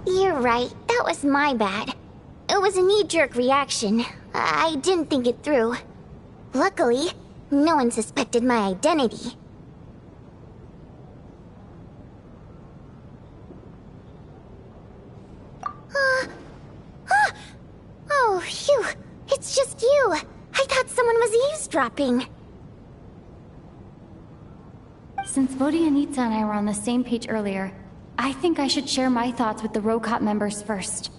You're right, that was my bad. It was a knee-jerk reaction. I didn't think it through. Luckily, no one suspected my identity. Oh, phew. It's just you. I thought someone was eavesdropping. Since Vodianitsa and I were on the same page earlier, I think I should share my thoughts with the Rokot members first.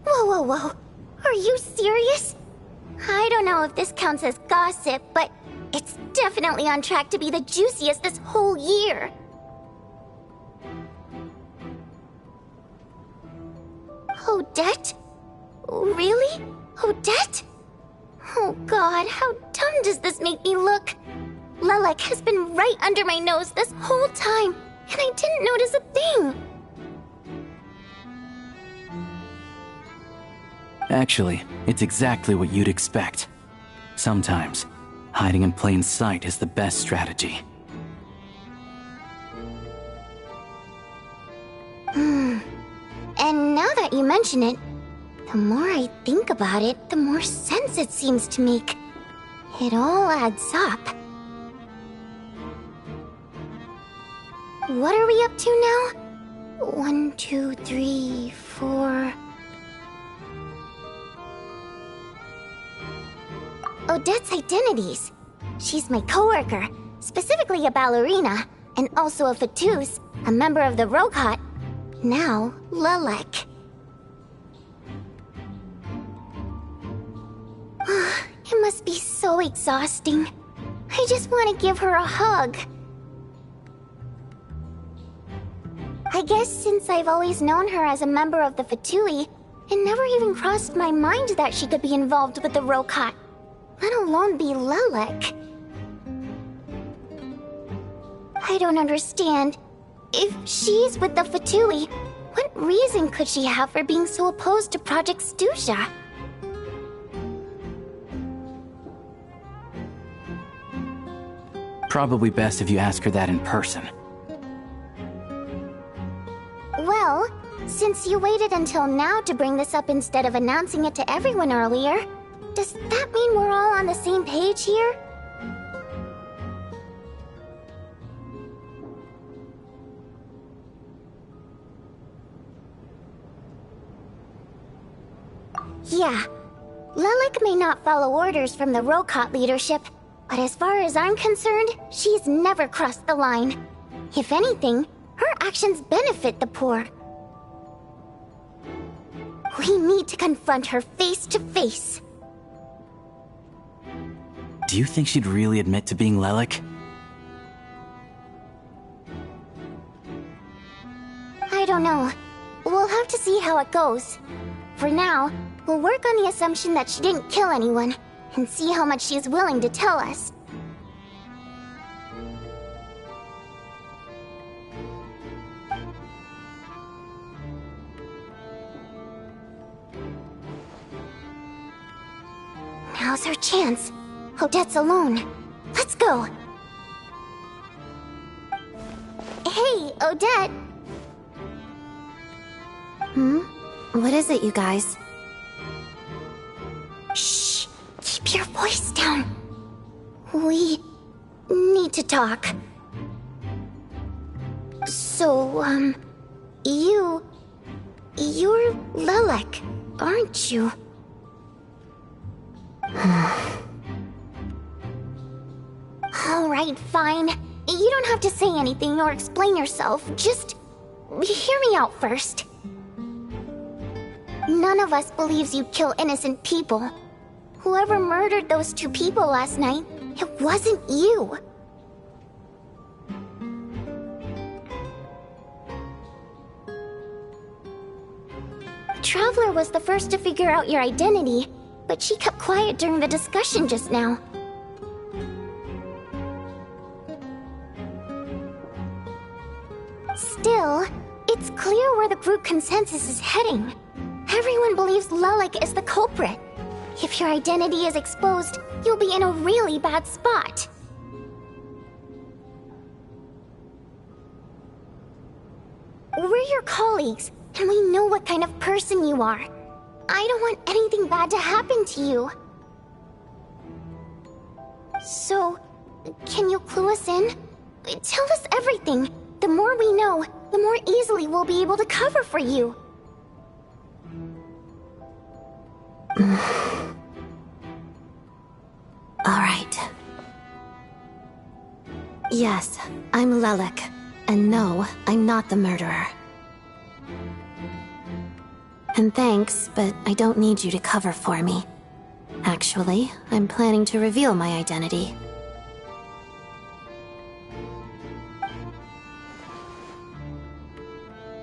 Whoa. Are you serious? I don't know if this counts as gossip, but it's definitely on track to be the juiciest this whole year. Odette? Really? Odette? Oh god, how dumb does this make me look? Lelek has been right under my nose this whole time, and I didn't notice a thing. Actually, it's exactly what you'd expect. Sometimes, hiding in plain sight is the best strategy. And now that you mention it, the more I think about it, the more sense it seems to make. It all adds up. What are we up to now? 1, 2, 3, 4... Odette's identities. She's my coworker, specifically a ballerina, and also a Fatous, a member of the Rokot. Now, Lelek. It must be so exhausting. I just want to give her a hug. I guess since I've always known her as a member of the Fatui, it never even crossed my mind that she could be involved with the Rokot, let alone be Lelek. I don't understand. If she's with the Fatui, what reason could she have for being so opposed to Project Stusha? Probably best if you ask her that in person. Well, since you waited until now to bring this up instead of announcing it to everyone earlier, does that mean we're all on the same page here? Yeah, Lelek may not follow orders from the Rokot leadership, but as far as I'm concerned, she's never crossed the line. If anything, her actions benefit the poor. We need to confront her face to face. Do you think she'd really admit to being Lelek? I don't know. We'll have to see how it goes. For now, we'll work on the assumption that she didn't kill anyone, and see how much she's willing to tell us. Now's our chance. Odette's alone. Let's go. Hey, Odette. What is it, you guys? Shh. Keep your voice down. We need to talk. So, you're Lelek, aren't you? Alright, fine. You don't have to say anything or explain yourself. Just hear me out first. None of us believes you'd kill innocent people. Whoever murdered those 2 people last night, it wasn't you. Traveler was the first to figure out your identity, but she kept quiet during the discussion just now. Still, it's clear where the group consensus is heading. Everyone believes Lelek is the culprit. If your identity is exposed, you'll be in a really bad spot. We're your colleagues, and we know what kind of person you are. I don't want anything bad to happen to you. So, can you clue us in? Tell us everything. The more we know, the more easily we'll be able to cover for you. Alright. Yes, I'm Lelek. And no, I'm not the murderer. And thanks, but I don't need you to cover for me. Actually, I'm planning to reveal my identity.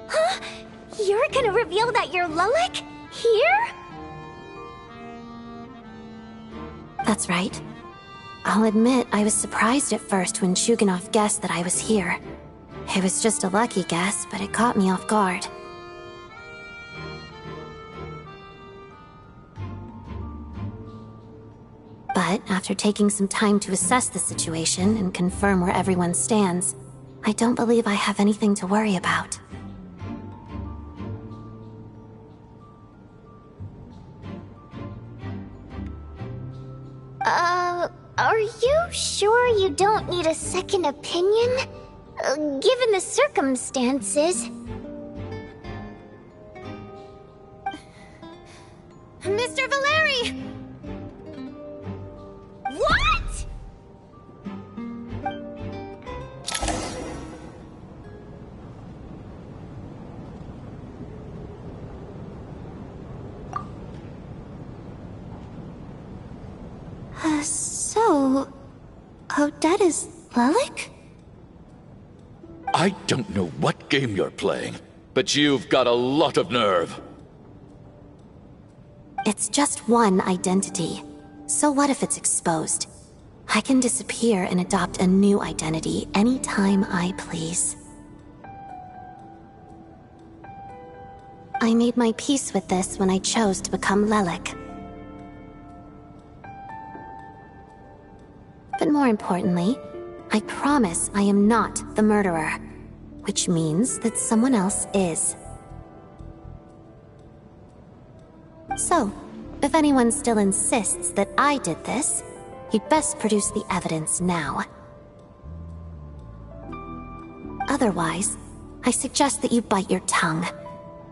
Huh? You're gonna reveal that you're Lelek? Here? That's right. I'll admit I was surprised at first when Shuganov guessed that I was here. It was just a lucky guess, but it caught me off guard. But after taking some time to assess the situation and confirm where everyone stands, I don't believe I have anything to worry about. Are you sure you don't need a second opinion? Given the circumstances. Mr. Valeri! What?! So... Odette is Lelek? I don't know what game you're playing, but you've got a lot of nerve. It's just one identity. So what if it's exposed? I can disappear and adopt a new identity anytime I please. I made my peace with this when I chose to become Lelek. But more importantly, I promise I am not the murderer, which means that someone else is. So, if anyone still insists that I did this, you'd best produce the evidence now. Otherwise, I suggest that you bite your tongue.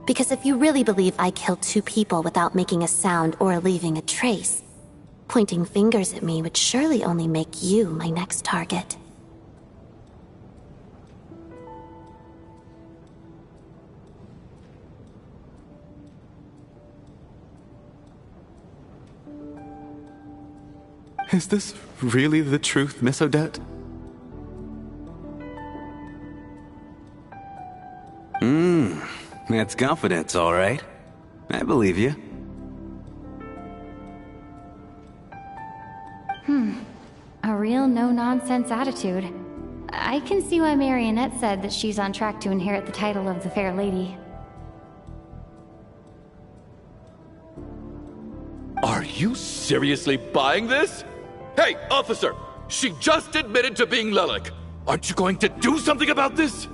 Because if you really believe I killed 2 people without making a sound or leaving a trace, pointing fingers at me would surely only make you my next target. Is this really the truth, Miss Odette? That's confidence, all right. I believe you. A real no-nonsense attitude. I can see why Marionette said that she's on track to inherit the title of the Fair Lady. Are you seriously buying this? Hey, officer! She just admitted to being Lelik. Aren't you going to do something about this?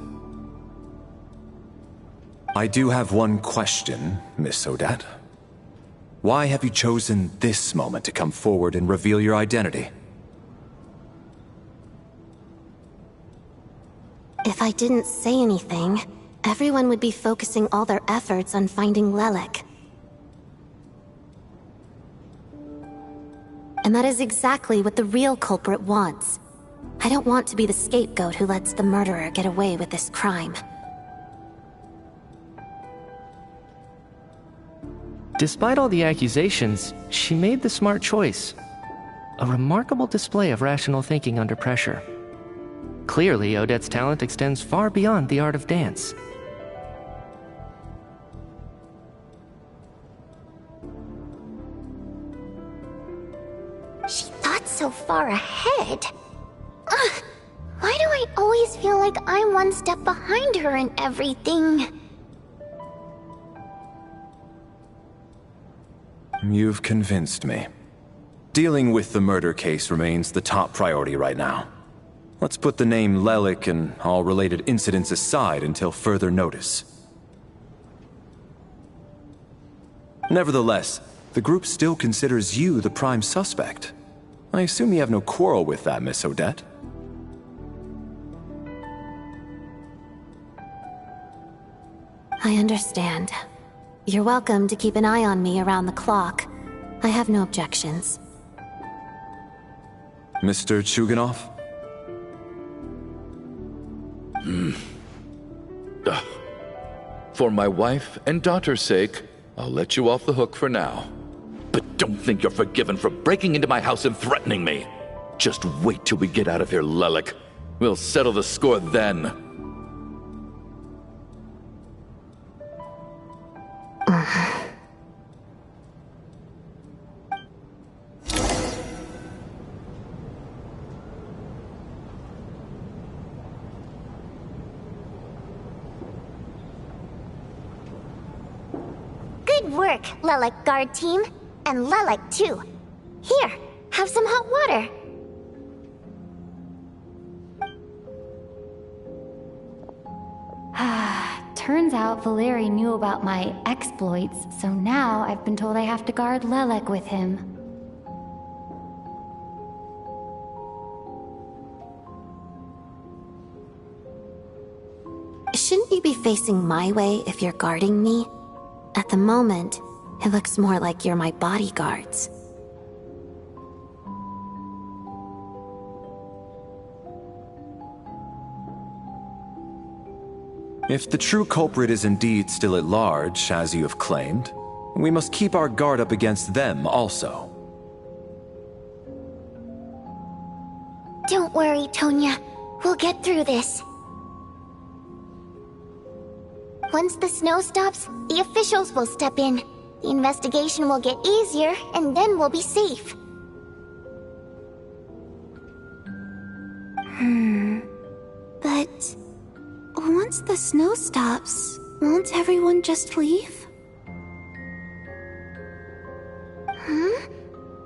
I do have one question, Miss Odette. Why have you chosen this moment to come forward and reveal your identity? If I didn't say anything, everyone would be focusing all their efforts on finding Lelik. And that is exactly what the real culprit wants. I don't want to be the scapegoat who lets the murderer get away with this crime. Despite all the accusations, she made the smart choice. A remarkable display of rational thinking under pressure. Clearly, Odette's talent extends far beyond the art of dance. She thought so far ahead. Ugh, why do I always feel like I'm one step behind her in everything? You've convinced me. Dealing with the murder case remains the top priority right now. Let's put the name Lelik and all related incidents aside until further notice. Nevertheless, the group still considers you the prime suspect. I assume you have no quarrel with that, Miss Odette? I understand. You're welcome to keep an eye on me around the clock. I have no objections. Mr. Chuganov? For my wife and daughter's sake, I'll let you off the hook for now. But don't think you're forgiven for breaking into my house and threatening me. Just wait till we get out of here, Lelik. We'll settle the score then. Good work, Lelik guard team. And Lelik too. Here, have some hot water. Turns out Valeri knew about my exploits, so now I've been told I have to guard Lelik with him. Shouldn't you be facing my way if you're guarding me? At the moment, it looks more like you're my bodyguards. If the true culprit is indeed still at large, as you have claimed, we must keep our guard up against them also. Don't worry, Tonya. We'll get through this. Once the snow stops, the officials will step in. The investigation will get easier, and then we'll be safe. But once the snow stops, won't everyone just leave?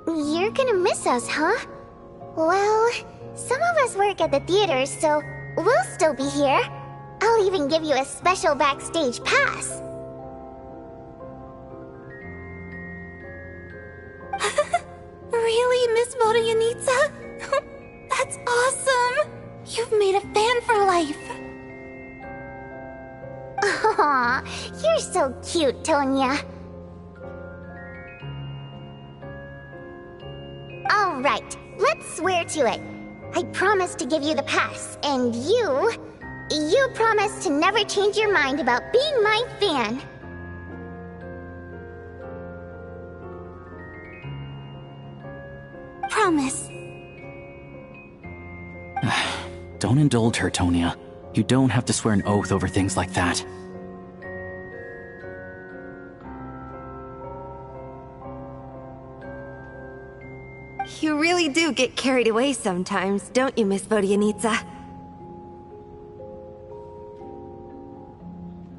You're gonna miss us, huh? Well, some of us work at the theaters, so we'll still be here. I'll even give you a special backstage pass. Really, Miss Vodyanitsa? That's awesome! You've made a fan for life! Aw, you're so cute, Tonya. All right, let's swear to it. I promise to give you the pass, and you promise to never change your mind about being my fan. Promise. Don't indulge her, Tonya. You don't have to swear an oath over things like that. You really do get carried away sometimes, don't you, Miss Vodyanitsa?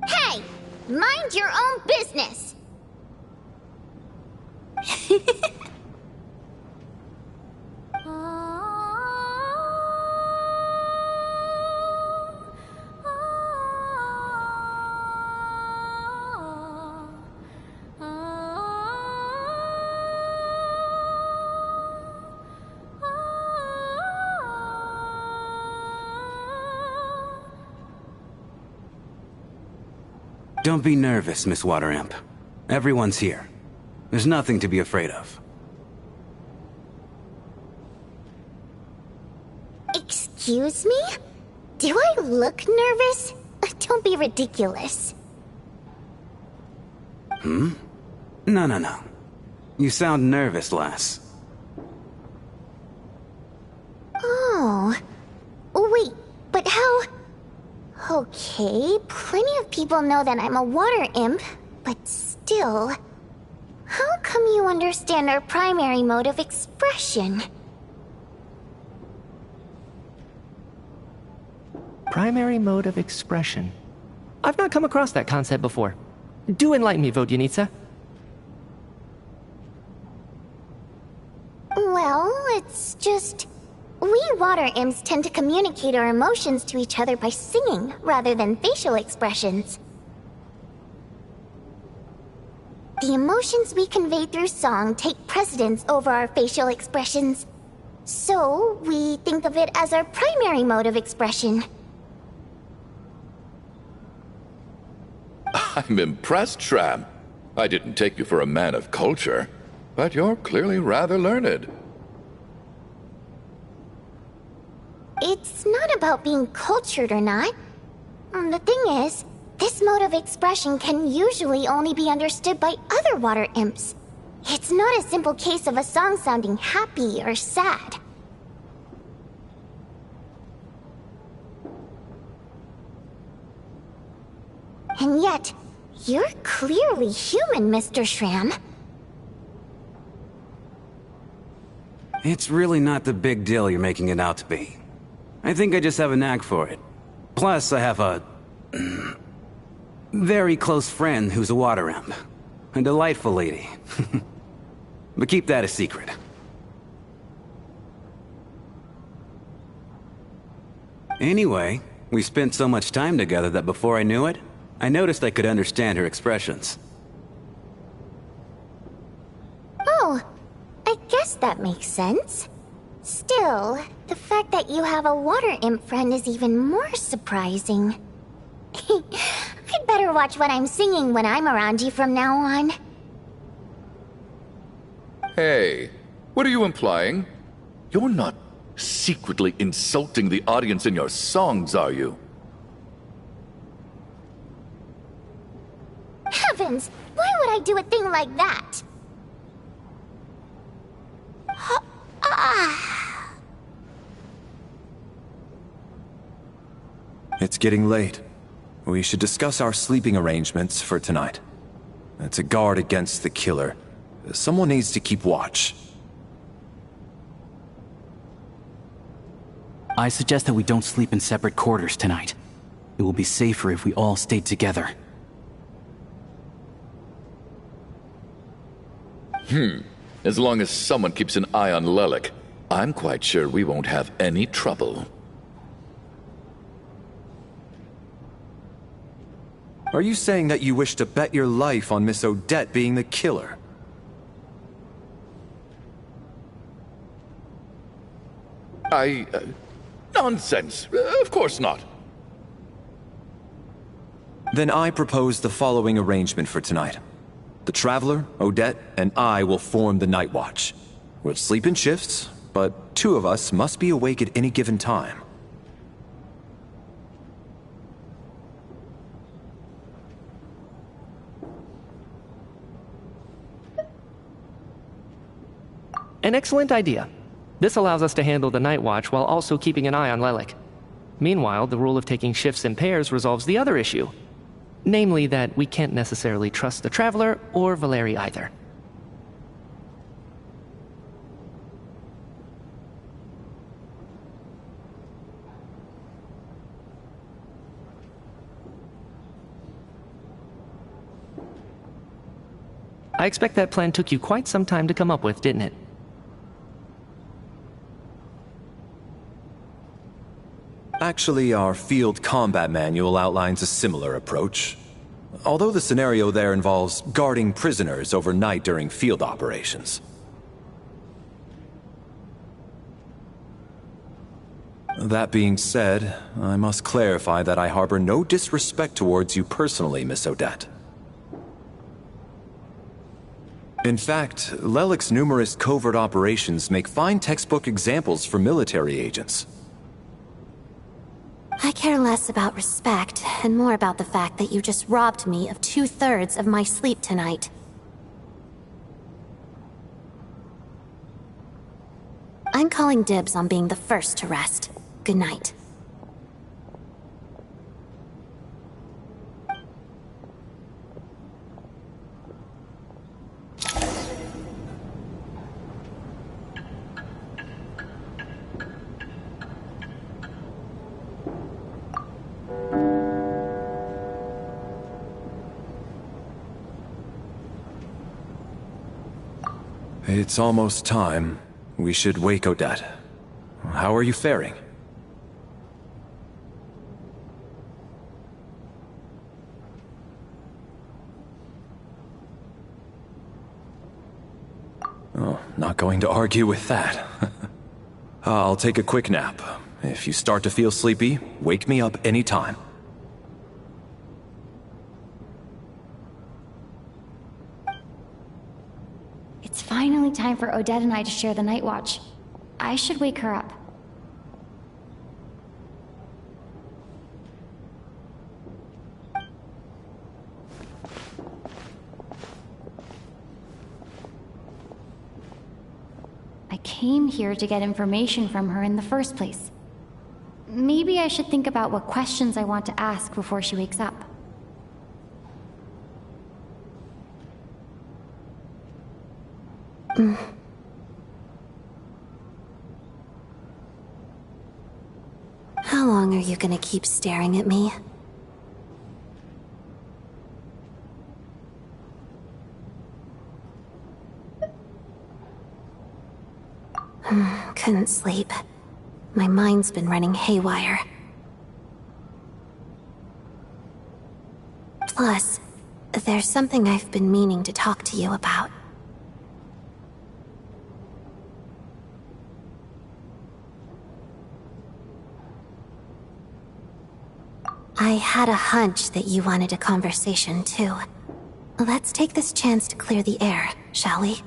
Hey! Mind your own business! Don't be nervous, Miss Water Imp. Everyone's here. There's nothing to be afraid of. Excuse me? Do I look nervous? Don't be ridiculous. No. You sound nervous, lass. Oh. Wait, but how... Okay, plenty of people know that I'm a water imp, but still... How come you understand our primary mode of expression? Primary mode of expression. I've not come across that concept before. Do enlighten me, Vodyanitsa. Well, it's just... We water imps tend to communicate our emotions to each other by singing, rather than facial expressions. The emotions we convey through song take precedence over our facial expressions. So, we think of it as our primary mode of expression. I'm impressed, Shram. I didn't take you for a man of culture, but you're clearly rather learned. It's not about being cultured or not. The thing is, this mode of expression can usually only be understood by other water imps. It's not a simple case of a song sounding happy or sad. And yet, you're clearly human, Mr. Shram. It's really not the big deal you're making it out to be. I think I just have a knack for it. Plus, I have a... very close friend who's a water imp. A delightful lady. But keep that a secret. Anyway, we spent so much time together that before I knew it, I noticed I could understand her expressions. Oh, I guess that makes sense. Still, the fact that you have a water imp friend is even more surprising. I'd better watch what I'm singing when I'm around you from now on. Hey, what are you implying? You're not secretly insulting the audience in your songs, are you? Heavens! Why would I do a thing like that? It's getting late. We should discuss our sleeping arrangements for tonight. To guard against the killer, someone needs to keep watch. I suggest that we don't sleep in separate quarters tonight. It will be safer if we all stayed together. As long as someone keeps an eye on Lelik, I'm quite sure we won't have any trouble. Are you saying that you wish to bet your life on Miss Odette being the killer? Nonsense. Of course not. Then I propose the following arrangement for tonight. The Traveler, Odette, and I will form the Night Watch. We'll sleep in shifts, but two of us must be awake at any given time. An excellent idea. This allows us to handle the Night Watch while also keeping an eye on Lelik. Meanwhile, the rule of taking shifts in pairs resolves the other issue. Namely that we can't necessarily trust the Traveler or Valeri either. I expect that plan took you quite some time to come up with, didn't it? Actually, our field combat manual outlines a similar approach. Although the scenario there involves guarding prisoners overnight during field operations. That being said, I must clarify that I harbor no disrespect towards you personally, Miss Odette. In fact, Lelic's numerous covert operations make fine textbook examples for military agents. I care less about respect and more about the fact that you just robbed me of 2/3 of my sleep tonight. I'm calling dibs on being the first to rest. Good night. It's almost time. We should wake Odette. How are you faring? Oh, not going to argue with that. I'll take a quick nap. If you start to feel sleepy, wake me up anytime. It's finally time for Odette and I to share the night watch. I should wake her up. I came here to get information from her in the first place. Maybe I should think about what questions I want to ask before she wakes up. How long are you gonna keep staring at me? Couldn't sleep. My mind's been running haywire. Plus, there's something I've been meaning to talk to you about. I had a hunch that you wanted a conversation, too. Let's take this chance to clear the air, shall we?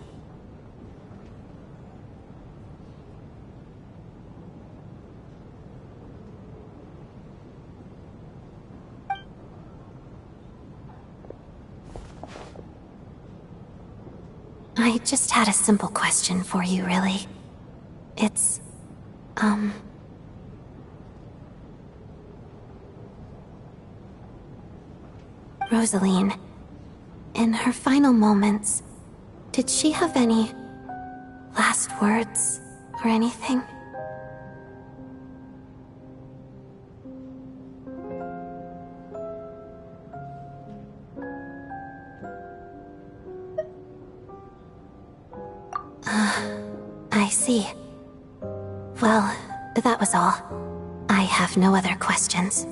I just had a simple question for you, really. It's, Rosaline, in her final moments, did she have any last words or anything? I see. Well, that was all. I have no other questions.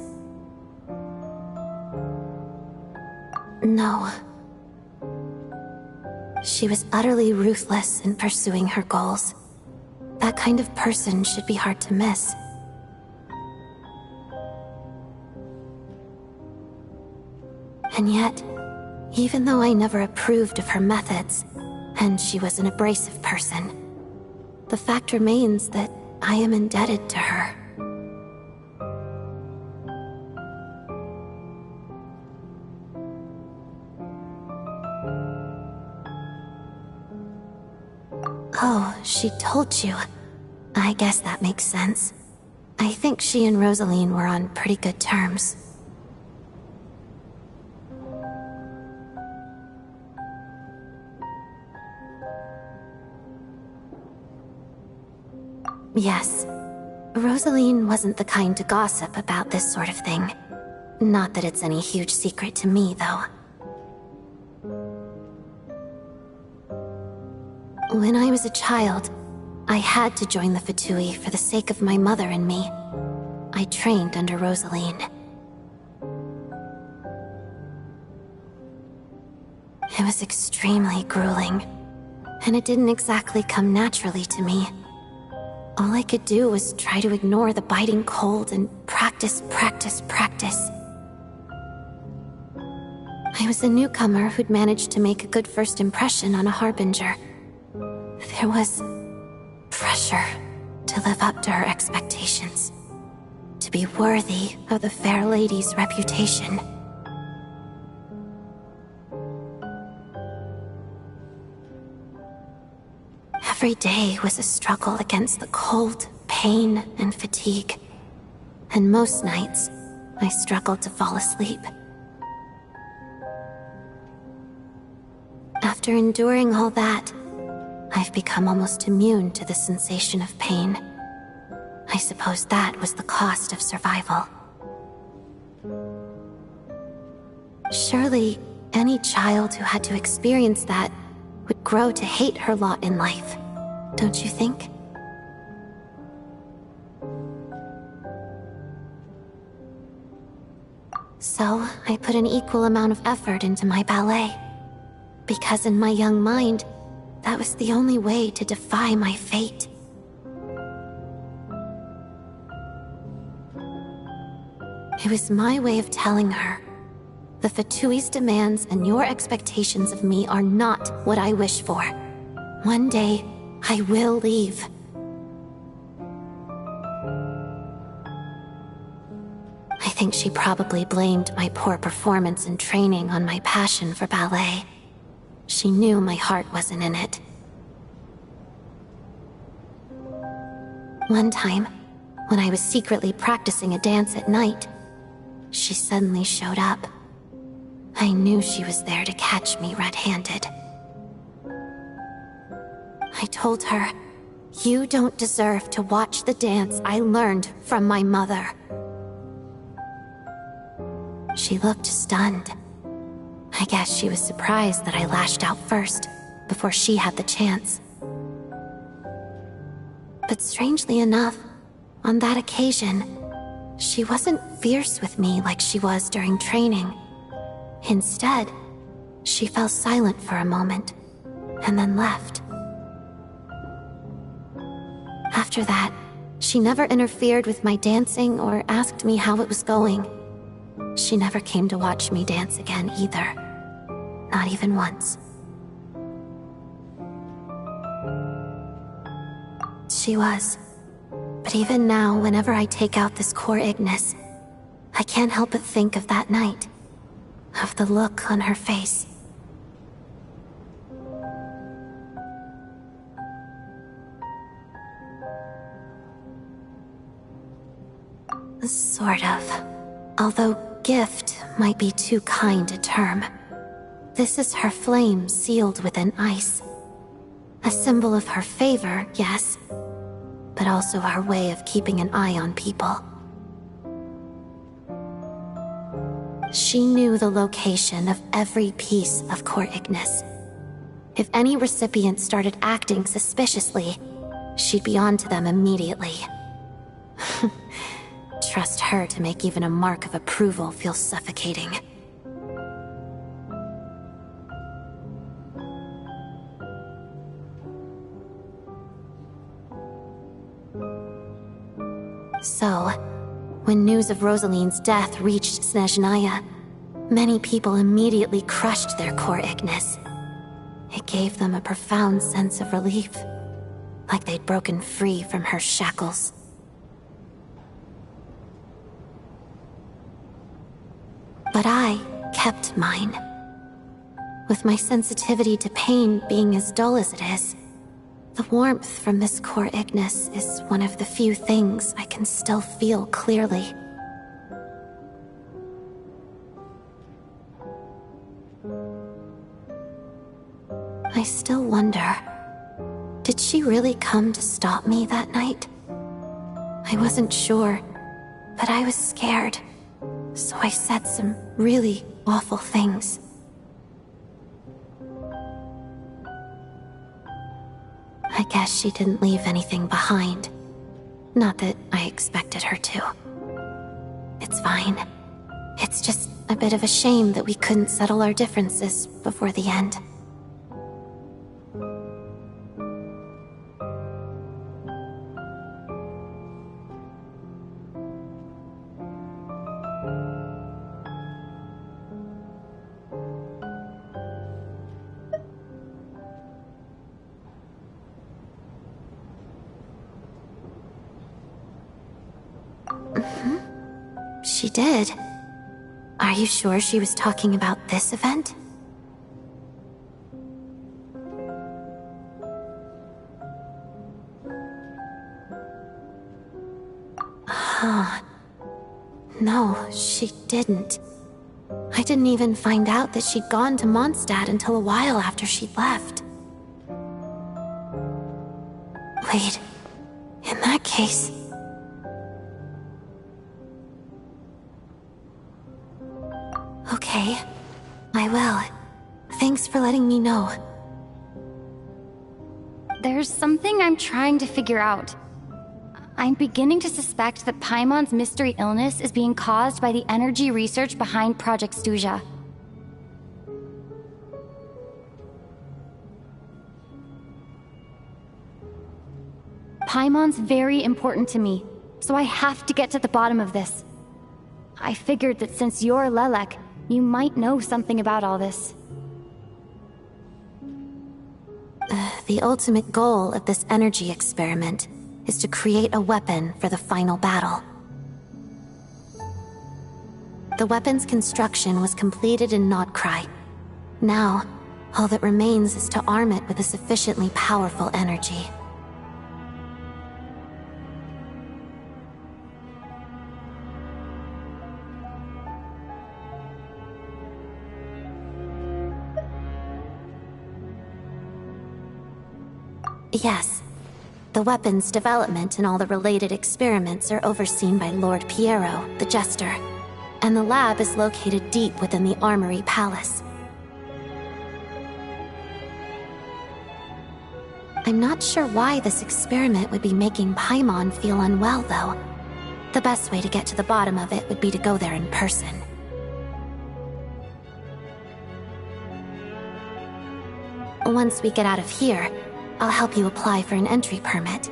No. She was utterly ruthless in pursuing her goals. That kind of person should be hard to miss. And yet, even though I never approved of her methods, and she was an abrasive person, the fact remains that I am indebted to her. Oh, she told you. I guess that makes sense. I think she and Rosaline were on pretty good terms. Yes. Rosaline wasn't the kind to gossip about this sort of thing. Not that it's any huge secret to me, though. When I was a child, I had to join the Fatui for the sake of my mother and me. I trained under Rosaline. It was extremely grueling, and it didn't exactly come naturally to me. All I could do was try to ignore the biting cold and practice. I was a newcomer who'd managed to make a good first impression on a harbinger. There was pressure to live up to her expectations, to be worthy of the fair lady's reputation. Every day was a struggle against the cold, pain, and fatigue. And most nights, I struggled to fall asleep. After enduring all that, I've become almost immune to the sensation of pain. I suppose that was the cost of survival. Surely, any child who had to experience that would grow to hate her lot in life, don't you think? So, I put an equal amount of effort into my ballet. Because in my young mind, that was the only way to defy my fate. It was my way of telling her, the Fatui's demands and your expectations of me are not what I wish for. One day, I will leave. I think she probably blamed my poor performance in training on my passion for ballet. She knew my heart wasn't in it. One time, when I was secretly practicing a dance at night, she suddenly showed up. I knew she was there to catch me red-handed. I told her, "You don't deserve to watch the dance I learned from my mother." She looked stunned. I guess she was surprised that I lashed out first, before she had the chance. But strangely enough, on that occasion, she wasn't fierce with me like she was during training. Instead, she fell silent for a moment, and then left. After that, she never interfered with my dancing or asked me how it was going. She never came to watch me dance again either. Not even once. She was. But even now, whenever I take out this core Ignis, I can't help but think of that night. Of the look on her face. Sort of. Although gift might be too kind a term. This is her flame sealed within ice. A symbol of her favor, yes, but also her way of keeping an eye on people. She knew the location of every piece of core Ignis. If any recipient started acting suspiciously, she'd be onto them immediately. Trust her to make even a mark of approval feel suffocating. So, when news of Rosaline's death reached Snezhnaya, many people immediately crushed their core Ignis. It gave them a profound sense of relief, like they'd broken free from her shackles. But I kept mine. With my sensitivity to pain being as dull as it is, the warmth from this core Ignis is one of the few things I can still feel clearly. I still wonder, did she really come to stop me that night? I wasn't sure, but I was scared, so I said some really awful things. I guess she didn't leave anything behind. Not that I expected her to. It's fine. It's just a bit of a shame that we couldn't settle our differences before the end. she did. Are you sure she was talking about this event? Huh. No, she didn't. I didn't even find out that she'd gone to Mondstadt until a while after she'd left. Wait, in that case... Okay, I will. Thanks for letting me know. There's something I'm trying to figure out. I'm beginning to suspect that Paimon's mystery illness is being caused by the energy research behind Project Stuja. Paimon's very important to me, so I have to get to the bottom of this. I figured that since you're Lelek, you might know something about all this. The ultimate goal of this energy experiment is to create a weapon for the final battle. The weapon's construction was completed in Nordkrai. Now, all that remains is to arm it with a sufficiently powerful energy. Yes. The weapon's development and all the related experiments are overseen by Lord Piero, the Jester, and the lab is located deep within the Armory Palace. I'm not sure why this experiment would be making Paimon feel unwell, though. The best way to get to the bottom of it would be to go there in person. Once we get out of here, I'll help you apply for an entry permit.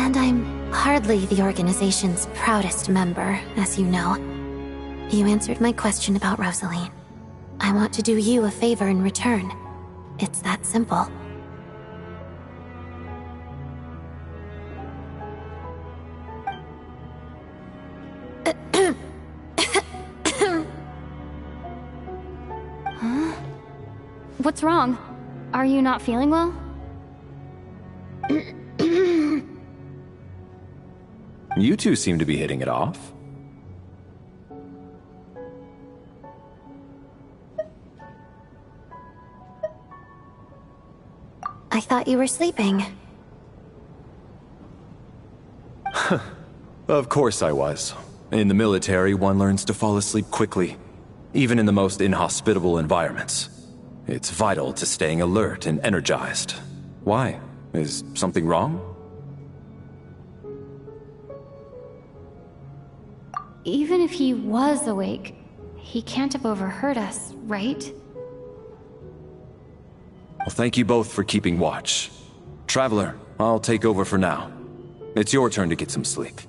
And I'm hardly the organization's proudest member, as you know. You answered my question about Rosaline. I want to do you a favor in return. It's that simple. What's wrong? Are you not feeling well? You two seem to be hitting it off. I thought you were sleeping. Of course I was. In the military, one learns to fall asleep quickly, even in the most inhospitable environments. It's vital to staying alert and energized. Why? Is something wrong? Even if he was awake, he can't have overheard us, right? Well, thank you both for keeping watch. Traveler, I'll take over for now. It's your turn to get some sleep.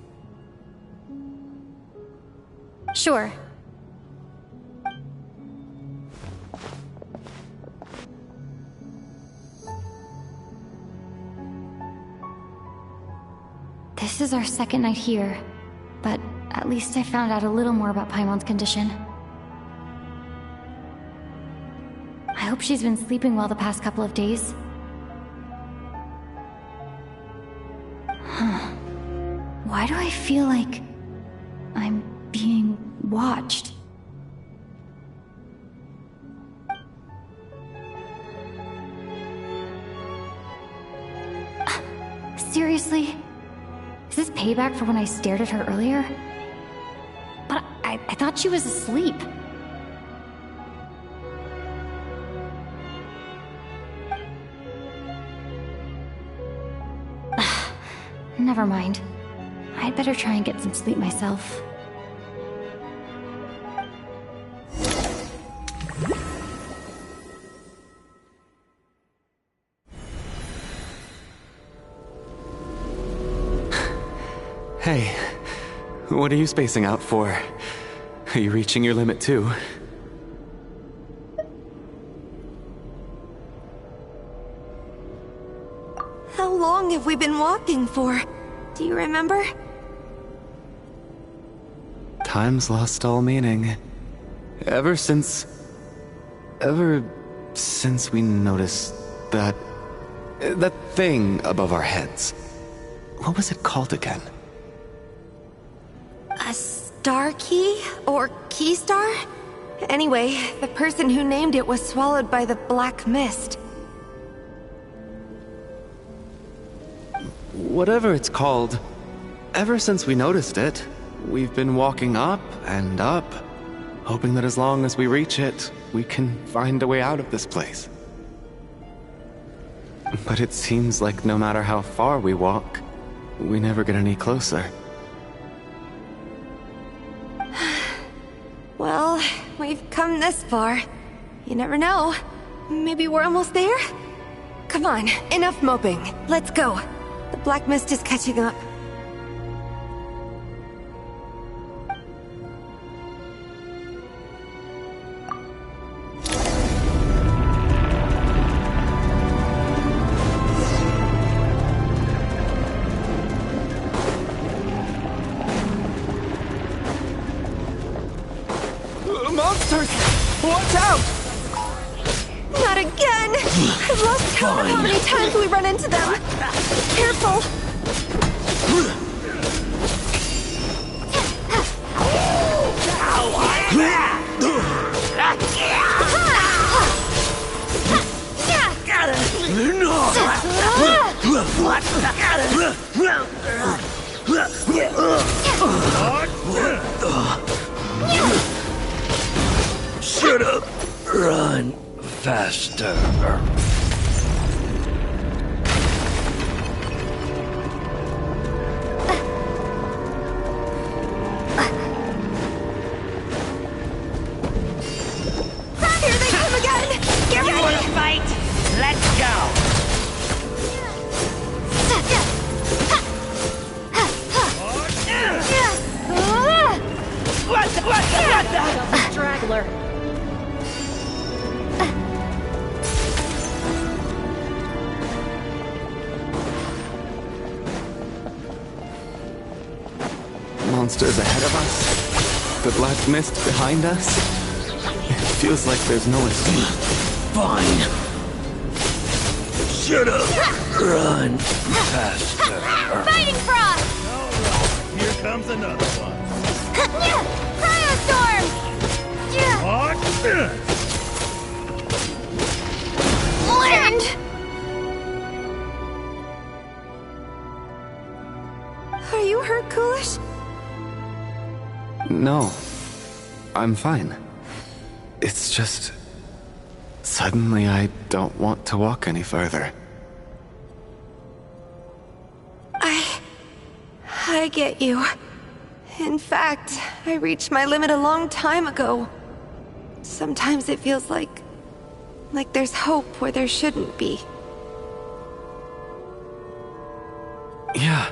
Sure. This is our second night here, but at least I found out a little more about Paimon's condition. I hope she's been sleeping well the past couple of days. Huh. Why do I feel like I'm being watched? Seriously? Is this payback for when I stared at her earlier? But I thought she was asleep. Never mind. I'd better try and get some sleep myself. Hey, what are you spacing out for? Are you reaching your limit too? How long have we been walking for? Do you remember? Time's lost all meaning. Ever since we noticed that thing above our heads. What was it called again? A star key? Or key star? Anyway, the person who named it was swallowed by the black mist. Whatever it's called, ever since we noticed it, we've been walking up and up, hoping that as long as we reach it, we can find a way out of this place. But it seems like no matter how far we walk, we never get any closer. Well, we've come this far. You never know. Maybe we're almost there? Come on, enough moping. Let's go. The black mist is catching up. Monsters! Watch out! Not again! I've lost count of how many times we run into them. Careful! Shut up! Run faster. Here they come again! Get ready! Want to fight? Let's go! What the? Straggler. Monsters ahead of us? The black mist behind us? It feels like there's no escape. Fine. Shut up! Run faster. Fighting Frost! Here comes another one. Cryostorm! Watch this! Land! Are you hurt, Coolish? No. I'm fine. It's just... Suddenly I don't want to walk any further. I get you. In fact, I reached my limit a long time ago. Sometimes it feels like there's hope where there shouldn't be. Yeah.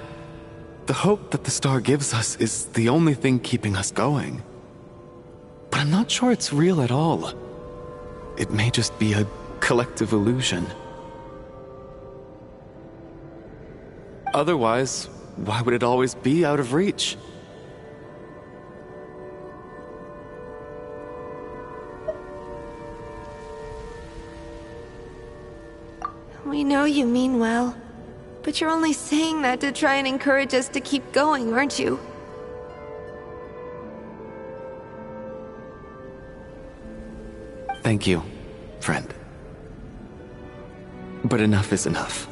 The hope that the star gives us is the only thing keeping us going. But I'm not sure it's real at all. It may just be a collective illusion. Otherwise, why would it always be out of reach? We know you mean well, but you're only saying that to try and encourage us to keep going, aren't you? Thank you, friend. But enough is enough.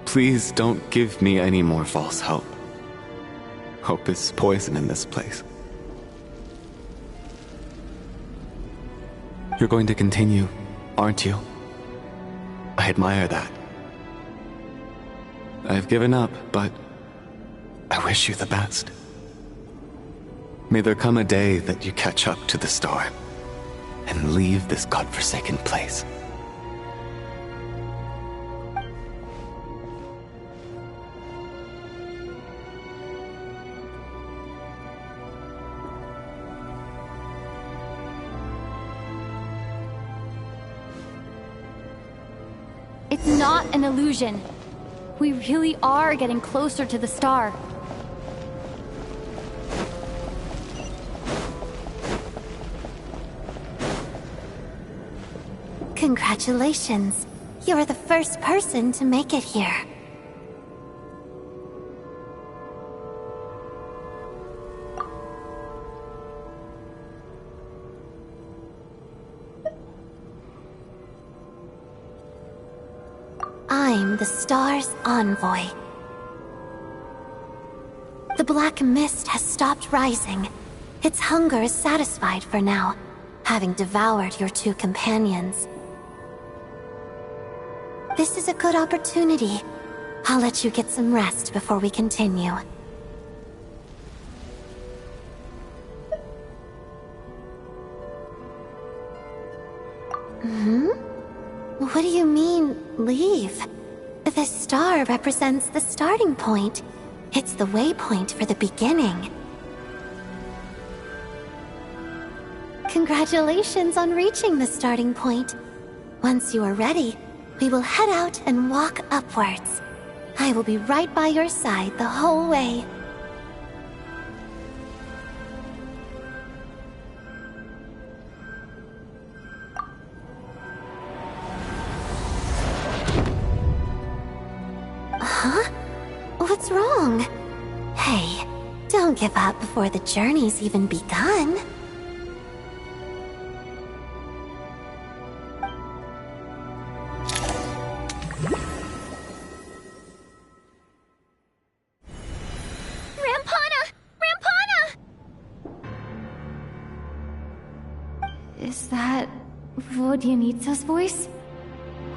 Please don't give me any more false hope. Hope is poison in this place. You're going to continue, aren't you? I admire that. I've given up, but I wish you the best. May there come a day that you catch up to the star and leave this godforsaken place. It's not an illusion. We really are getting closer to the star. Congratulations. You're the first person to make it here. I'm the star's envoy. The black mist has stopped rising. Its hunger is satisfied for now, having devoured your two companions. This is a good opportunity. I'll let you get some rest before we continue. What do you mean, leave? The star represents the starting point. It's the waypoint for the beginning. Congratulations on reaching the starting point. Once you are ready, we will head out and walk upwards. I will be right by your side the whole way. Huh? What's wrong? Hey, don't give up before the journey's even begun. Is that Vodyanitsa's voice?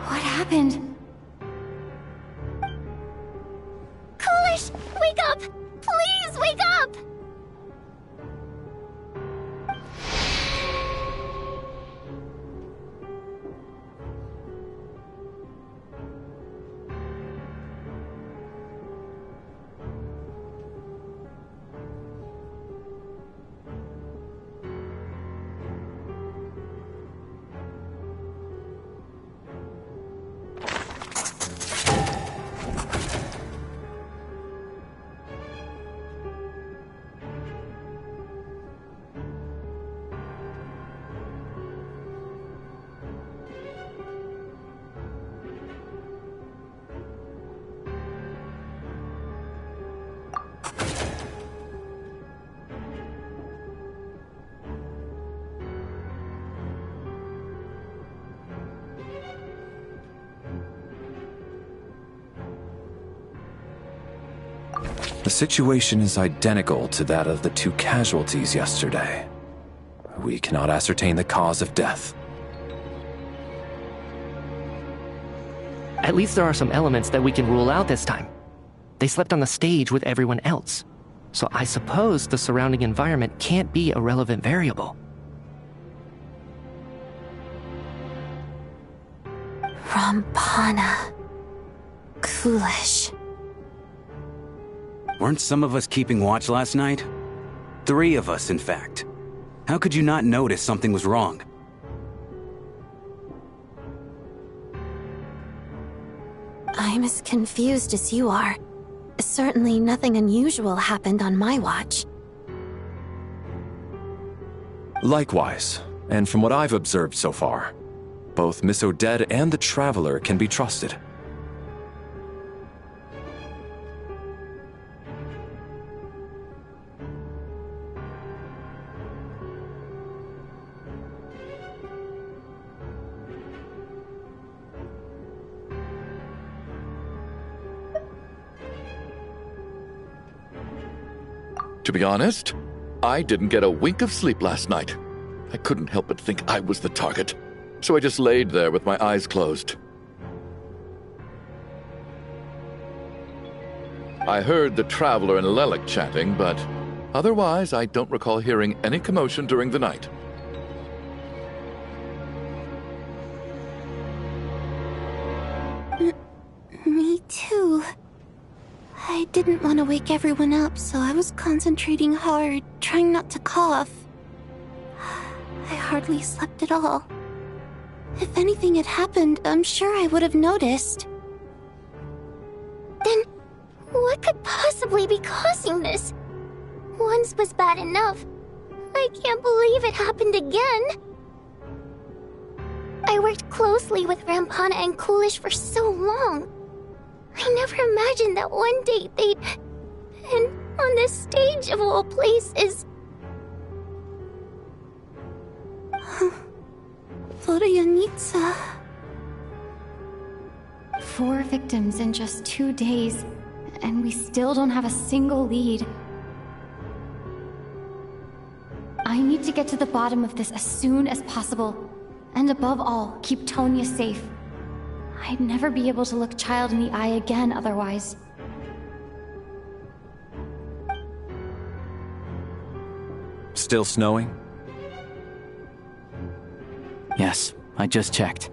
What happened? Coolish, wake up! Please wake up! The situation is identical to that of the two casualties yesterday. We cannot ascertain the cause of death. At least there are some elements that we can rule out this time. They slept on the stage with everyone else, so I suppose the surrounding environment can't be a relevant variable. Rampana. Coolish. Weren't some of us keeping watch last night? 3 of us, in fact. How could you not notice something was wrong? I'm as confused as you are. Certainly nothing unusual happened on my watch. Likewise, and from what I've observed so far, both Miss Odette and the Traveler can be trusted. To be honest, I didn't get a wink of sleep last night. I couldn't help but think I was the target, so I just laid there with my eyes closed. I heard the Traveler and Lelik chatting, but otherwise I don't recall hearing any commotion during the night. Me too. I didn't want to wake everyone up, so I was concentrating hard, trying not to cough. I hardly slept at all. If anything had happened, I'm sure I would have noticed. Then, what could possibly be causing this? Once was bad enough. I can't believe it happened again. I worked closely with Rampana and Coolish for so long. I never imagined that one day they'd... And on the stage of all places... Florianitsa... 4 victims in just 2 days, and we still don't have a single lead. I need to get to the bottom of this as soon as possible. And above all, keep Tonya safe. I'd never be able to look Child in the eye again otherwise. Still snowing? Yes, I just checked.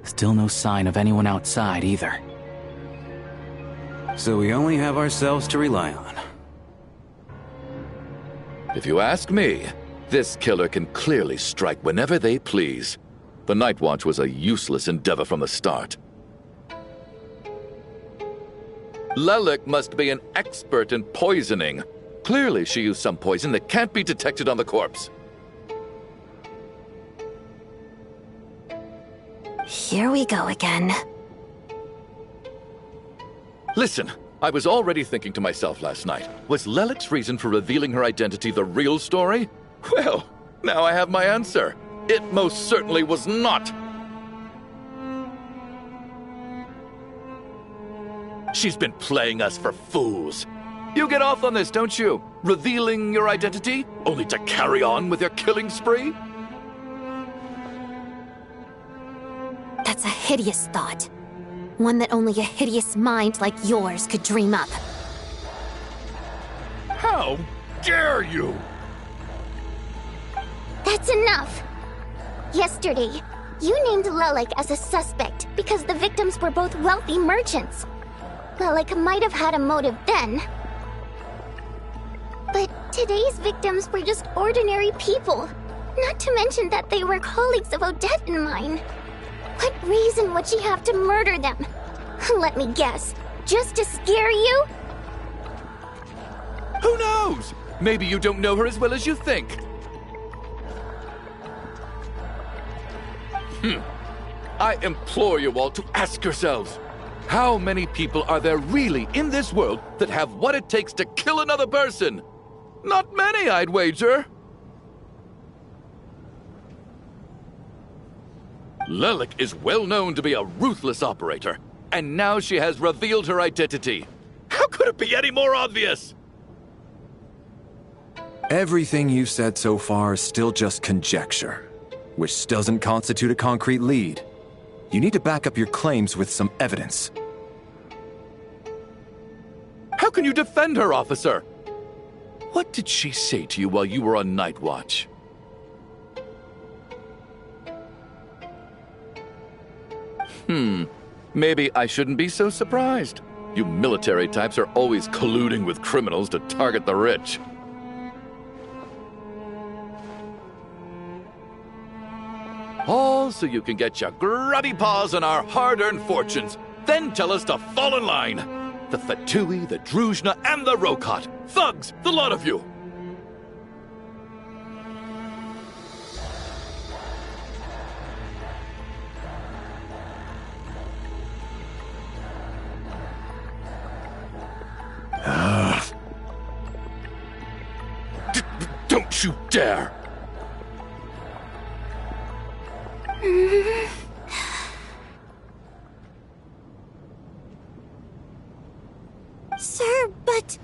Still no sign of anyone outside either. So we only have ourselves to rely on. If you ask me, this killer can clearly strike whenever they please. The Night Watch was a useless endeavor from the start. Lelik must be an expert in poisoning. Clearly she used some poison that can't be detected on the corpse. Here we go again. Listen, I was already thinking to myself last night, was Lelik's reason for revealing her identity the real story? Well, now I have my answer. It most certainly was not. She's been playing us for fools. You get off on this, don't you? Revealing your identity, only to carry on with your killing spree? That's a hideous thought. One that only a hideous mind like yours could dream up. How dare you! That's enough! Yesterday, you named Lelik as a suspect because the victims were both wealthy merchants. Lelik might have had a motive then. But today's victims were just ordinary people. Not to mention that they were colleagues of Odette and mine. What reason would she have to murder them? Let me guess. Just to scare you? Who knows? Maybe you don't know her as well as you think. I implore you all to ask yourselves, how many people are there really in this world that have what it takes to kill another person? Not many, I'd wager. Lelik is well known to be a ruthless operator, and now she has revealed her identity. How could it be any more obvious? Everything you've said so far is still just conjecture, which doesn't constitute a concrete lead. You need to back up your claims with some evidence. How can you defend her, officer? What did she say to you while you were on Night Watch? Maybe I shouldn't be so surprised. You military types are always colluding with criminals to target the rich. All so you can get your grubby paws on our hard-earned fortunes, then tell us to fall in line. The Fatui, the Druzhna, and the Rokot. Thugs, the lot of you! Don't you dare! Sir, but...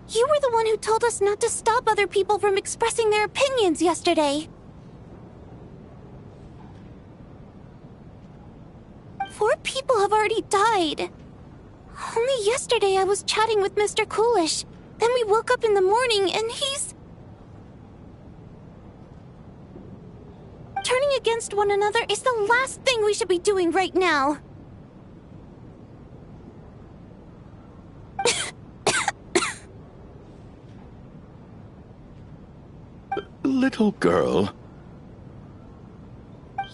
you were the one who told us not to stop other people from expressing their opinions yesterday. 4 people have already died. Only yesterday I was chatting with Mr. Coolish. Then we woke up in the morning and he's... turning against one another is the last thing we should be doing right now. Little girl.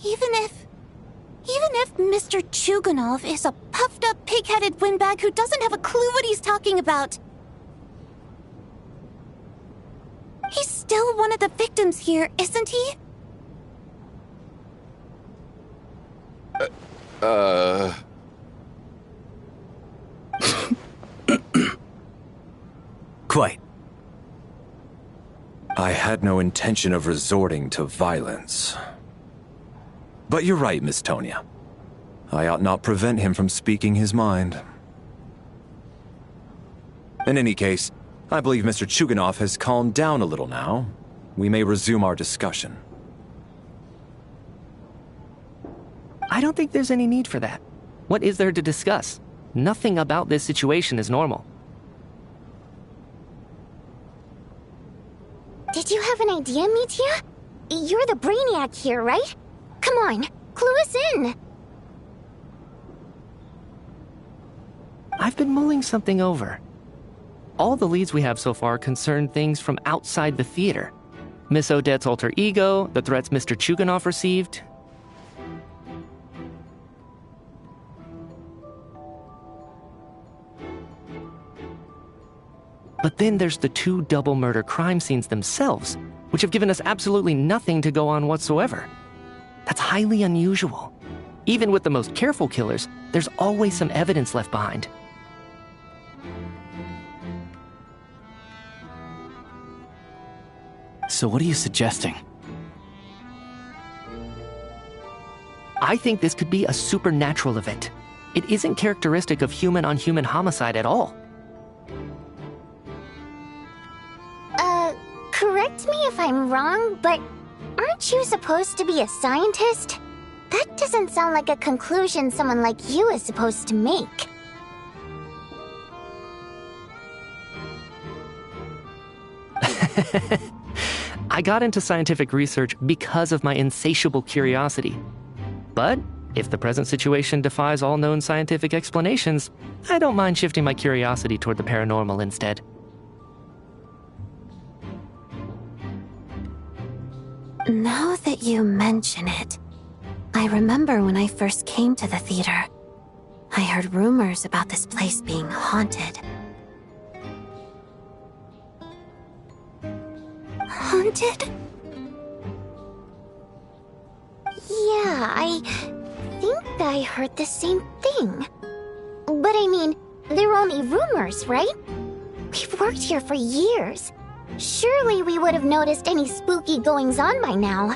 Even if Mr. Chuganov is a puffed-up, pig-headed windbag who doesn't have a clue what he's talking about. He's still one of the victims here, isn't he? Quite. I had no intention of resorting to violence. But you're right, Miss Tonya. I ought not prevent him from speaking his mind. In any case, I believe Mr. Chuganov has calmed down a little now. We may resume our discussion. I don't think there's any need for that. What is there to discuss? Nothing about this situation is normal. Did you have an idea, Mitya? You're the brainiac here, right? Come on, clue us in! I've been mulling something over. All the leads we have so far concern things from outside the theater. Miss Odette's alter ego, the threats Mr. Chuganov received. But then there's the 2 double murder crime scenes themselves, which have given us absolutely nothing to go on whatsoever. That's highly unusual. Even with the most careful killers, there's always some evidence left behind. So what are you suggesting? I think this could be a supernatural event. It isn't characteristic of human-on-human homicide at all. Correct me if I'm wrong, but aren't you supposed to be a scientist? That doesn't sound like a conclusion someone like you is supposed to make. I got into scientific research because of my insatiable curiosity. But if the present situation defies all known scientific explanations, I don't mind shifting my curiosity toward the paranormal instead. Now that you mention it, I remember when I first came to the theater. I heard rumors about this place being haunted. Haunted? Yeah, I think I heard the same thing. But I mean, they're only rumors, right? We've worked here for years. Surely we would have noticed any spooky goings-on by now.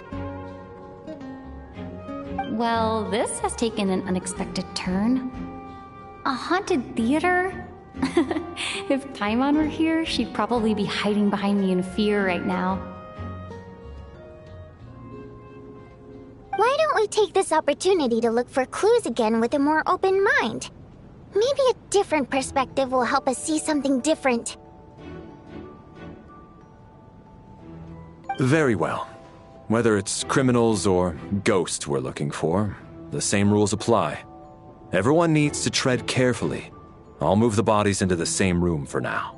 Well, this has taken an unexpected turn. A haunted theater? If Paimon were here, she'd probably be hiding behind me in fear right now. Why don't we take this opportunity to look for clues again with a more open mind? Maybe a different perspective will help us see something different. Very well. Whether it's criminals or ghosts we're looking for, the same rules apply. Everyone needs to tread carefully. I'll move the bodies into the same room for now.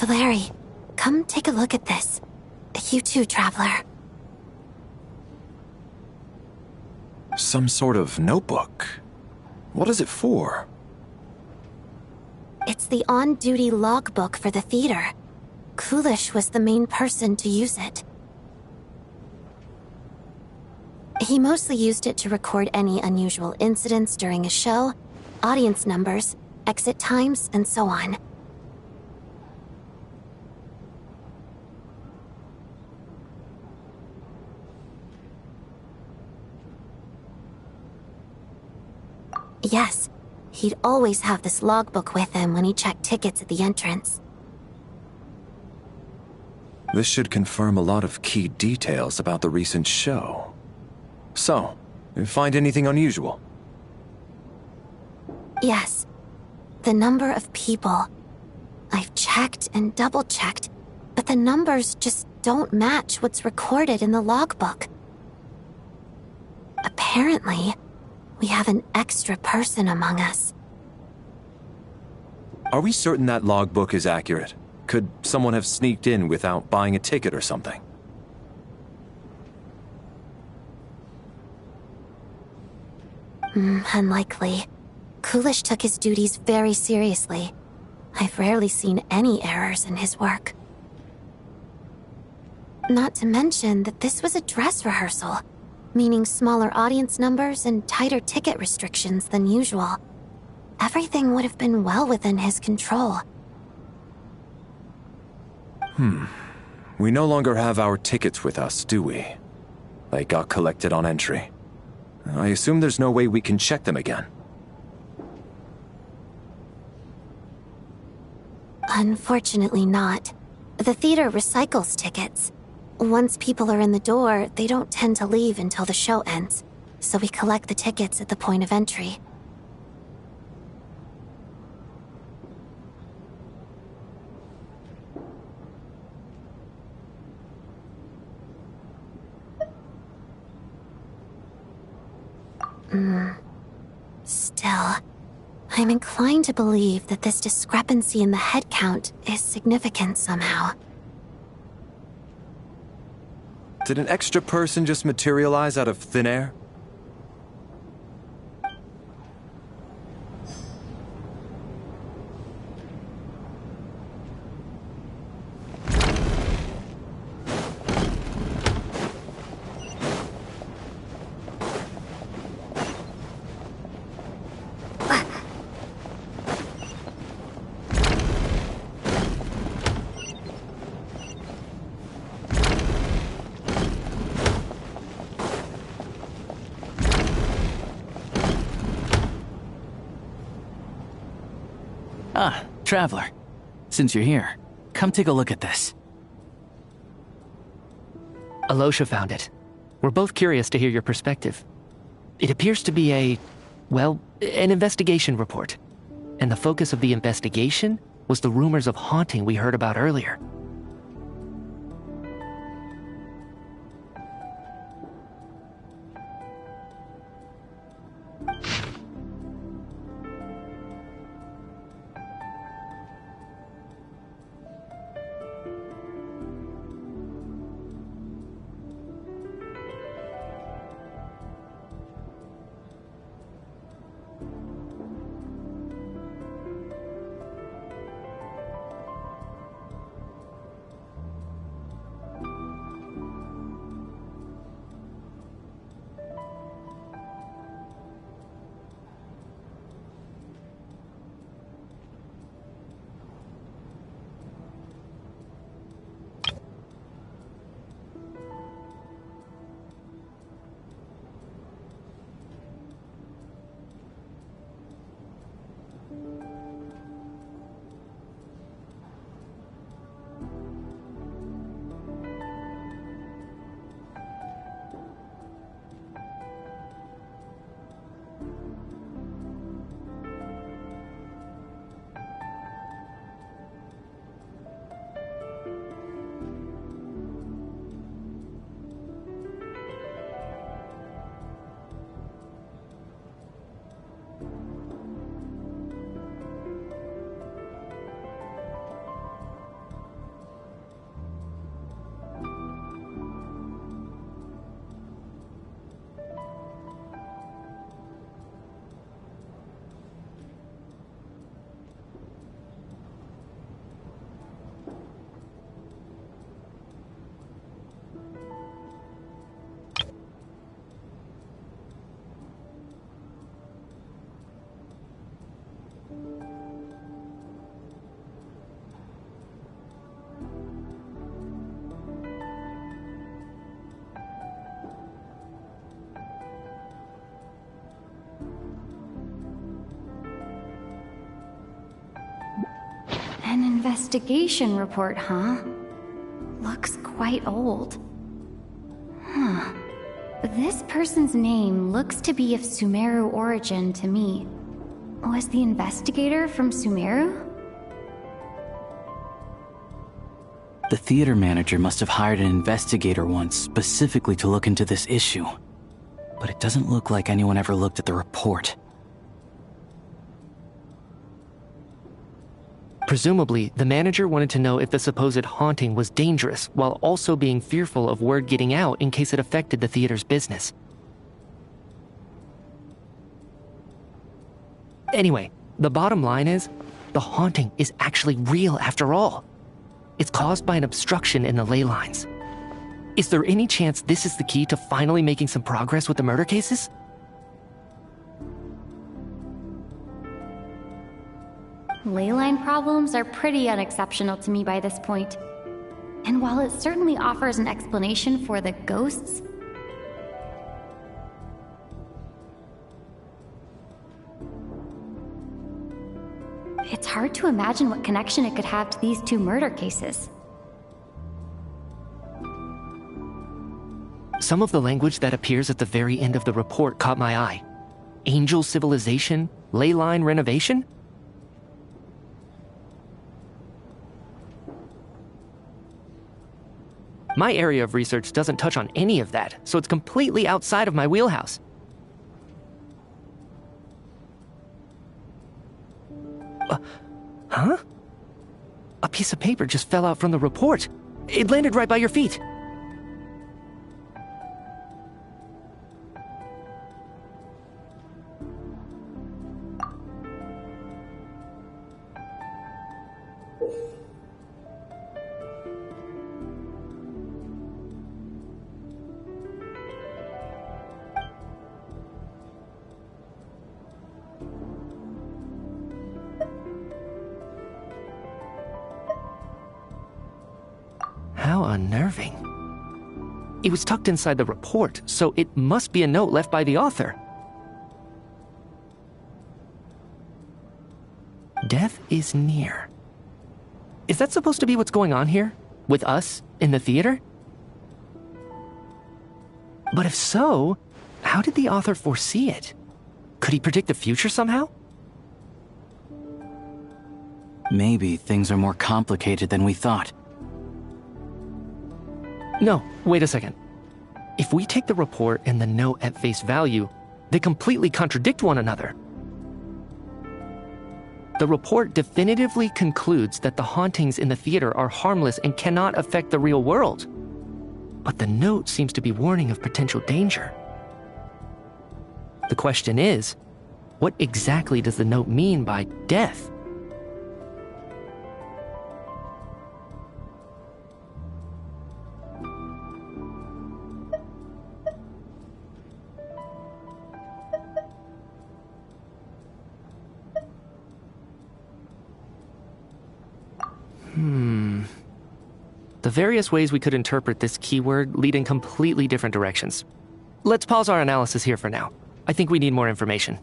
Larry, come take a look at this. You too, Traveler. Some sort of notebook. What is it for? It's the on-duty logbook for the theater. Coolish was the main person to use it. He mostly used it to record any unusual incidents during a show, audience numbers, exit times, and so on. Yes, he'd always have this logbook with him when he checked tickets at the entrance. This should confirm a lot of key details about the recent show. So, you find anything unusual? Yes. The number of people. I've checked and double-checked, but the numbers just don't match what's recorded in the logbook. Apparently, we have an extra person among us. Are we certain that logbook is accurate? Could someone have sneaked in without buying a ticket or something? Unlikely. Coolish took his duties very seriously. I've rarely seen any errors in his work. Not to mention that this was a dress rehearsal, meaning smaller audience numbers and tighter ticket restrictions than usual. Everything would have been well within his control. We no longer have our tickets with us, do we? They got collected on entry. I assume there's no way we can check them again. Unfortunately not. The theater recycles tickets. Once people are in the door, they don't tend to leave until the show ends, so we collect the tickets at the point of entry. Still, I'm inclined to believe that this discrepancy in the head count is significant somehow. Did an extra person just materialize out of thin air? Ah, Traveler. Since you're here, come take a look at this. Alosha found it. We're both curious to hear your perspective. It appears to be an investigation report. And the focus of the investigation was the rumors of haunting we heard about earlier. Investigation report, huh? Looks quite old. Huh. This person's name looks to be of Sumeru origin to me. Was the investigator from Sumeru? The theater manager must have hired an investigator once specifically to look into this issue. But it doesn't look like anyone ever looked at the report. Presumably, the manager wanted to know if the supposed haunting was dangerous, while also being fearful of word getting out in case it affected the theater's business. Anyway, the bottom line is, the haunting is actually real after all. It's caused by an obstruction in the ley lines. Is there any chance this is the key to finally making some progress with the murder cases? Leyline problems are pretty unexceptional to me by this point. And while it certainly offers an explanation for the ghosts, it's hard to imagine what connection it could have to these two murder cases. Some of the language that appears at the very end of the report caught my eye. Angel civilization, leyline renovation? My area of research doesn't touch on any of that, so it's completely outside of my wheelhouse. Huh? A piece of paper just fell out from the report. It landed right by your feet. How unnerving. It was tucked inside the report, so it must be a note left by the author. Death is near. Is that supposed to be what's going on here? With us, in the theater? But if so, how did the author foresee it? Could he predict the future somehow? Maybe things are more complicated than we thought. No, wait a second. If we take the report and the note at face value, they completely contradict one another. The report definitively concludes that the hauntings in the theater are harmless and cannot affect the real world. But the note seems to be warning of potential danger. The question is, what exactly does the note mean by death? The various ways we could interpret this keyword lead in completely different directions. Let's pause our analysis here for now. I think we need more information.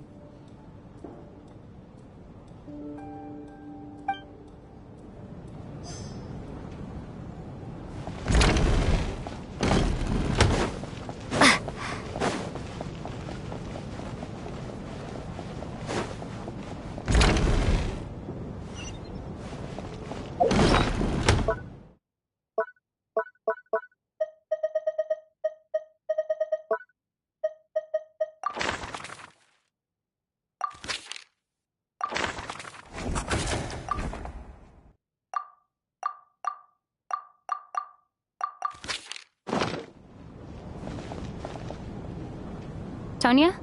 Tonya?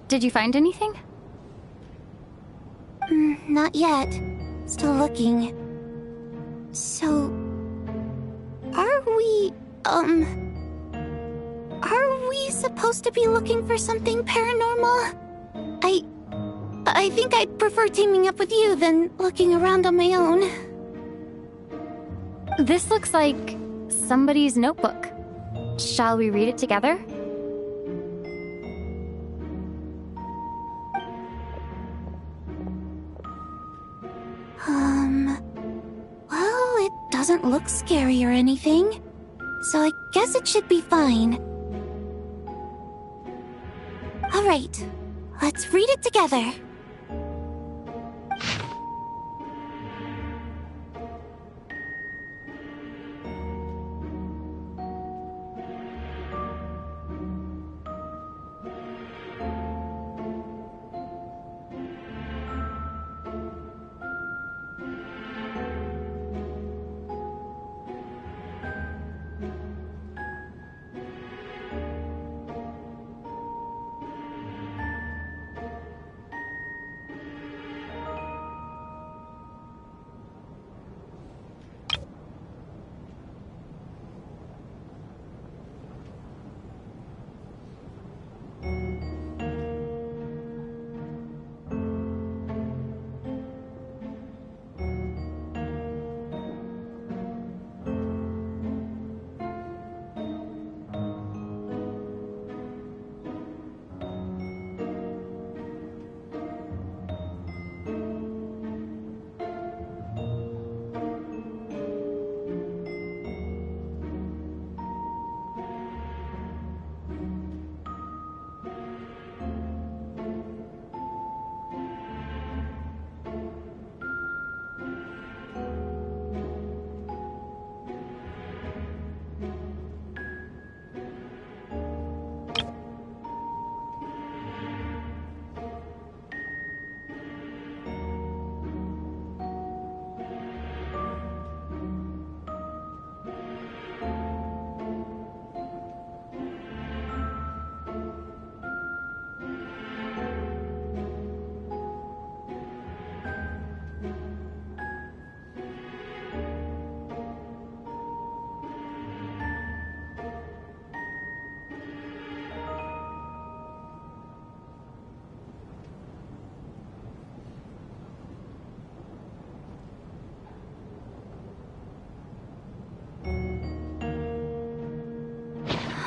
Did you find anything? Not yet. Still looking. So... Are we supposed to be looking for something paranormal? I think I'd prefer teaming up with you than looking around on my own. This looks like somebody's notebook. Shall we read it together? doesn't look scary or anything, so I guess it should be fine. Alright, let's read it together.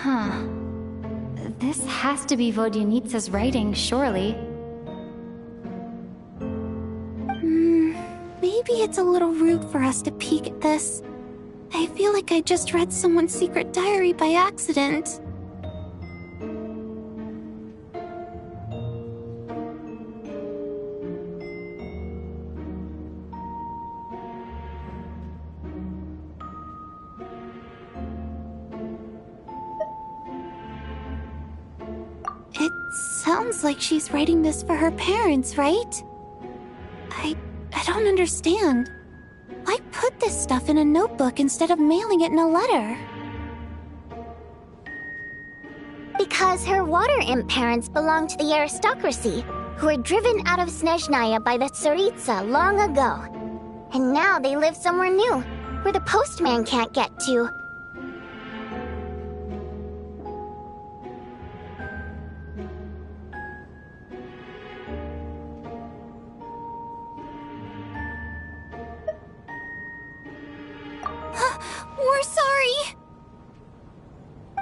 Huh. This has to be Vodyanitsa's writing, surely. Maybe it's a little rude for us to peek at this. I feel like I just read someone's secret diary by accident. It sounds like she's writing this for her parents, right? I don't understand. Why put this stuff in a notebook instead of mailing it in a letter? Because her water imp parents belonged to the aristocracy, who were driven out of Snezhnaya by the Tsaritsa long ago. And now they live somewhere new, where the postman can't get to. We're sorry!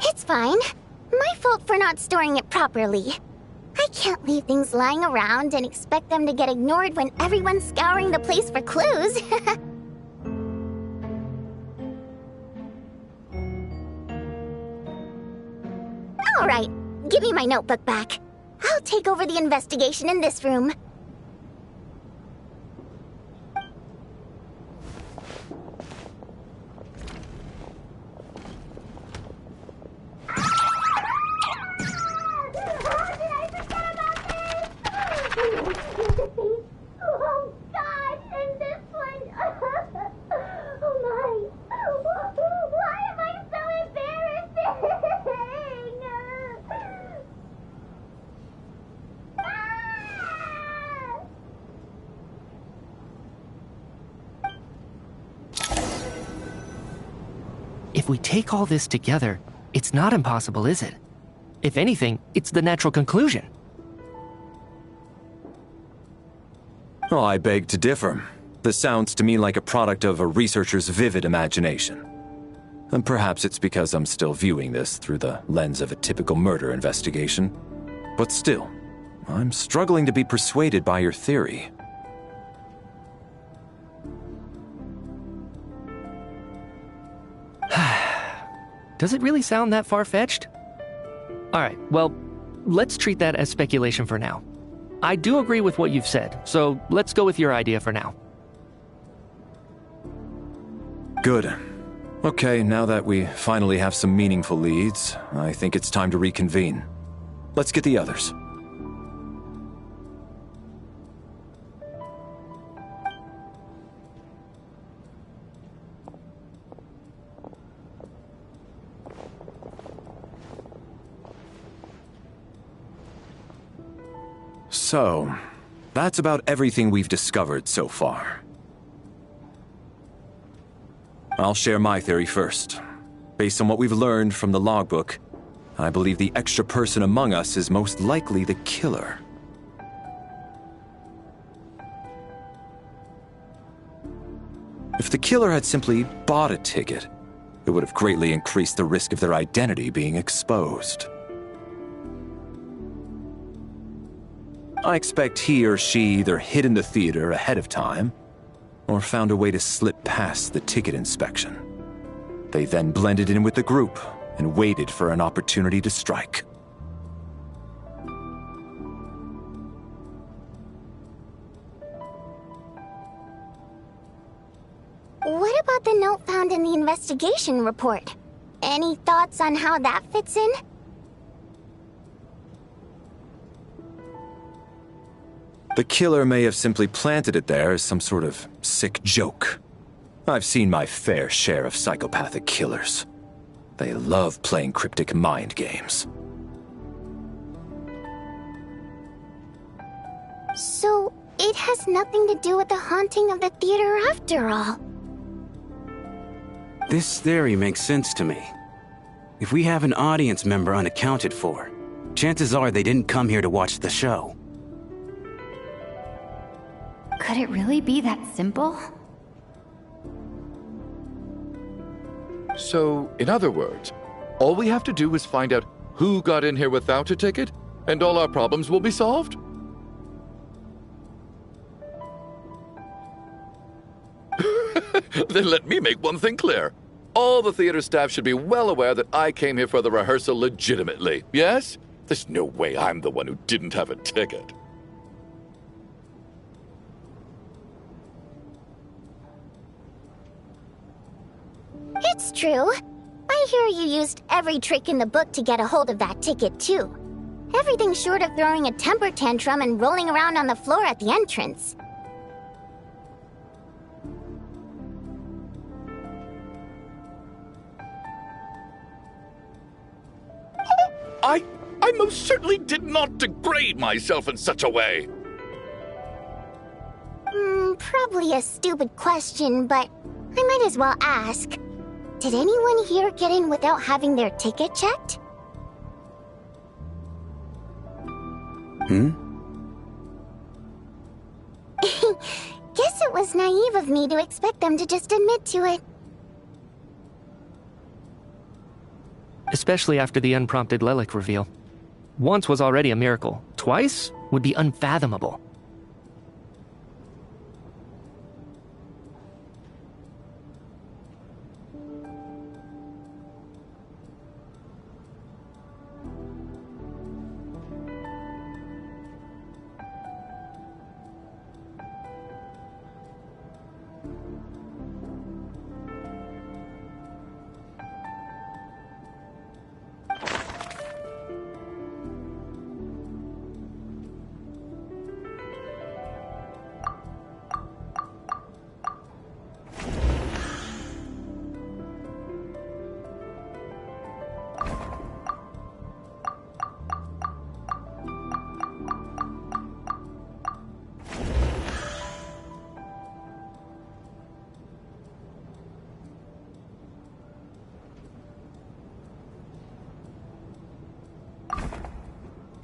It's fine. My fault for not storing it properly. I can't leave things lying around and expect them to get ignored when everyone's scouring the place for clues. Alright, give me my notebook back. I'll take over the investigation in this room. Oh God, and this one! Oh my! Why am I so embarrassing? If we take all this together, it's not impossible, is it? If anything, it's the natural conclusion. Oh, I beg to differ. This sounds to me like a product of a researcher's vivid imagination. And perhaps it's because I'm still viewing this through the lens of a typical murder investigation. But still, I'm struggling to be persuaded by your theory. Does it really sound that far-fetched? Alright, well, let's treat that as speculation for now. I do agree with what you've said, so let's go with your idea for now. Good. Okay, now that we finally have some meaningful leads, I think it's time to reconvene. Let's get the others. So, that's about everything we've discovered so far. I'll share my theory first. Based on what we've learned from the logbook, I believe the extra person among us is most likely the killer. If the killer had simply bought a ticket, it would have greatly increased the risk of their identity being exposed. I expect he or she either hid in the theater ahead of time, or found a way to slip past the ticket inspection. They then blended in with the group and waited for an opportunity to strike. What about the note found in the investigation report? Any thoughts on how that fits in? The killer may have simply planted it there as some sort of sick joke. I've seen my fair share of psychopathic killers. They love playing cryptic mind games. So, it has nothing to do with the haunting of the theater after all. This theory makes sense to me. If we have an audience member unaccounted for, chances are they didn't come here to watch the show. Could it really be that simple? So, in other words, all we have to do is find out who got in here without a ticket, and all our problems will be solved? Then let me make one thing clear. All the theater staff should be well aware that I came here for the rehearsal legitimately, yes? There's no way I'm the one who didn't have a ticket. It's true. I hear you used every trick in the book to get a hold of that ticket, too. Everything short of throwing a temper tantrum and rolling around on the floor at the entrance. I most certainly did not degrade myself in such a way. Probably a stupid question, but I might as well ask. Did anyone here get in without having their ticket checked? Guess it was naive of me to expect them to just admit to it. Especially after the unprompted Lelik reveal. Once was already a miracle. Twice would be unfathomable.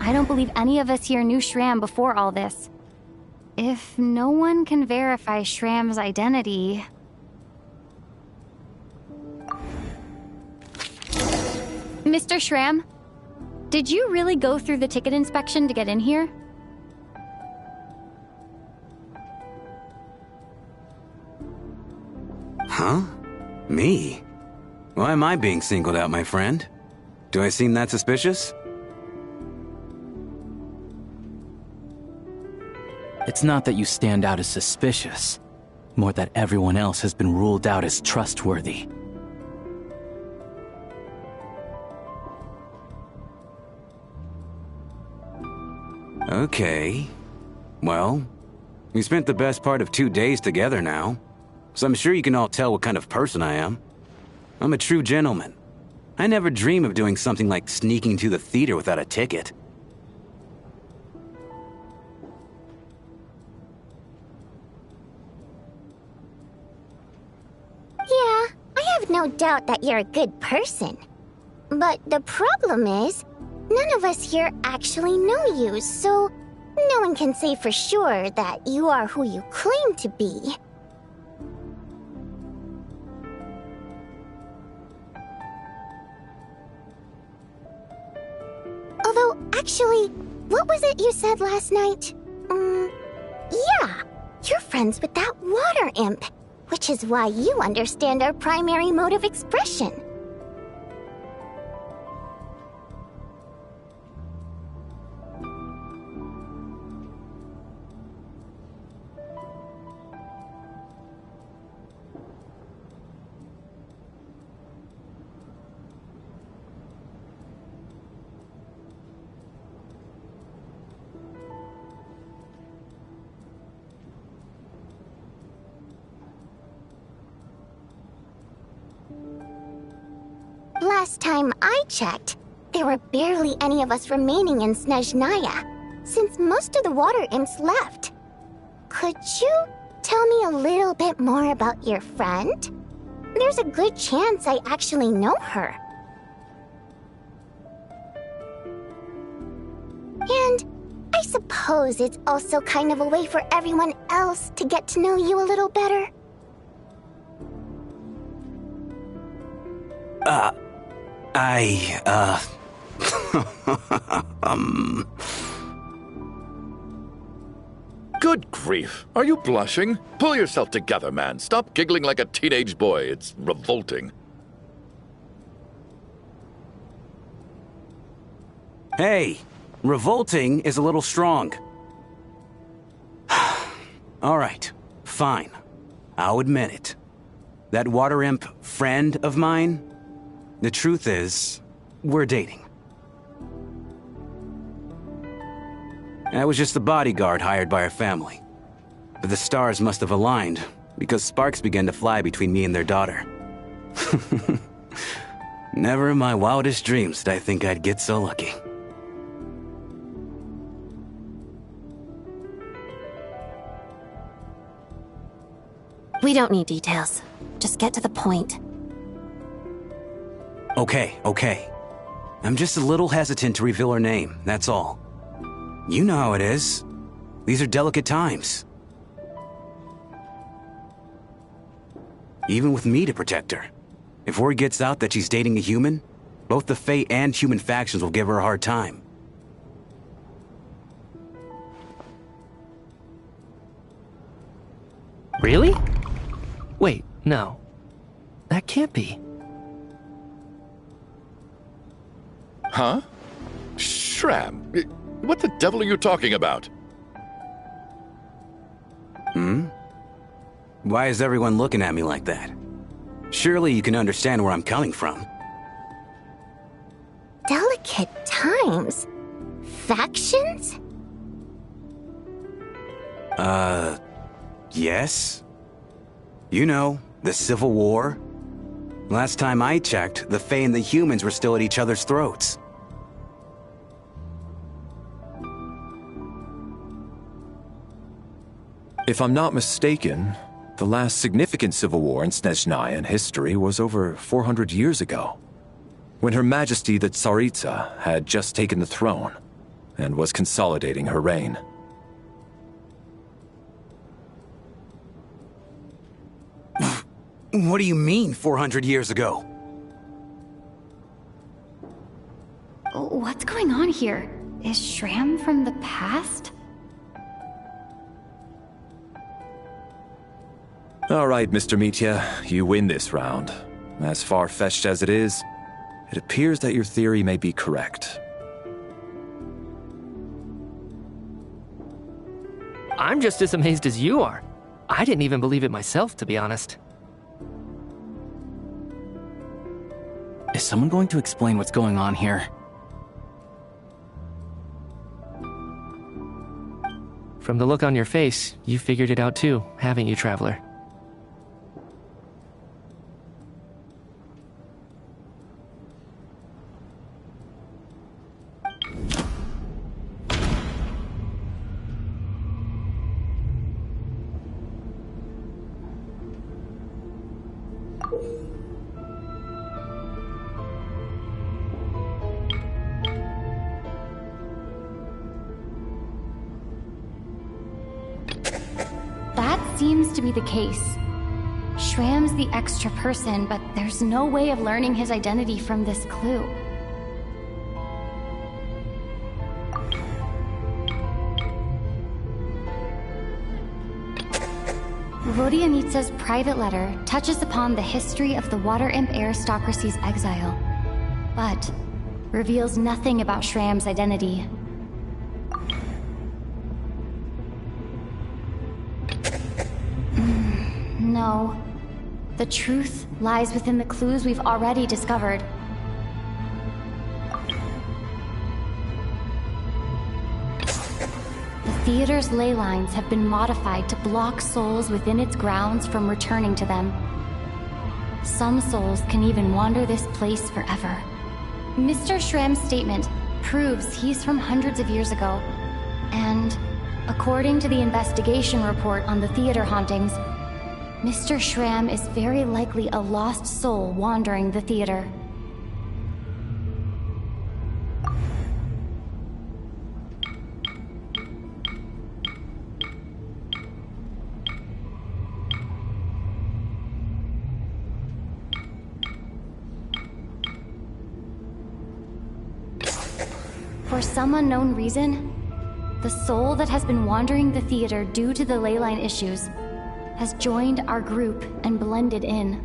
I don't believe any of us here knew Shram before all this. If no one can verify Shram's identity... Mr. Shram, did you really go through the ticket inspection to get in here? Huh? Me? Why am I being singled out, my friend? Do I seem that suspicious? It's not that you stand out as suspicious, more that everyone else has been ruled out as trustworthy. Okay. Well, we spent the best part of 2 days together now, so I'm sure you can all tell what kind of person I am. I'm a true gentleman. I never dream of doing something like sneaking to the theater without a ticket. Yeah, I have no doubt that you're a good person. But the problem is, none of us here actually know you, so no one can say for sure that you are who you claim to be. Although, actually, what was it you said last night? Yeah, you're friends with that water imp, which is why you understand our primary mode of expression. Last time I checked, there were barely any of us remaining in Snezhnaya, since most of the water imps left. Could you tell me a little bit more about your friend? There's a good chance I actually know her. And I suppose it's also kind of a way for everyone else to get to know you a little better. Good grief. Are you blushing? Pull yourself together, man. Stop giggling like a teenage boy. It's revolting. Hey, revolting is a little strong. All right, fine. I'll admit it. That water imp friend of mine, the truth is, we're dating. I was just the bodyguard hired by our family. But the stars must have aligned, because sparks began to fly between me and their daughter. Never in my wildest dreams did I think I'd get so lucky. We don't need details. Just get to the point. Okay. I'm just a little hesitant to reveal her name, that's all. You know how it is. These are delicate times. Even with me to protect her. If word gets out that she's dating a human, both the Fae and human factions will give her a hard time. Really? Wait, no. That can't be. Huh? Shram, what the devil are you talking about? Why is everyone looking at me like that? Surely you can understand where I'm coming from. Delicate times? Factions? Yes? You know, the Civil War? Last time I checked, the Fae and the humans were still at each other's throats. If I'm not mistaken, the last significant civil war in Snezhnayan history was over 400 years ago, when Her Majesty the Tsaritsa had just taken the throne and was consolidating her reign. What do you mean, 400 years ago? What's going on here? Is Shram from the past? All right, Mr. Mitya, you win this round. As far-fetched as it is, it appears that your theory may be correct. I'm just as amazed as you are. I didn't even believe it myself, to be honest. Is someone going to explain what's going on here? From the look on your face, you figured it out too, haven't you, Traveler? Seems to be the case. Shram's the extra person, but there's no way of learning his identity from this clue. Vodianitsa's private letter touches upon the history of the Water Imp aristocracy's exile, but reveals nothing about Shram's identity. No. The truth lies within the clues we've already discovered. The theater's ley lines have been modified to block souls within its grounds from returning to them. Some souls can even wander this place forever. Mr. Shram's statement proves he's from hundreds of years ago, and according to the investigation report on the theater hauntings, Mr. Shram is very likely a lost soul wandering the theater. For some unknown reason, the soul that has been wandering the theater due to the leyline issues has joined our group and blended in.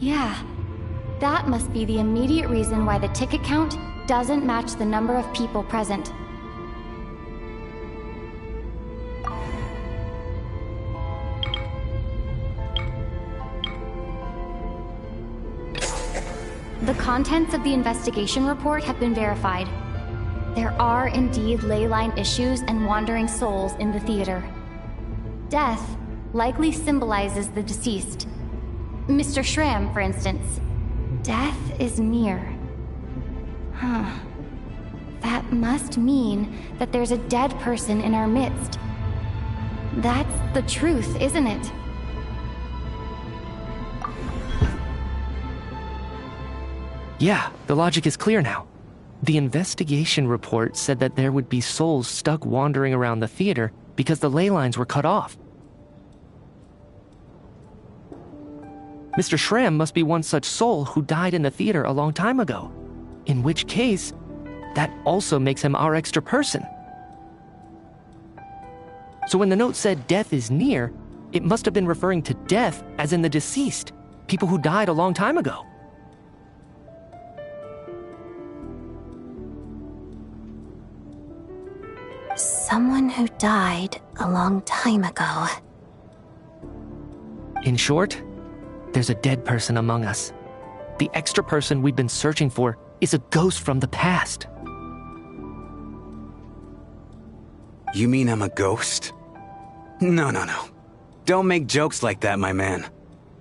Yeah, that must be the immediate reason why the ticket count doesn't match the number of people present. The contents of the investigation report have been verified. There are indeed leyline issues and wandering souls in the theater. Death likely symbolizes the deceased. Mr. Shram, for instance. Death is near. Huh. That must mean that there's a dead person in our midst. That's the truth, isn't it? Yeah, the logic is clear now. The investigation report said that there would be souls stuck wandering around the theater because the ley lines were cut off. Mr. Shram must be one such soul who died in the theater a long time ago. In which case, that also makes him our extra person. So when the note said death is near, it must have been referring to death as in the deceased, people who died a long time ago. Someone who died a long time ago. In short, there's a dead person among us. The extra person we've been searching for is a ghost from the past. You mean I'm a ghost? No. Don't make jokes like that, my man.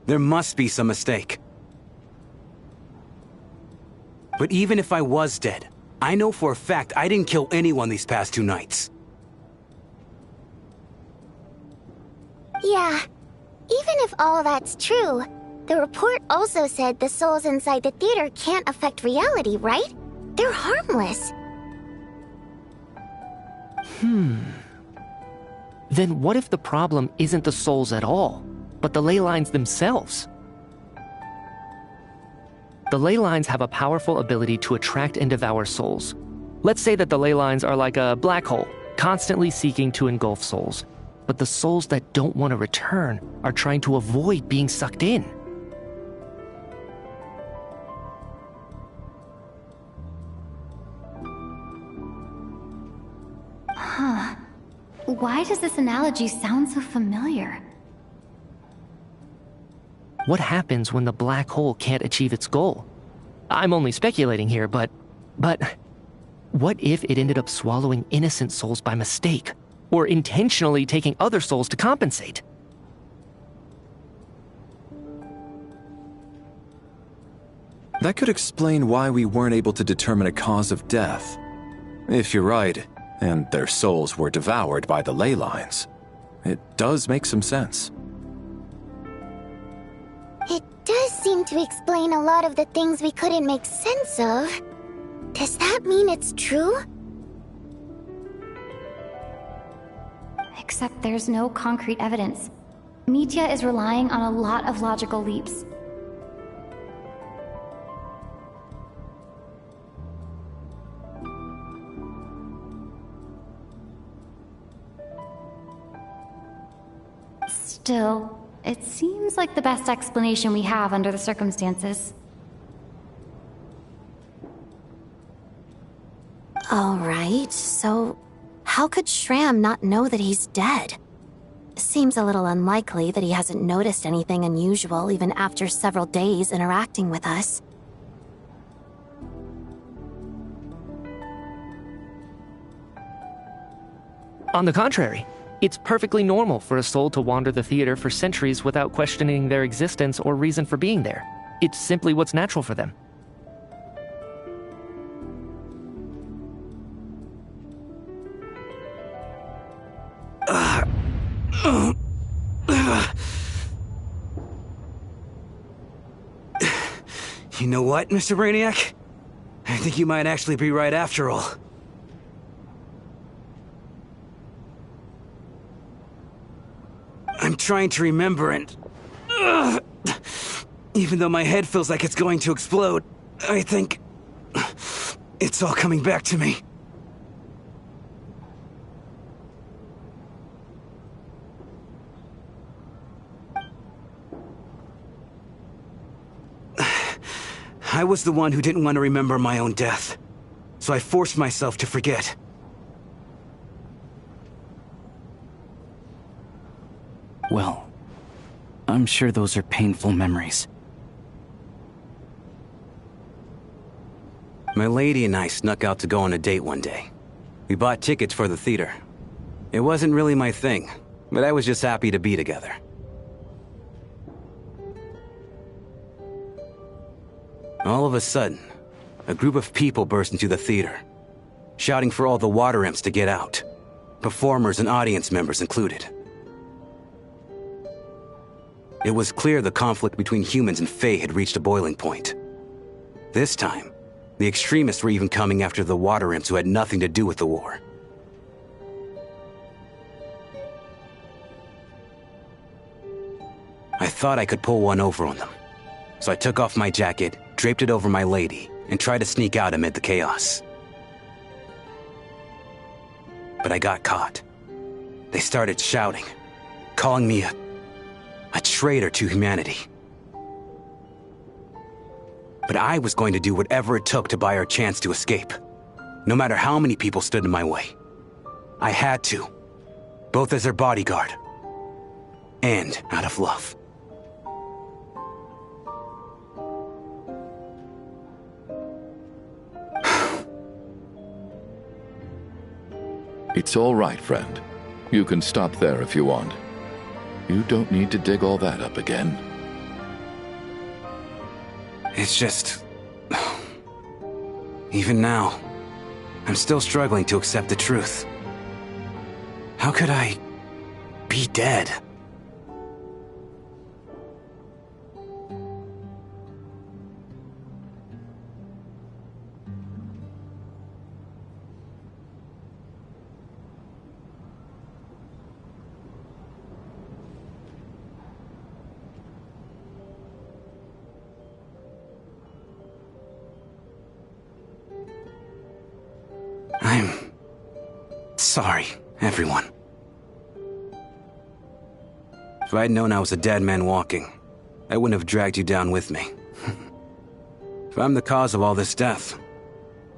There must be some mistake. But even if I was dead, I know for a fact I didn't kill anyone these past 2 nights. Yeah, even if all that's true, the report also said the souls inside the theater can't affect reality, right? They're harmless. Then what if the problem isn't the souls at all, but the ley lines themselves? The ley lines have a powerful ability to attract and devour souls. Let's say that the ley lines are like a black hole, constantly seeking to engulf souls. But the souls that don't want to return are trying to avoid being sucked in. Why does this analogy sound so familiar? What happens when the black hole can't achieve its goal? I'm only speculating here, but what if it ended up swallowing innocent souls by mistake, or intentionally taking other souls to compensate? That could explain why we weren't able to determine a cause of death. If you're right, and their souls were devoured by the ley lines, it does make some sense. It does seem to explain a lot of the things we couldn't make sense of. Does that mean it's true? Except there's no concrete evidence. Mitya is relying on a lot of logical leaps. Still, it seems like the best explanation we have under the circumstances. All right, so how could Shram not know that he's dead? Seems a little unlikely that he hasn't noticed anything unusual even after several days interacting with us. On the contrary, it's perfectly normal for a soul to wander the theater for centuries without questioning their existence or reason for being there. It's simply what's natural for them. You know what, Mr. Brainiac? I think you might actually be right after all. I'm trying to remember and... even though my head feels like it's going to explode, I think... it's all coming back to me. I was the one who didn't want to remember my own death, so I forced myself to forget. Well, I'm sure those are painful memories. My lady and I snuck out to go on a date one day. We bought tickets for the theater. It wasn't really my thing, but I was just happy to be together. All of a sudden, a group of people burst into the theater, shouting for all the water imps to get out, performers and audience members included. It was clear the conflict between humans and Fae had reached a boiling point. This time, the extremists were even coming after the water imps who had nothing to do with the war. I thought I could pull one over on them, so I took off my jacket, draped it over my lady, and tried to sneak out amid the chaos. But I got caught. They started shouting, calling me a traitor to humanity. But I was going to do whatever it took to buy her a chance to escape, no matter how many people stood in my way. I had to, both as their bodyguard and out of love. It's all right, friend. You can stop there if you want. You don't need to dig all that up again. It's just... even now, I'm still struggling to accept the truth. How could I be dead? I'm sorry, everyone. If I'd known I was a dead man walking, I wouldn't have dragged you down with me. If I'm the cause of all this death,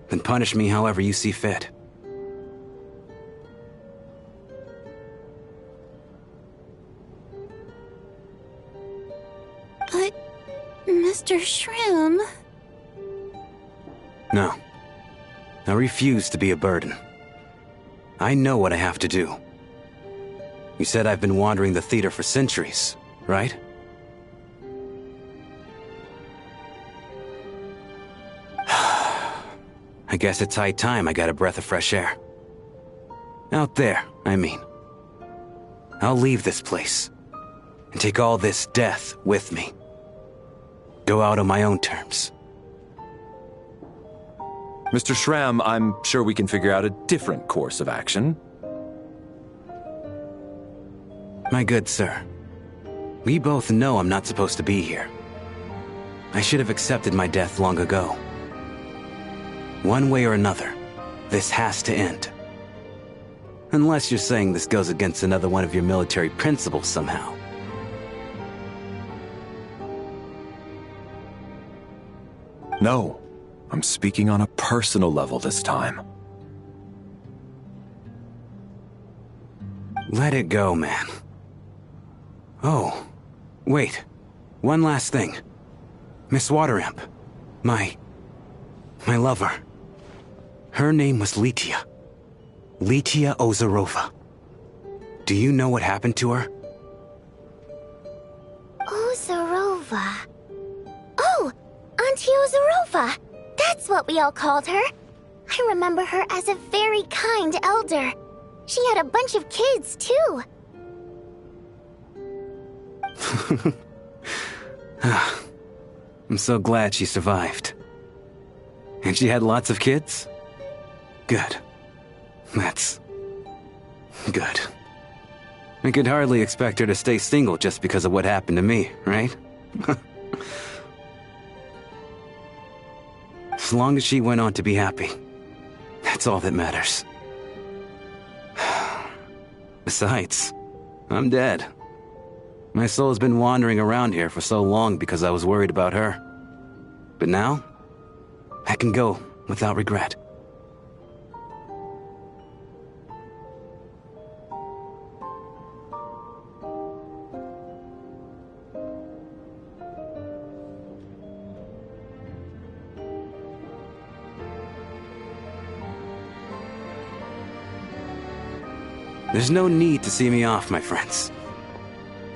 then punish me however you see fit. Mr. Shrim. No. I refuse to be a burden. I know what I have to do. You said I've been wandering the theater for centuries, right? I guess it's high time I got a breath of fresh air. Out there, I mean. I'll leave this place and take all this death with me. Go out on my own terms. Mr. Shram, I'm sure we can figure out a different course of action. My good sir, we both know I'm not supposed to be here. I should have accepted my death long ago. One way or another, this has to end. Unless you're saying this goes against another one of your military principles somehow. No, I'm speaking on a personal level this time. Let it go, man. Oh, wait. One last thing. Miss Waterimp. My lover. Her name was Litia. Litia Ozarova. Do you know what happened to her? Ozarova. Oh, Auntie Ozarova. That's what we all called her. I remember her as a very kind elder. She had a bunch of kids, too. I'm so glad she survived. And she had lots of kids? Good. That's good. I could hardly expect her to stay single just because of what happened to me, right? As long as she went on to be happy, that's all that matters. Besides, I'm dead. My soul's been wandering around here for so long because I was worried about her. But now, I can go without regret. There's no need to see me off, my friends.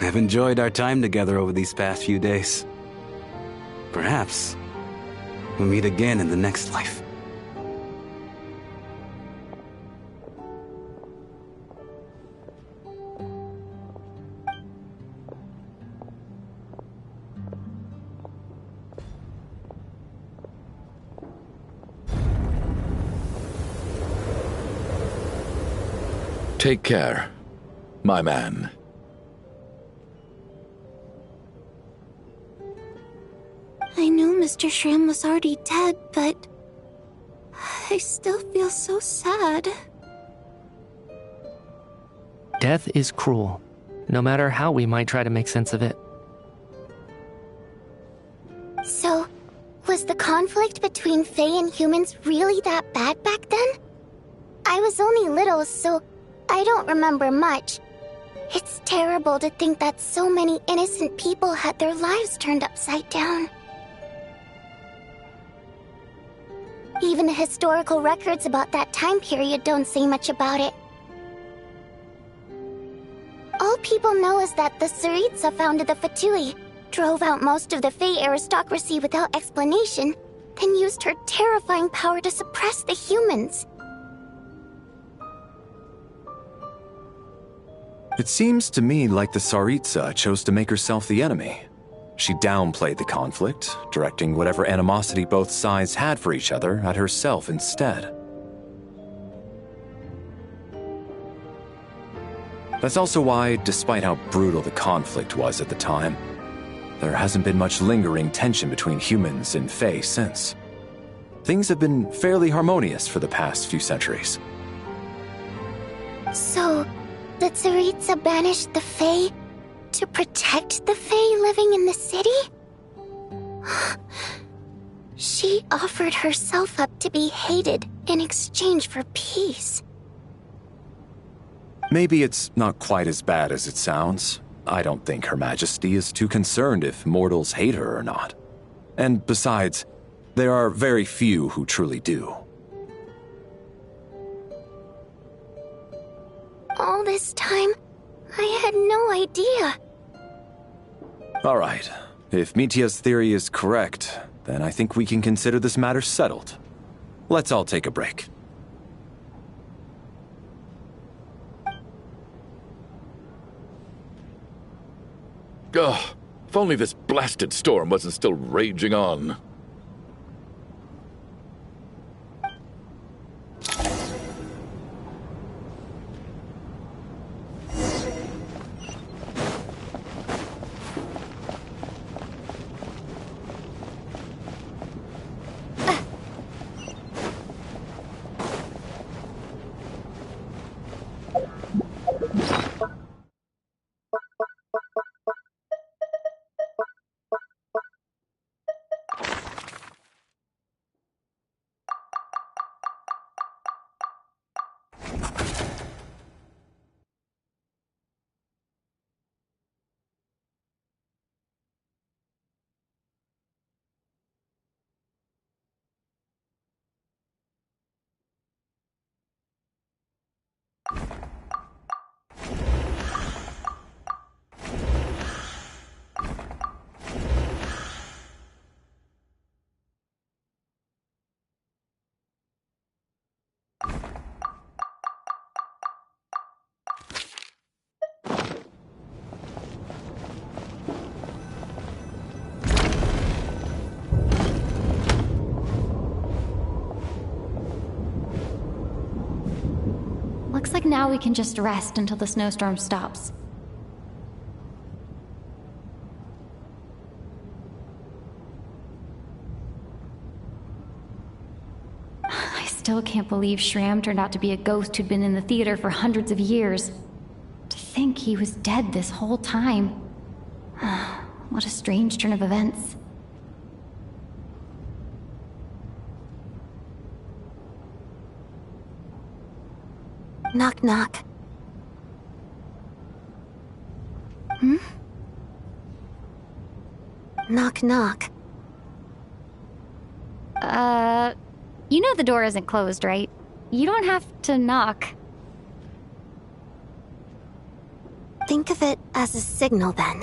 I've enjoyed our time together over these past few days. Perhaps we'll meet again in the next life. Take care, my man. I knew Mr. Shram was already dead, but I still feel so sad. Death is cruel, no matter how we might try to make sense of it. So, was the conflict between Fae and humans really that bad back then? I was only little, so I don't remember much. It's terrible to think that so many innocent people had their lives turned upside down. Even the historical records about that time period don't say much about it. All people know is that the Tsaritsa founded the Fatui, drove out most of the Fae aristocracy without explanation, then used her terrifying power to suppress the humans. It seems to me like the Tsaritsa chose to make herself the enemy. She downplayed the conflict, directing whatever animosity both sides had for each other at herself instead. That's also why, despite how brutal the conflict was at the time, there hasn't been much lingering tension between humans and Fae since. Things have been fairly harmonious for the past few centuries. So, the Tsaritsa banished the Fae to protect the Fae living in the city? She offered herself up to be hated in exchange for peace. Maybe it's not quite as bad as it sounds. I don't think Her Majesty is too concerned if mortals hate her or not. And besides, there are very few who truly do. All this time, I had no idea. Alright, if Mitia's theory is correct, then I think we can consider this matter settled. Let's all take a break. Ugh, if only this blasted storm wasn't still raging on. Looks like now we can just rest until the snowstorm stops. I still can't believe Shram turned out to be a ghost who'd been in the theater for hundreds of years. To think he was dead this whole time. What a strange turn of events. Knock, knock. Knock, knock. You know the door isn't closed, right? You don't have to knock. Think of it as a signal, then.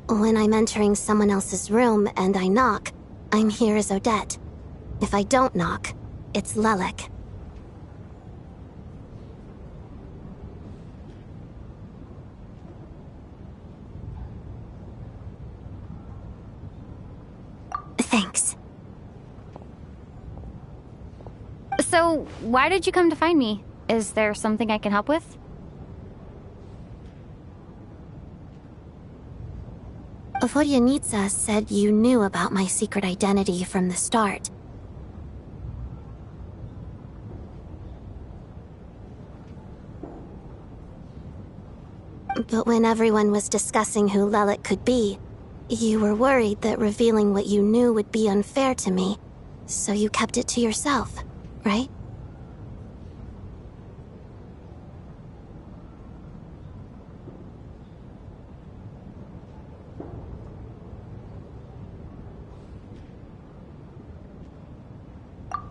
When I'm entering someone else's room and I knock, I'm here as Odette. If I don't knock, it's Lelik. Thanks. So, why did you come to find me? Is there something I can help with? Vodyanitsa said you knew about my secret identity from the start. But when everyone was discussing who Lelik could be, you were worried that revealing what you knew would be unfair to me, so you kept it to yourself, right?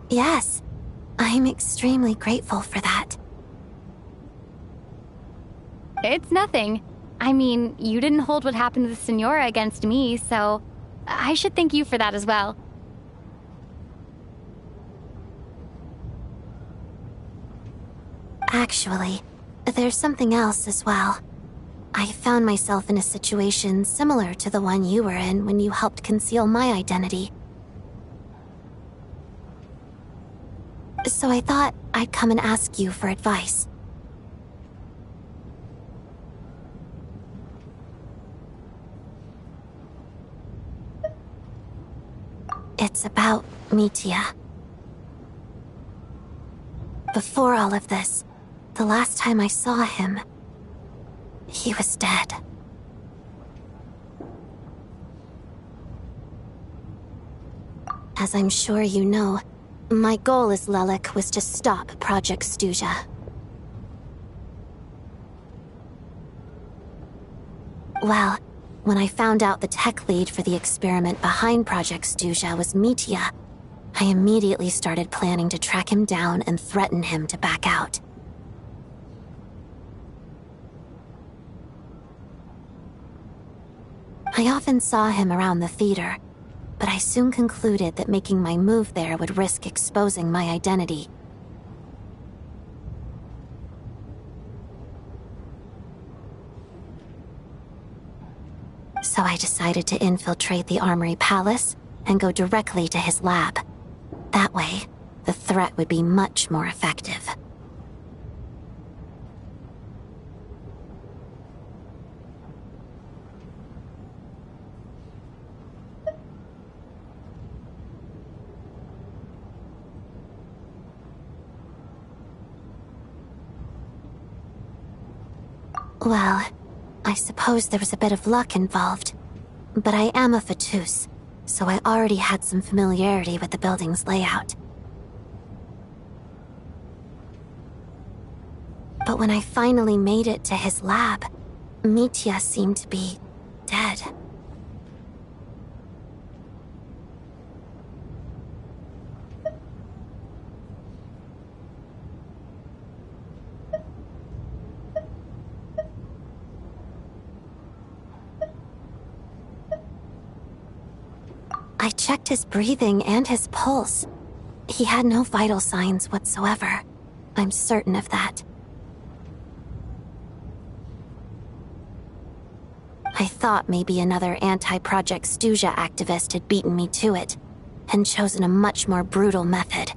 Yes, I'm extremely grateful for that. It's nothing. I mean, you didn't hold what happened to the Senora against me, so I should thank you for that as well. Actually, there's something else as well. I found myself in a situation similar to the one you were in when you helped conceal my identity. So I thought I'd come and ask you for advice. It's about Mitia. Before all of this, the last time I saw him, he was dead. As I'm sure you know, my goal as Lelik was to stop Project Stuja. Well, When I found out the tech lead for the experiment behind Project Stuja was Mitya, I immediately started planning to track him down and threaten him to back out. I often saw him around the theater, but I soon concluded that making my move there would risk exposing my identity. So I decided to infiltrate the Armory Palace and go directly to his lab. That way, the threat would be much more effective. Well, I suppose there was a bit of luck involved, but I am a Fatus, so I already had some familiarity with the building's layout. But when I finally made it to his lab, Mitya seemed to be dead. I checked his breathing and his pulse. He had no vital signs whatsoever. I'm certain of that. I thought maybe another anti-Project Stuja activist had beaten me to it, and chosen a much more brutal method,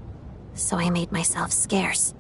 so I made myself scarce.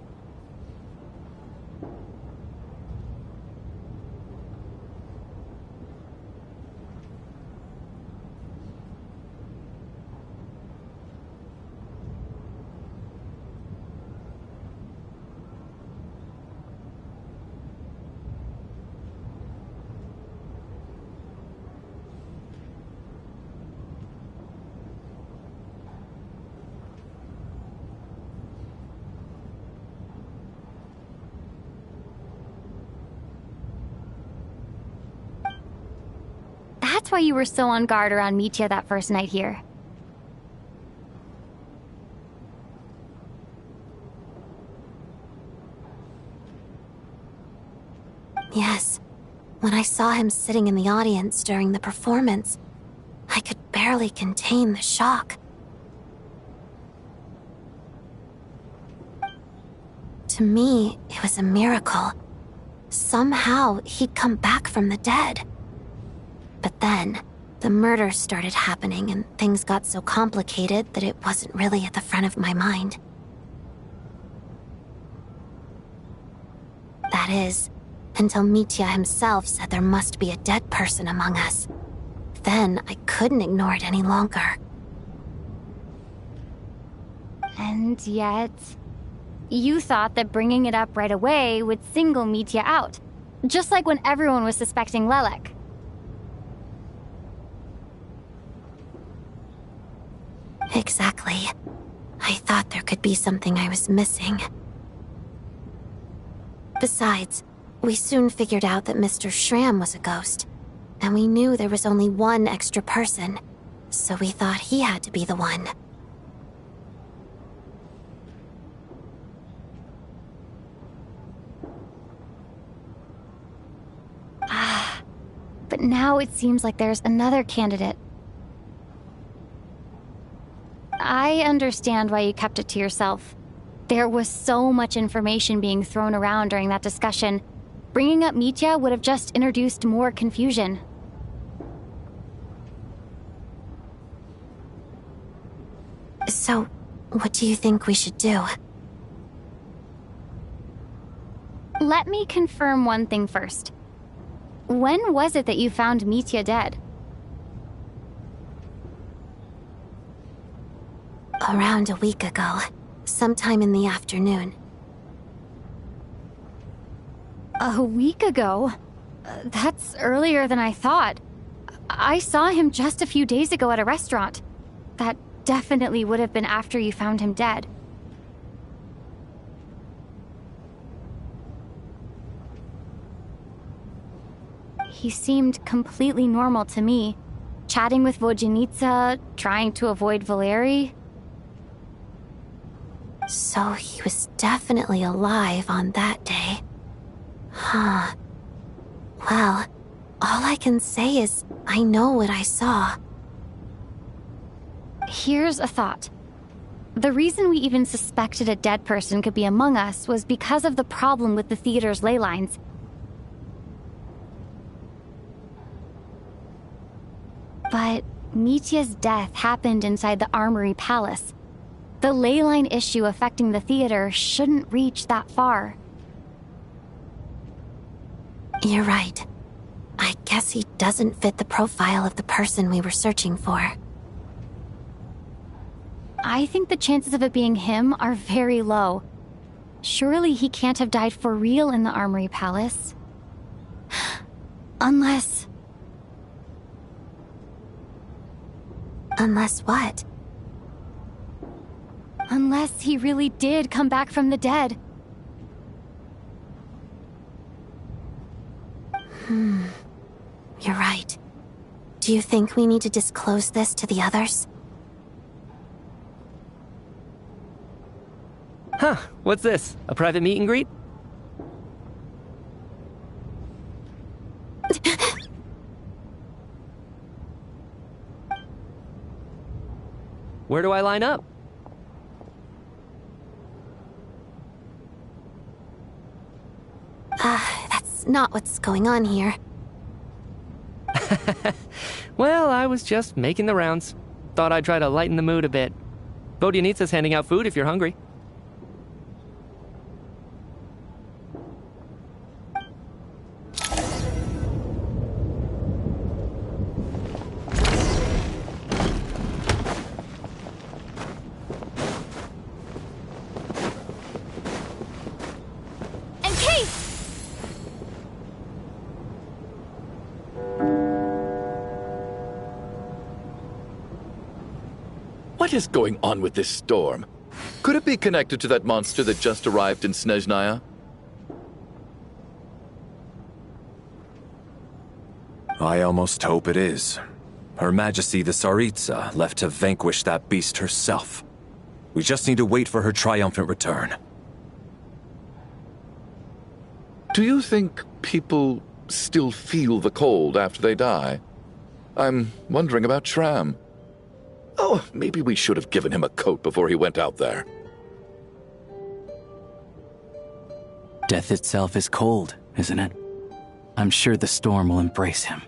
That's why you were so on guard around Mitya that first night here. Yes. When I saw him sitting in the audience during the performance, I could barely contain the shock. To me, it was a miracle. Somehow, he'd come back from the dead. But then, the murders started happening and things got so complicated that it wasn't really at the front of my mind. That is, until Mitya himself said there must be a dead person among us. Then I couldn't ignore it any longer. And yet, you thought that bringing it up right away would single Mitya out, just like when everyone was suspecting Lelek. Exactly. I thought there could be something I was missing. Besides, we soon figured out that Mr. Schramm was a ghost, and we knew there was only one extra person, so we thought he had to be the one. But now it seems like there's another candidate. I understand why you kept it to yourself. There was so much information being thrown around during that discussion. Bringing up Mitya would have just introduced more confusion. So, what do you think we should do? Let me confirm one thing first. When was it that you found Mitya dead? Around a week ago, sometime in the afternoon. A week ago? That's earlier than I thought. I saw him just a few days ago at a restaurant. That definitely would have been after you found him dead. He seemed completely normal to me, chatting with Vojanitsa, trying to avoid Valeri. So he was definitely alive on that day. Huh. Well, all I can say is I know what I saw. Here's a thought. The reason we even suspected a dead person could be among us was because of the problem with the theater's ley lines. But Mitya's death happened inside the Armory Palace. The ley line issue affecting the theater shouldn't reach that far. You're right. I guess he doesn't fit the profile of the person we were searching for. I think the chances of it being him are very low. Surely he can't have died for real in the Armory Palace. Unless... Unless what? Unless he really did come back from the dead. You're right. Do you think we need to disclose this to the others? Huh, what's this? A private meet and greet? Where do I line up? That's not what's going on here. Well, I was just making the rounds. Thought I'd try to lighten the mood a bit. Vodyanitsa's handing out food if you're hungry. What is going on with this storm? Could it be connected to that monster that just arrived in Snezhnaya? I almost hope it is. Her Majesty the Tsaritsa left to vanquish that beast herself. We just need to wait for her triumphant return. Do you think people still feel the cold after they die? I'm wondering about Shram. Oh, maybe we should have given him a coat before he went out there. Death itself is cold, isn't it? I'm sure the storm will embrace him.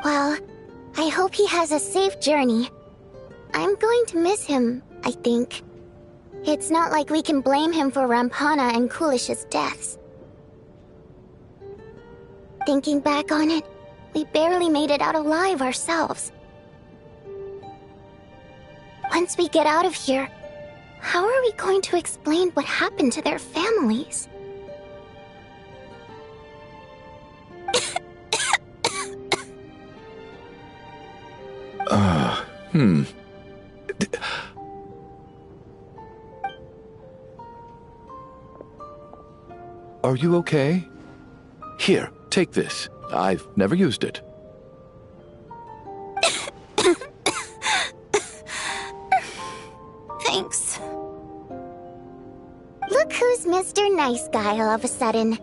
Well, I hope he has a safe journey. I'm going to miss him, I think. It's not like we can blame him for Rampana and Kulish's deaths. Thinking back on it, we barely made it out alive ourselves. Once we get out of here, how are we going to explain what happened to their families? Are you okay? Here, take this. I've never used it. Thanks. Look who's Mr. Nice Guy all of a sudden.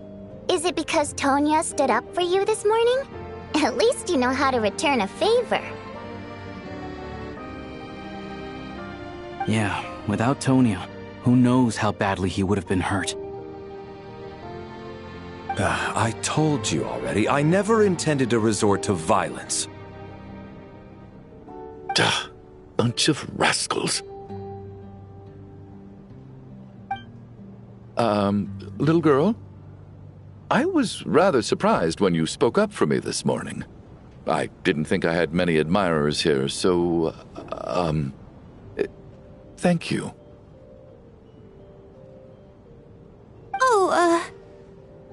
Is it because Tonya stood up for you this morning? At least you know how to return a favor. Yeah, without Tonya, who knows how badly he would have been hurt. I told you already, I never intended to resort to violence. Duh, bunch of rascals. Little girl? I was rather surprised when you spoke up for me this morning. I didn't think I had many admirers here, so, thank you. Oh,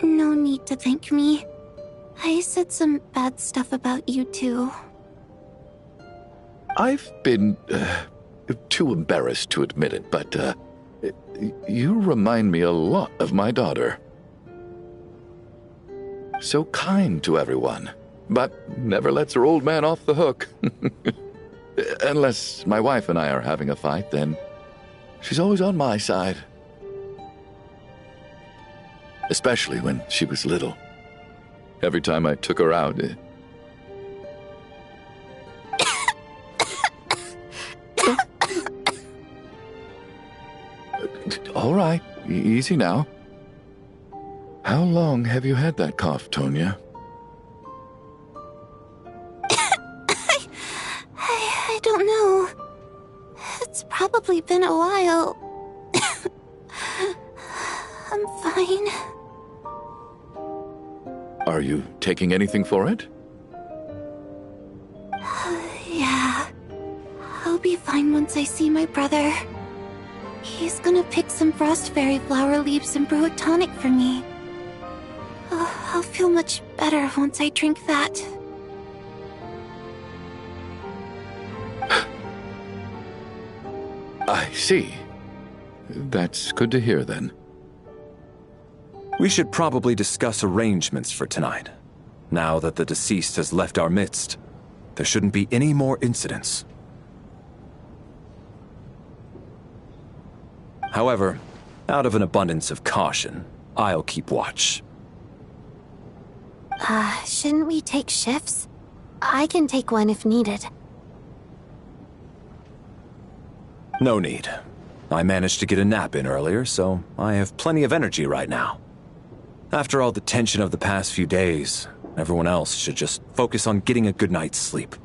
no need to thank me. I said some bad stuff about you too. I've been, too embarrassed to admit it, but, you remind me a lot of my daughter. So kind to everyone, but never lets her old man off the hook. Unless my wife and I are having a fight, then she's always on my side. Especially when she was little. Every time I took her out... All right, easy now. How long have you had that cough, Tonya? I don't know. It's probably been a while. I'm fine. Are you taking anything for it? Yeah. I'll be fine once I see my brother. He's gonna pick some frost fairy flower leaves and brew a tonic for me. I'll feel much better once I drink that. I see. That's good to hear, then. We should probably discuss arrangements for tonight. Now that the deceased has left our midst, there shouldn't be any more incidents. However, out of an abundance of caution, I'll keep watch. Shouldn't we take shifts? I can take one if needed. No need. I managed to get a nap in earlier, so I have plenty of energy right now. After all the tension of the past few days, everyone else should just focus on getting a good night's sleep.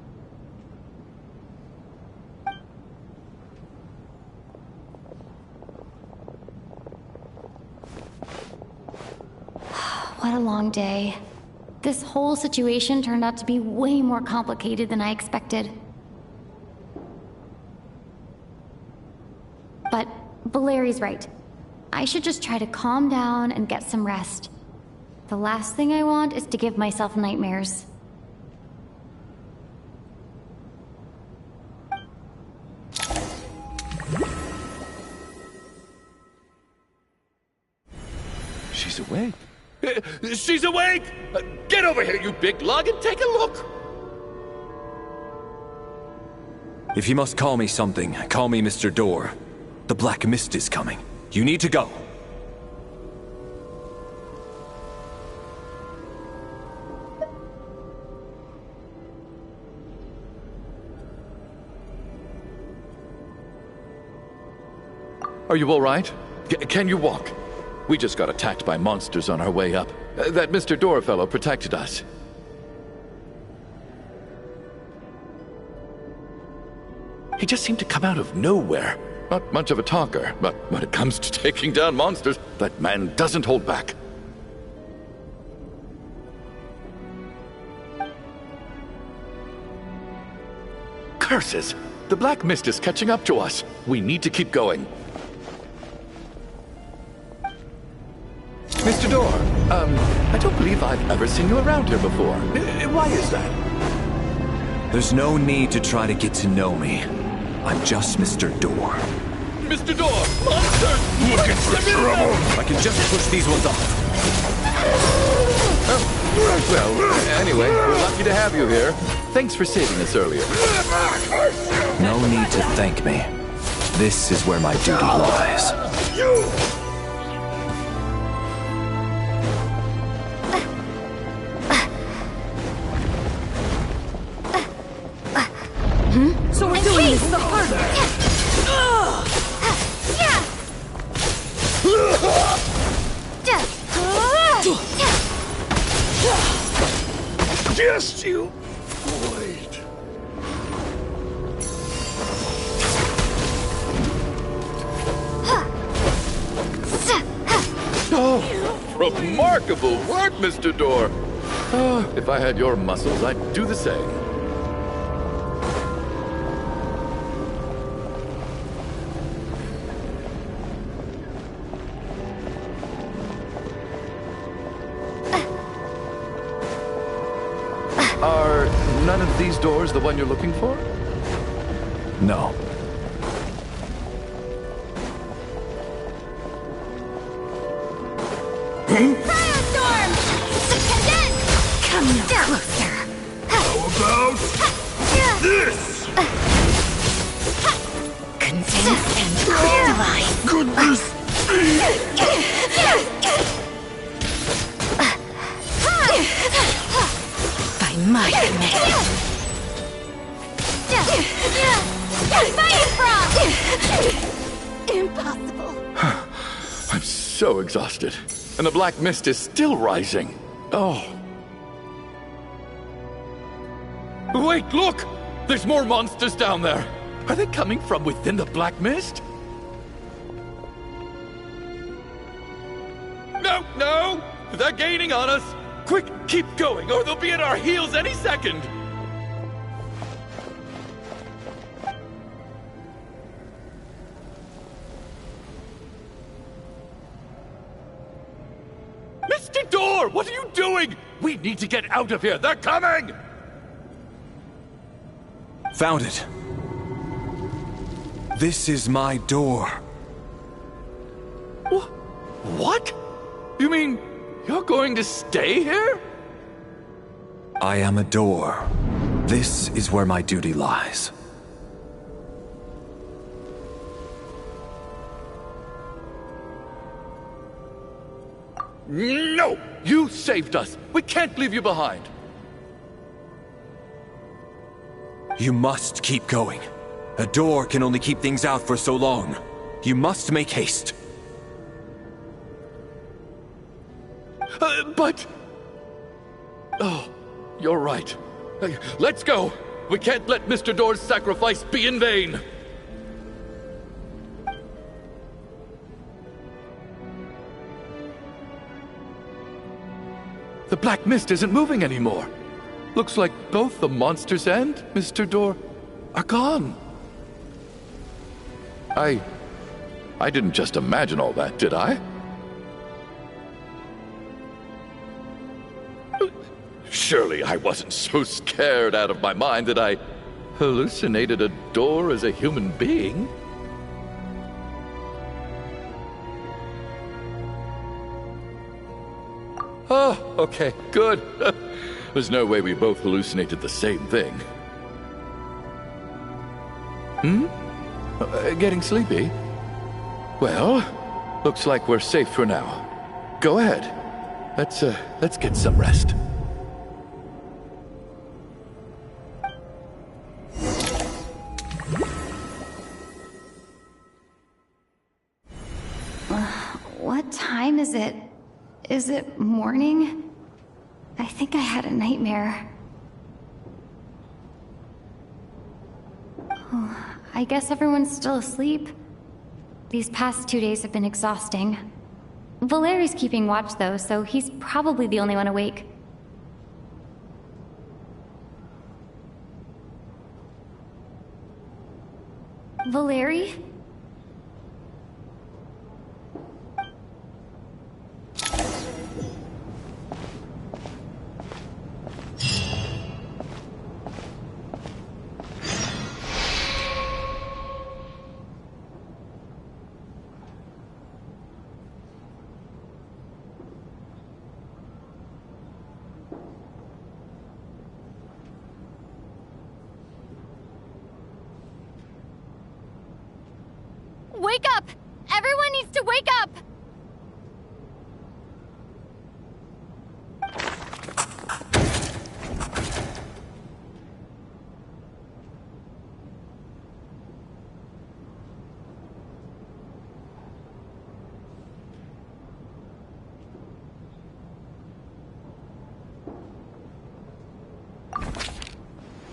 What a long day. This whole situation turned out to be way more complicated than I expected. But Valeri's right. I should just try to calm down and get some rest. The last thing I want is to give myself nightmares. She's awake. She's awake! Get over here, you big lug, and take a look! If you must call me something, call me Mr. Door. The Black Mist is coming. You need to go. Are you all right? Can you walk? We just got attacked by monsters on our way up. That Mr. Door fellow protected us. He just seemed to come out of nowhere. Not much of a talker, but when it comes to taking down monsters, that man doesn't hold back. Curses! The Black Mist is catching up to us. We need to keep going. Mr. Door, I don't believe I've ever seen you around here before. Why is that? There's no need to try to get to know me. I'm just Mr. Door. Mr. Door! Monsters! Looking for trouble? I can just push these ones off. Well, anyway, we're lucky to have you here. Thanks for saving us earlier. No need to thank me. This is where my duty lies. So we're doing this the hard Just you wait. Oh, remarkable work, Mr. Door. If I had your muscles, I'd do the same. Are none of these doors the one you're looking for? No. Firestorm! Condense! Come no closer. How about this? Condense and crystallize. Goodness By my command. Impossible. I'm so exhausted. And the black mist is still rising. Oh. Wait, look! There's more monsters down there. Are they coming from within the black mist? No, no! They're gaining on us! Quick, keep going, or they'll be at our heels any second! Mr. Door, what are you doing? We need to get out of here. They're coming! Found it. This is my door. What? You mean you're going to stay here? I am a door. This is where my duty lies. No! You saved us! We can't leave you behind! You must keep going. A door can only keep things out for so long. You must make haste. But... Oh, you're right. Let's go! We can't let Mr. Door's sacrifice be in vain! The black mist isn't moving anymore. Looks like both the monsters and Mr. Door are gone. I didn't just imagine all that, did I? Surely I wasn't so scared out of my mind that I hallucinated a door as a human being. Oh, okay, good. There's no way we both hallucinated the same thing. Getting sleepy? Well, looks like we're safe for now. Go ahead. Let's get some rest. What time is it? Is it morning? I think I had a nightmare. Oh, I guess everyone's still asleep. These past 2 days have been exhausting. Valeri's keeping watch though, so he's probably the only one awake. Valeri? Wake up! Everyone needs to wake up!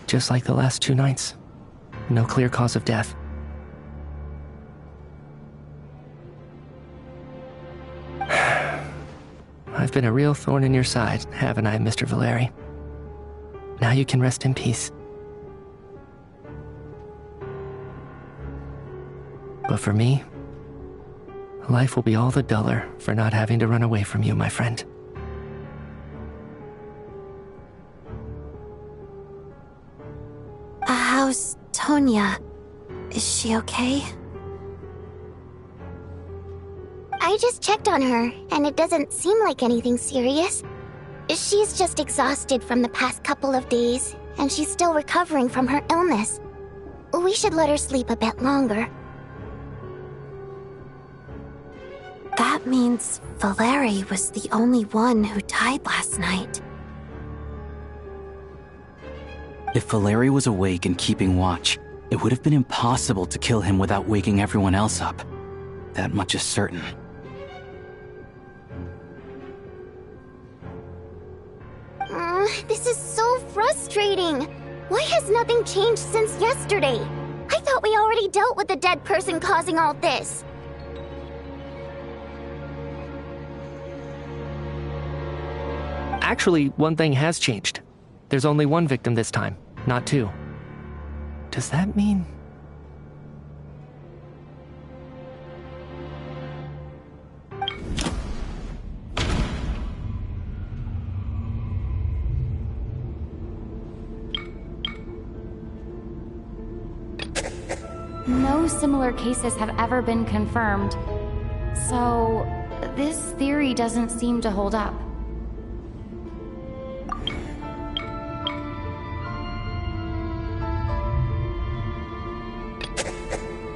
Just like the last 2 nights. No clear cause of death. I've been a real thorn in your side, haven't I, Mr. Valeri? Now you can rest in peace. But for me, life will be all the duller for not having to run away from you, my friend. How's Tonya? Is she okay? I just checked on her, and it doesn't seem like anything serious. She's just exhausted from the past couple of days, and she's still recovering from her illness. We should let her sleep a bit longer. That means Valeri was the only one who died last night. If Valeri was awake and keeping watch, it would have been impossible to kill him without waking everyone else up. That much is certain. This is so frustrating. Why has nothing changed since yesterday? I thought we already dealt with the dead person causing all this. Actually, one thing has changed. There's only one victim this time, not two. Does that mean... No similar cases have ever been confirmed. So, this theory doesn't seem to hold up.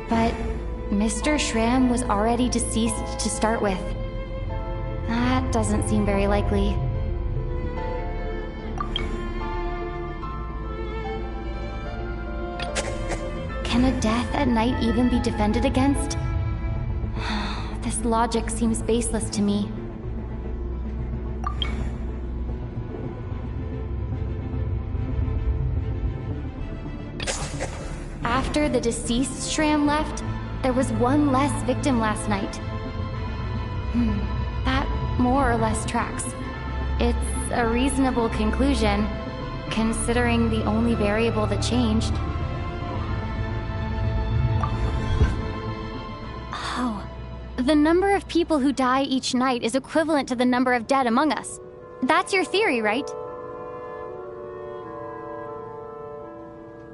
But Mr. Schramm was already deceased to start with. That doesn't seem very likely. Can a death at night even be defended against? This logic seems baseless to me. After the deceased Schramm left, there was one less victim last night. That more or less tracks. It's a reasonable conclusion, considering the only variable that changed. Oh, the number of people who die each night is equivalent to the number of dead among us. That's your theory, right?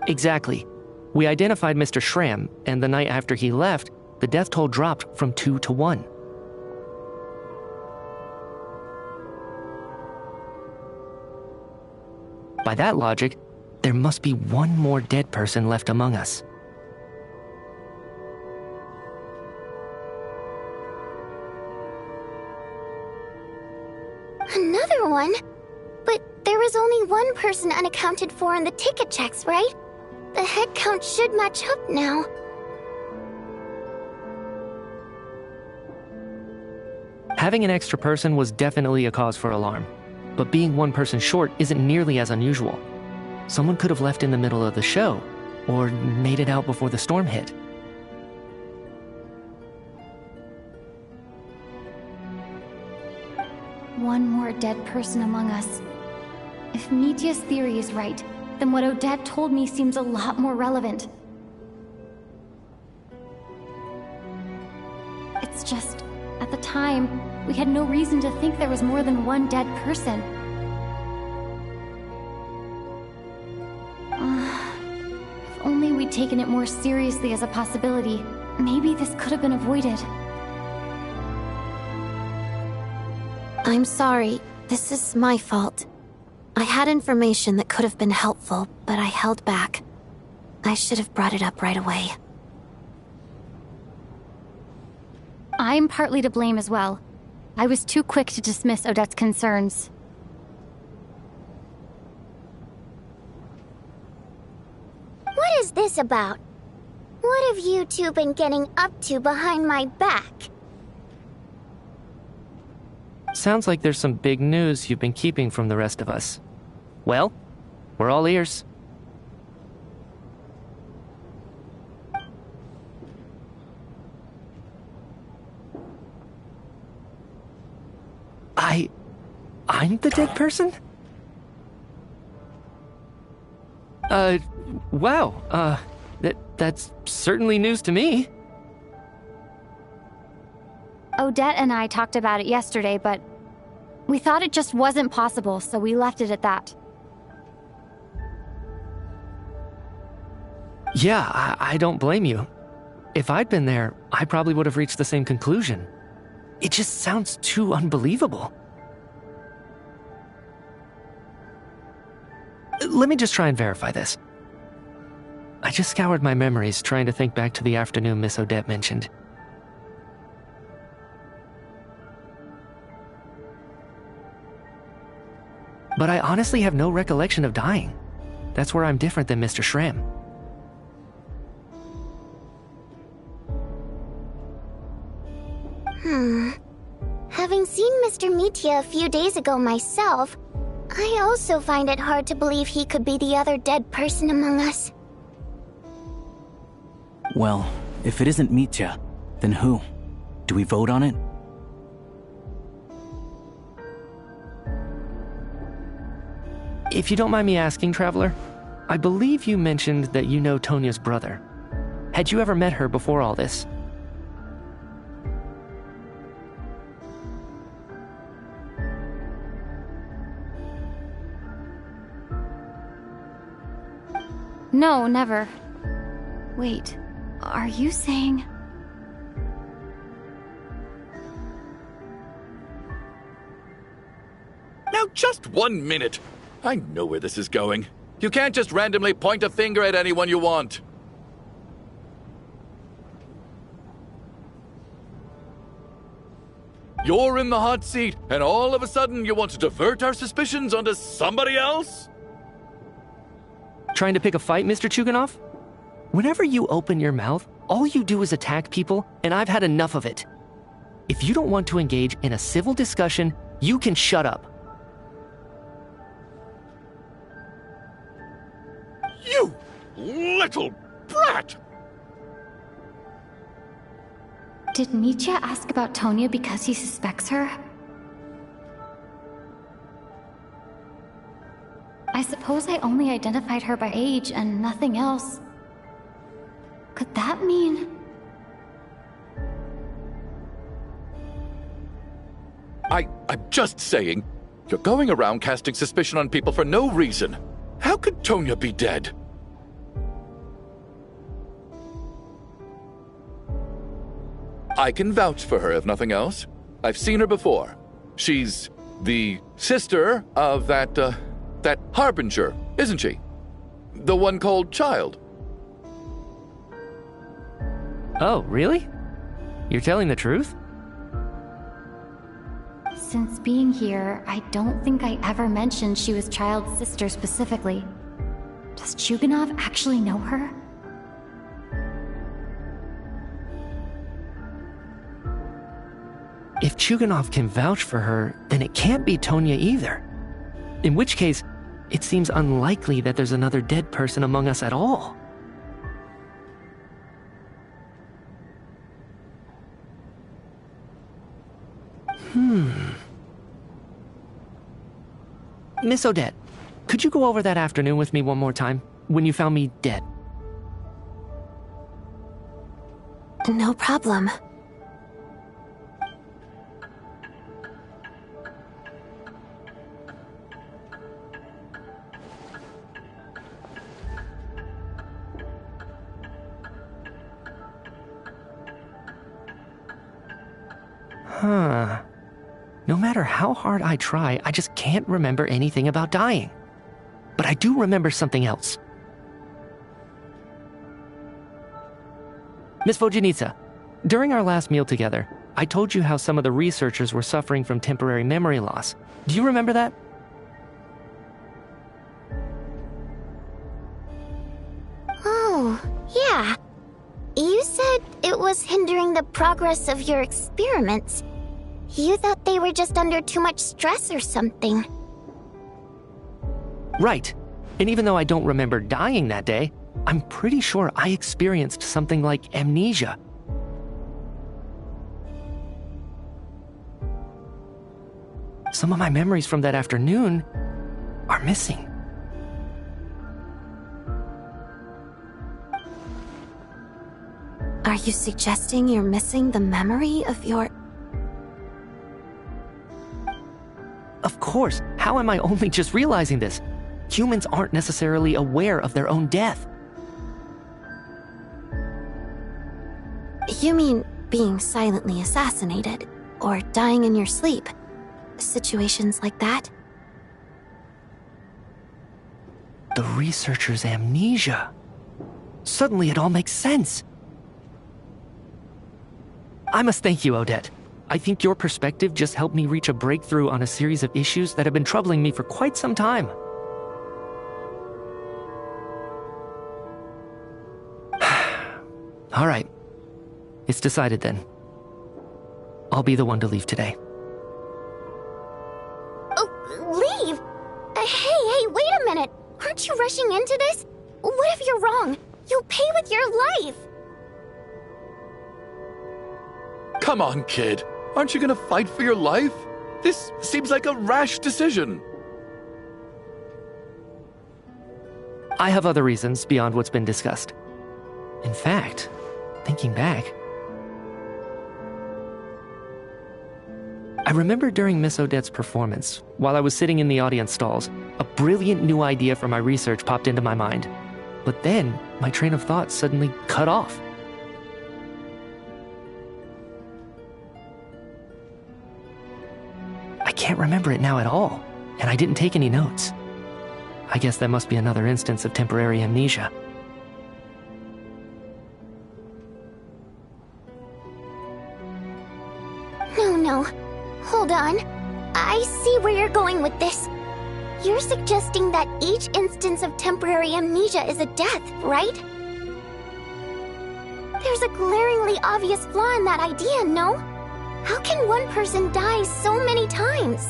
Exactly. We identified Mr. Schramm, and the night after he left, the death toll dropped from 2 to 1. By that logic, there must be one more dead person left among us. Another one? But there was only one person unaccounted for in the ticket checks, right? The head count should match up now. Having an extra person was definitely a cause for alarm, but being one person short isn't nearly as unusual. Someone could have left in the middle of the show, or made it out before the storm hit. One more dead person among us. If Mitya's theory is right, then what Odette told me seems a lot more relevant. It's just, at the time, we had no reason to think there was more than one dead person. If only we'd taken it more seriously as a possibility, maybe this could have been avoided. I'm sorry. This is my fault. I had information that could have been helpful, but I held back. I should have brought it up right away. I'm partly to blame as well. I was too quick to dismiss Odette's concerns. What is this about? What have you two been getting up to behind my back? Sounds like there's some big news you've been keeping from the rest of us. Well, we're all ears. I'm the dead person? Wow, that's certainly news to me. Odette and I talked about it yesterday, but we thought it just wasn't possible, so we left it at that. Yeah, I don't blame you. If I'd been there, I probably would have reached the same conclusion. It just sounds too unbelievable. Let me just try and verify this. I just scoured my memories trying to think back to the afternoon Miss Odette mentioned. But I honestly have no recollection of dying. That's where I'm different than Mr. Shram. Having seen Mr. Mitya a few days ago myself, I also find it hard to believe he could be the other dead person among us. Well, if it isn't Mitya, then who? Do we vote on it? If you don't mind me asking, Traveler, I believe you mentioned that you know Tonya's brother. Had you ever met her before all this? No, never. Wait, are you saying... Now just 1 minute. I know where this is going. You can't just randomly point a finger at anyone you want. You're in the hot seat, and all of a sudden you want to divert our suspicions onto somebody else? Trying to pick a fight, Mr. Chuganov? Whenever you open your mouth, all you do is attack people, and I've had enough of it. If you don't want to engage in a civil discussion, you can shut up. You little brat! Did Mitya ask about Tonya because he suspects her? I suppose I only identified her by age and nothing else. Could that mean... I'm just saying, you're going around casting suspicion on people for no reason. How could Tonya be dead? I can vouch for her, if nothing else. I've seen her before. She's the sister of that Harbinger, isn't she? The one called Child. Oh, really? You're telling the truth? Since being here, I don't think I ever mentioned she was Child's sister specifically. Does Chuganov actually know her? If Chuganov can vouch for her, then it can't be Tonya either. In which case, it seems unlikely that there's another dead person among us at all. Miss Odette, could you go over that afternoon with me one more time, when you found me dead? No problem. Huh. No matter how hard I try, I just can't remember anything about dying. But I do remember something else. Miss Vojanitsa, during our last meal together, I told you how some of the researchers were suffering from temporary memory loss. Do you remember that? Oh, yeah. You said it was hindering the progress of your experiments. You thought they were just under too much stress or something. Right. And even though I don't remember dying that day, I'm pretty sure I experienced something like amnesia. Some of my memories from that afternoon are missing. Are you suggesting you're missing the memory of your... Of course. How am I only just realizing this? Humans aren't necessarily aware of their own death. You mean being silently assassinated, or dying in your sleep? Situations like that? The researcher's amnesia. Suddenly it all makes sense. I must thank you, Odette. I think your perspective just helped me reach a breakthrough on a series of issues that have been troubling me for quite some time. All right. It's decided then. I'll be the one to leave today. Oh, leave? Hey, wait a minute. Aren't you rushing into this? What if you're wrong? You'll pay with your life. Come on, kid. Aren't you gonna fight for your life? This seems like a rash decision. I have other reasons beyond what's been discussed. In fact, thinking back, I remember during Miss Odette's performance, while I was sitting in the audience stalls, a brilliant new idea for my research popped into my mind. But then, my train of thought suddenly cut off. I can't remember it now at all, and I didn't take any notes. I guess that must be another instance of temporary amnesia. No. Hold on. I see where you're going with this. You're suggesting that each instance of temporary amnesia is a death, right? There's a glaringly obvious flaw in that idea, no? How can one person die so many times?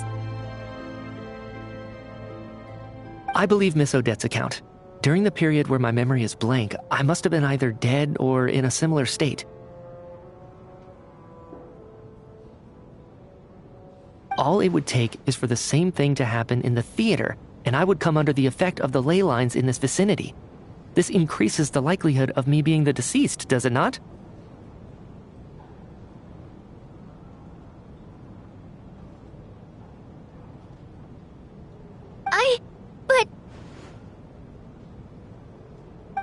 I believe Miss Odette's account. During the period where my memory is blank, I must have been either dead or in a similar state. All it would take is for the same thing to happen in the theater, and I would come under the effect of the ley lines in this vicinity. This increases the likelihood of me being the deceased, does it not? But...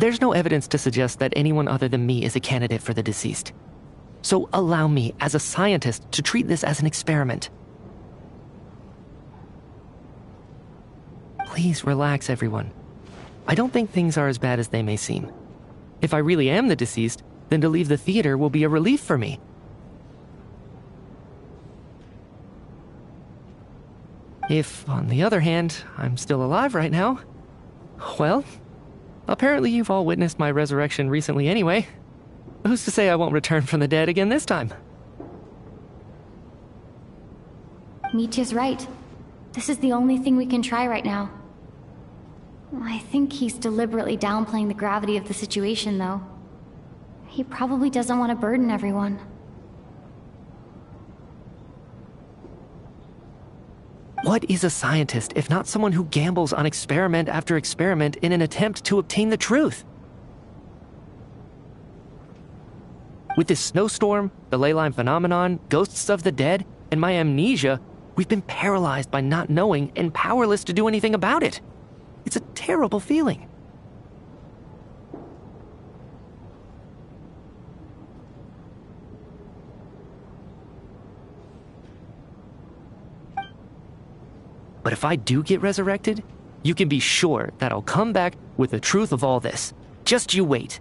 There's no evidence to suggest that anyone other than me is a candidate for the deceased. So allow me, as a scientist, to treat this as an experiment. Please relax, everyone. I don't think things are as bad as they may seem. If I really am the deceased, then to leave the theater will be a relief for me. If, on the other hand, I'm still alive right now, well, apparently you've all witnessed my resurrection recently anyway. Who's to say I won't return from the dead again this time? Mitya's right. This is the only thing we can try right now. I think he's deliberately downplaying the gravity of the situation, though. He probably doesn't want to burden everyone. What is a scientist if not someone who gambles on experiment after experiment in an attempt to obtain the truth? With this snowstorm, the ley line phenomenon, ghosts of the dead, and my amnesia, we've been paralyzed by not knowing and powerless to do anything about it. It's a terrible feeling. But if I do get resurrected, you can be sure that I'll come back with the truth of all this. Just you wait.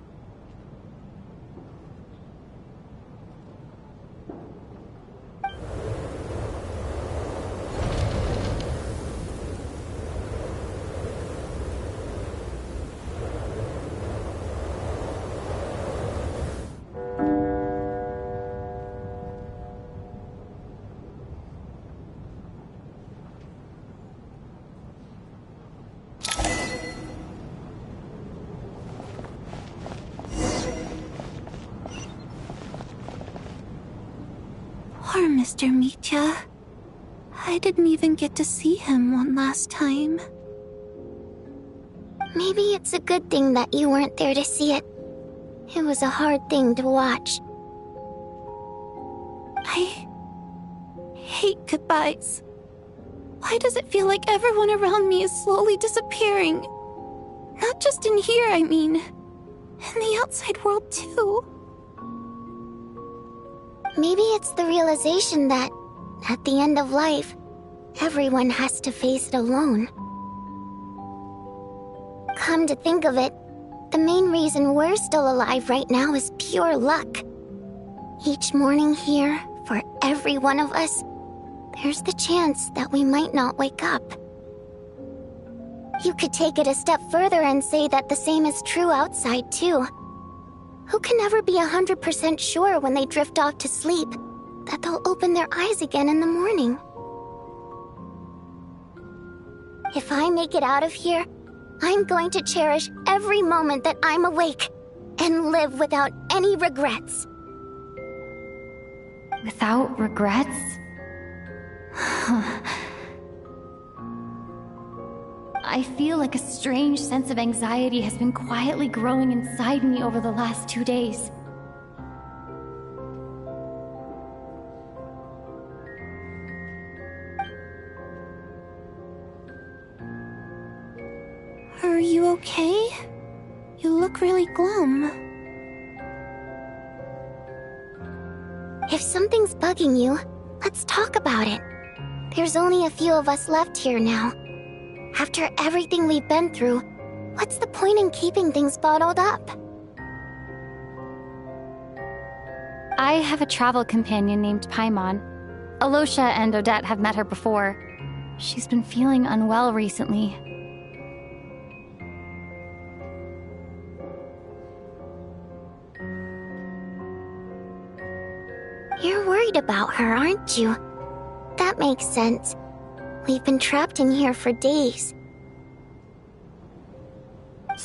Poor Mr. Mitya. I didn't even get to see him one last time. Maybe it's a good thing that you weren't there to see it. It was a hard thing to watch. I hate goodbyes. Why does it feel like everyone around me is slowly disappearing? Not just in here, I mean. In the outside world, too. Maybe it's the realization that, at the end of life, everyone has to face it alone. to think of it, the main reason we're still alive right now is pure luck. Each morning here, for every one of us, there's the chance that we might not wake up. You could take it a step further and say that the same is true outside, too. Who can ever be 100% sure when they drift off to sleep that they'll open their eyes again in the morning? If I make it out of here, I'm going to cherish every moment that I'm awake and live without any regrets. Without regrets? I feel like a strange sense of anxiety has been quietly growing inside me over the last 2 days. Are you okay? You look really glum. If something's bugging you, let's talk about it. There's only a few of us left here now. After everything we've been through, what's the point in keeping things bottled up? I have a travel companion named Paimon. Alosha and Odette have met her before. She's been feeling unwell recently. You're worried about her, aren't you? That makes sense. We've been trapped in here for days.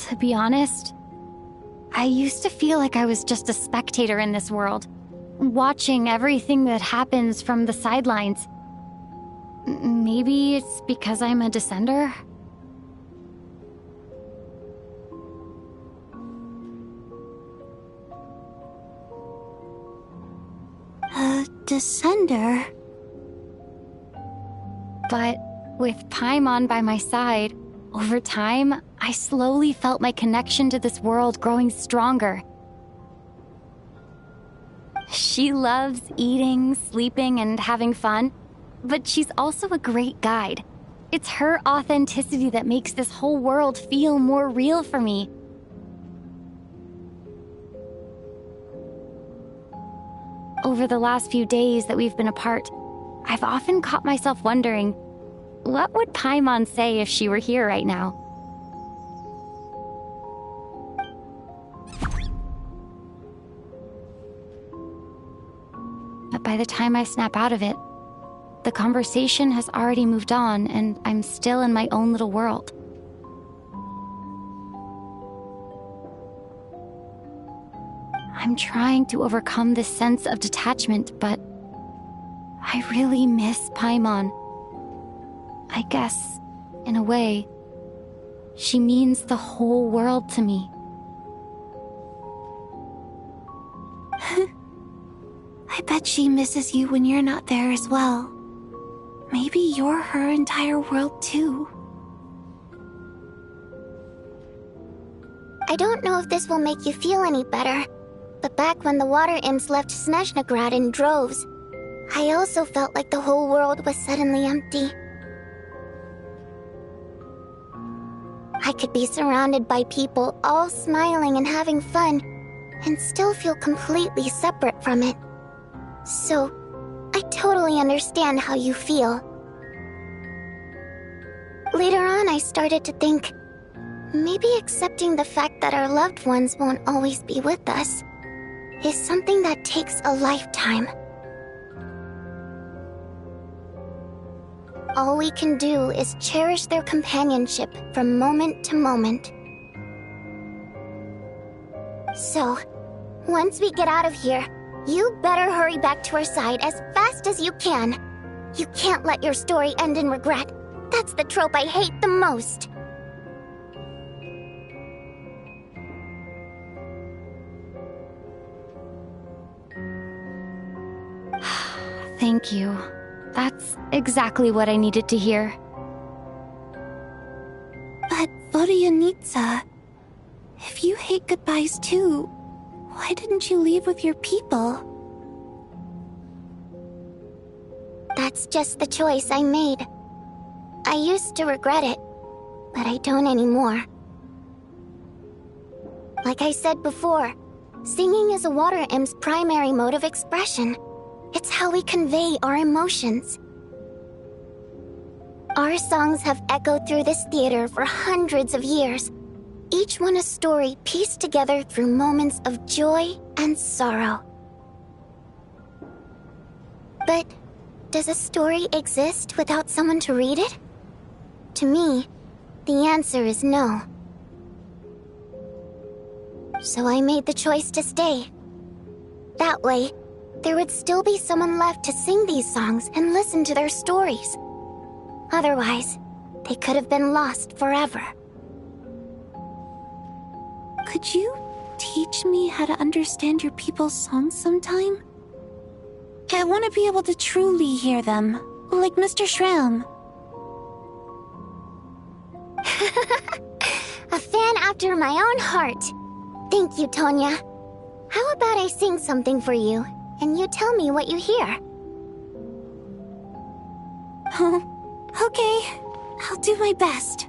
To be honest, I used to feel like I was just a spectator in this world, watching everything that happens from the sidelines. Maybe it's because I'm a descender? A descender? But with Paimon by my side, over time, I slowly felt my connection to this world growing stronger. She loves eating, sleeping, and having fun, but she's also a great guide. It's her authenticity that makes this whole world feel more real for me. Over the last few days that we've been apart, I've often caught myself wondering, what would Paimon say if she were here right now? But by the time I snap out of it, the conversation has already moved on and I'm still in my own little world. I'm trying to overcome this sense of detachment, but I really miss Paimon. I guess, in a way, she means the whole world to me. I bet she misses you when you're not there as well. Maybe you're her entire world too. I don't know if this will make you feel any better, but back when the water imps left Snezhnograd in droves, I also felt like the whole world was suddenly empty. I could be surrounded by people all smiling and having fun, and still feel completely separate from it. So, I totally understand how you feel. Later on, I started to think, maybe accepting the fact that our loved ones won't always be with us is something that takes a lifetime. All we can do is cherish their companionship from moment to moment. So, once we get out of here, you better hurry back to our side as fast as you can. You can't let your story end in regret. That's the trope I hate the most. Thank you. That's exactly what I needed to hear. But Vodyanitsa, if you hate goodbyes too, why didn't you leave with your people? That's just the choice I made. I used to regret it, but I don't anymore. Like I said before, singing is a water imp's primary mode of expression. It's how we convey our emotions. Our songs have echoed through this theater for hundreds of years, each one a story pieced together through moments of joy and sorrow. But does a story exist without someone to read it? To me, the answer is no. So I made the choice to stay. That way, there would still be someone left to sing these songs and listen to their stories. Otherwise, they could have been lost forever. Could you teach me how to understand your people's songs sometime? I want to be able to truly hear them, like Mr. Shram. A fan after my own heart. Thank you, Tonya. How about I sing something for you, and you tell me what you hear? Okay, I'll do my best.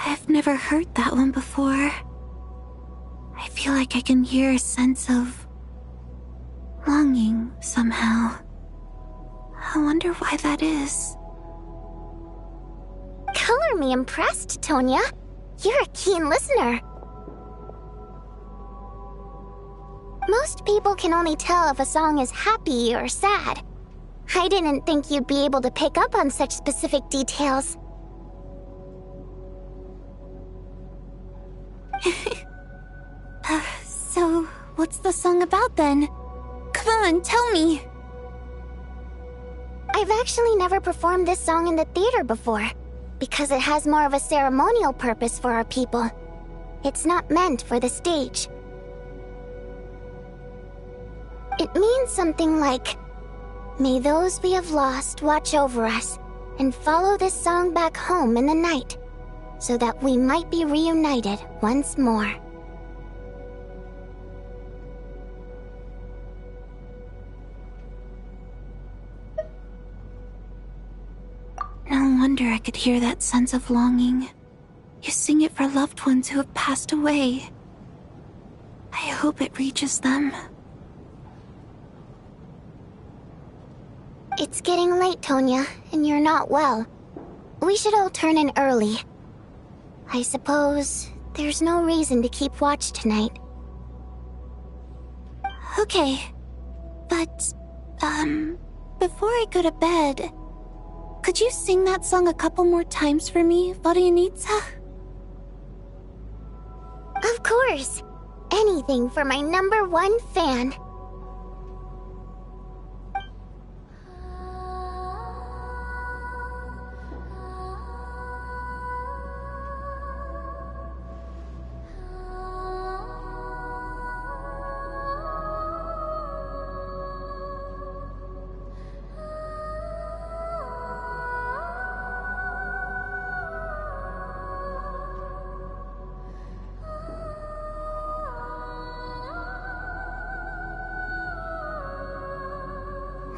I've never heard that one before. I feel like I can hear a sense of longing somehow. I wonder why that is. Color me impressed, Tonya. You're a keen listener. Most people can only tell if a song is happy or sad. I didn't think you'd be able to pick up on such specific details. So, what's the song about then? Come on, tell me! I've actually never performed this song in the theater before, because it has more of a ceremonial purpose for our people. It's not meant for the stage. It means something like, "May those we have lost watch over us, and follow this song back home in the night, so that we might be reunited once more." No wonder I could hear that sense of longing. You sing it for loved ones who have passed away. I hope it reaches them. It's getting late, Tonya, and you're not well. We should all turn in early. I suppose there's no reason to keep watch tonight. Okay. But, before I go to bed, could you sing that song a couple more times for me, Vodyanitsa? Of course. Anything for my #1 fan.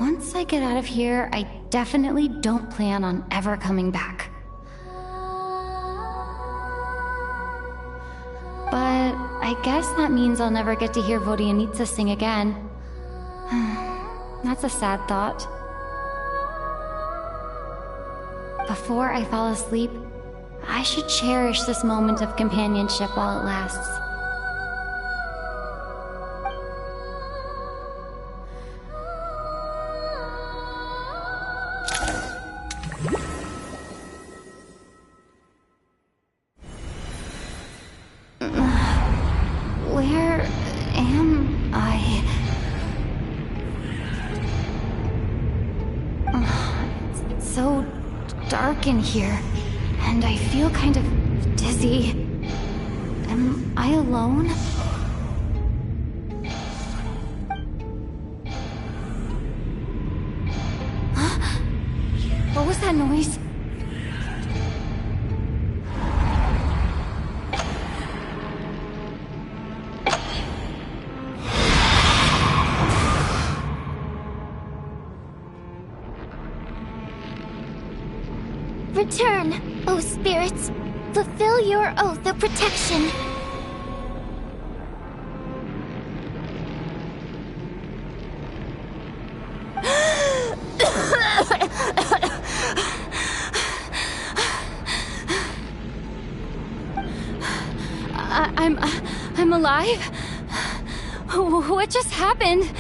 Once I get out of here, I definitely don't plan on ever coming back. But I guess that means I'll never get to hear Vodyanitsa sing again. That's a sad thought. Before I fall asleep, I should cherish this moment of companionship while it lasts. Where am I? It's so dark in here, and I feel kind of dizzy. Am I alone? Huh? What was that noise? Return, O spirits. Fulfill your oath of protection. I'm alive? What just happened?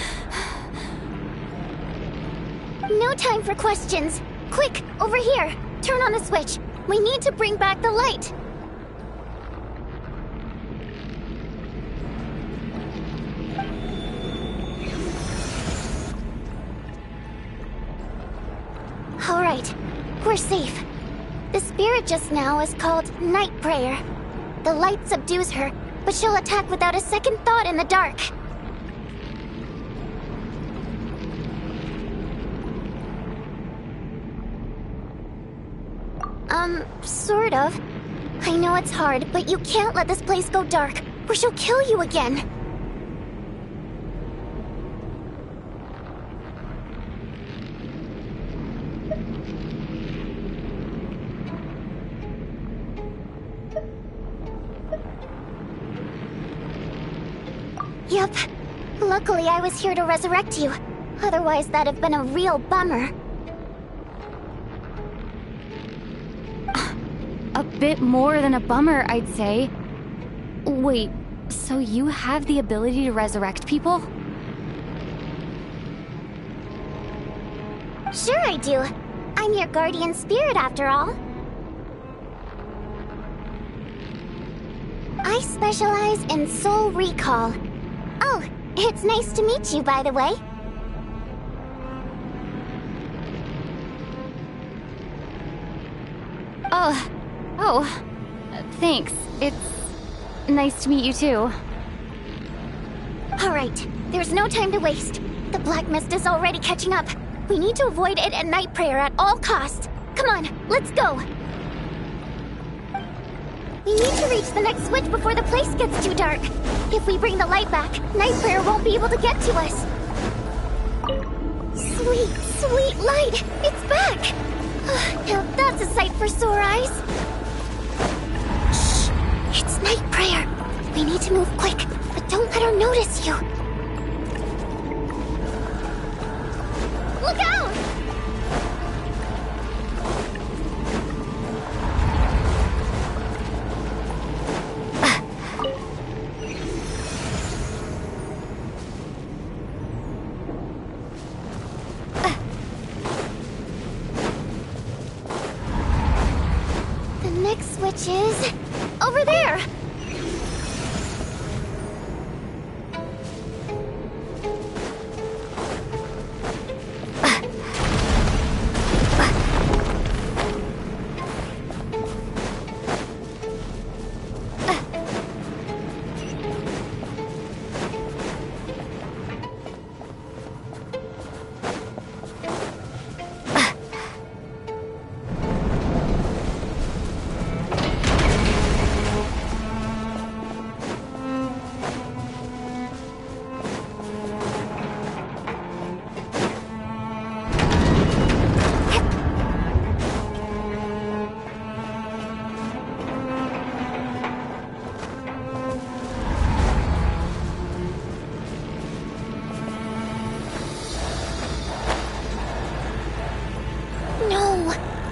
No time for questions. Quick, over here. Turn on the switch. We need to bring back the light. All right, we're safe. The spirit just now is called Night Prayer. The light subdues her, but she'll attack without a second thought in the dark. Sort of. I know it's hard, but you can't let this place go dark, or she'll kill you again. Yep. Luckily, I was here to resurrect you. Otherwise, that'd have been a real bummer. A bit more than a bummer, I'd say. Wait, so you have the ability to resurrect people? Sure I do. I'm your guardian spirit after all. I specialize in soul recall. Oh, it's nice to meet you, by the way. Oh, thanks. It's nice to meet you too. Alright, there's no time to waste. The black mist is already catching up. We need to avoid it at Night Prayer at all costs. Come on, let's go. We need to reach the next switch before the place gets too dark. If we bring the light back, Night Prayer won't be able to get to us. Sweet, sweet light! It's back! Now that's a sight for sore eyes. Shh! It's Night Prayer. We need to move quick, but don't let her notice you. Look out! Which is over there.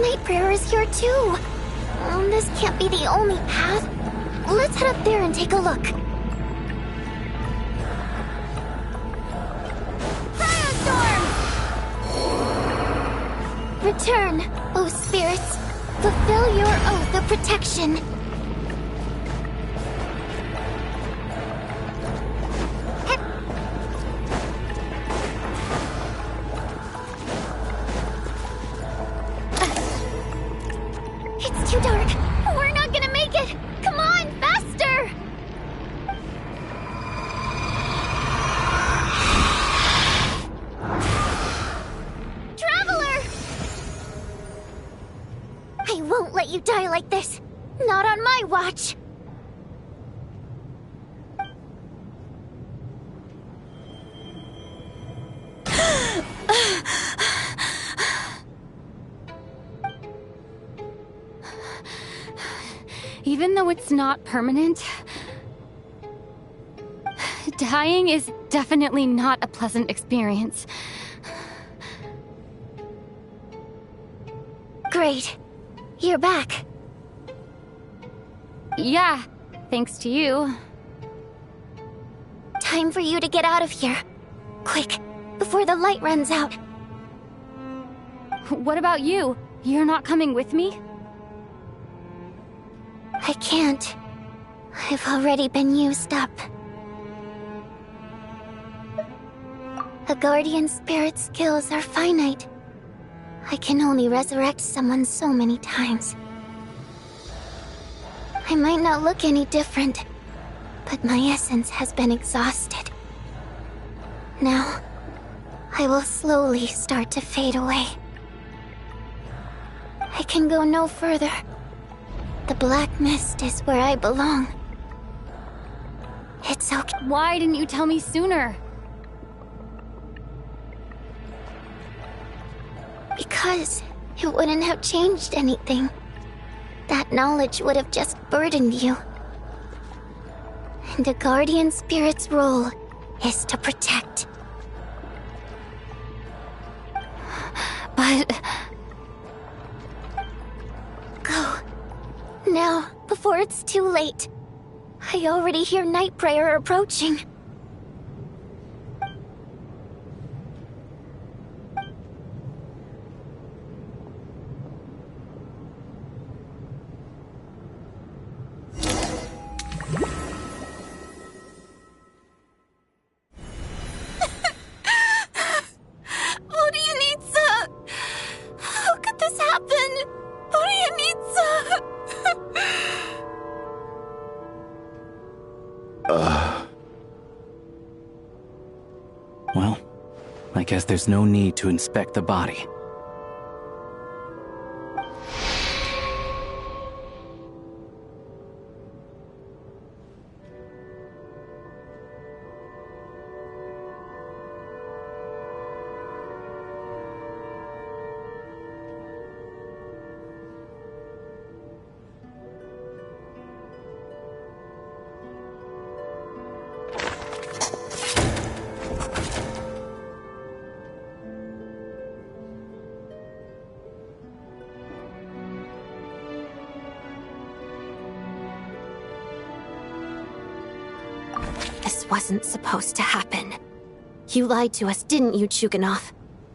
Night Prayer is here too. This can't be the only path. Let's head up there and take a look. Firestorm! Return, O spirits. Fulfill your oath of protection. It's too dark. We're not gonna make it. Come on, faster! Traveler! I won't let you die like this. Not on my watch. Even though it's not permanent, dying is definitely not a pleasant experience. Great. You're back. Yeah, thanks to you. Time for you to get out of here. Quick, before the light runs out. What about you? You're not coming with me? I can't. I've already been used up. A guardian spirit's skills are finite. I can only resurrect someone so many times. I might not look any different, but my essence has been exhausted. Now, I will slowly start to fade away. I can go no further. The black mist is where I belong. It's okay. Why didn't you tell me sooner? Because it wouldn't have changed anything. That knowledge would have just burdened you. And a guardian spirit's role is to protect. But... Go. Now, before it's too late. I already hear Night Prayer approaching. Well, I guess there's no need to inspect the body. This wasn't supposed to happen. You lied to us, didn't you, Chuganov?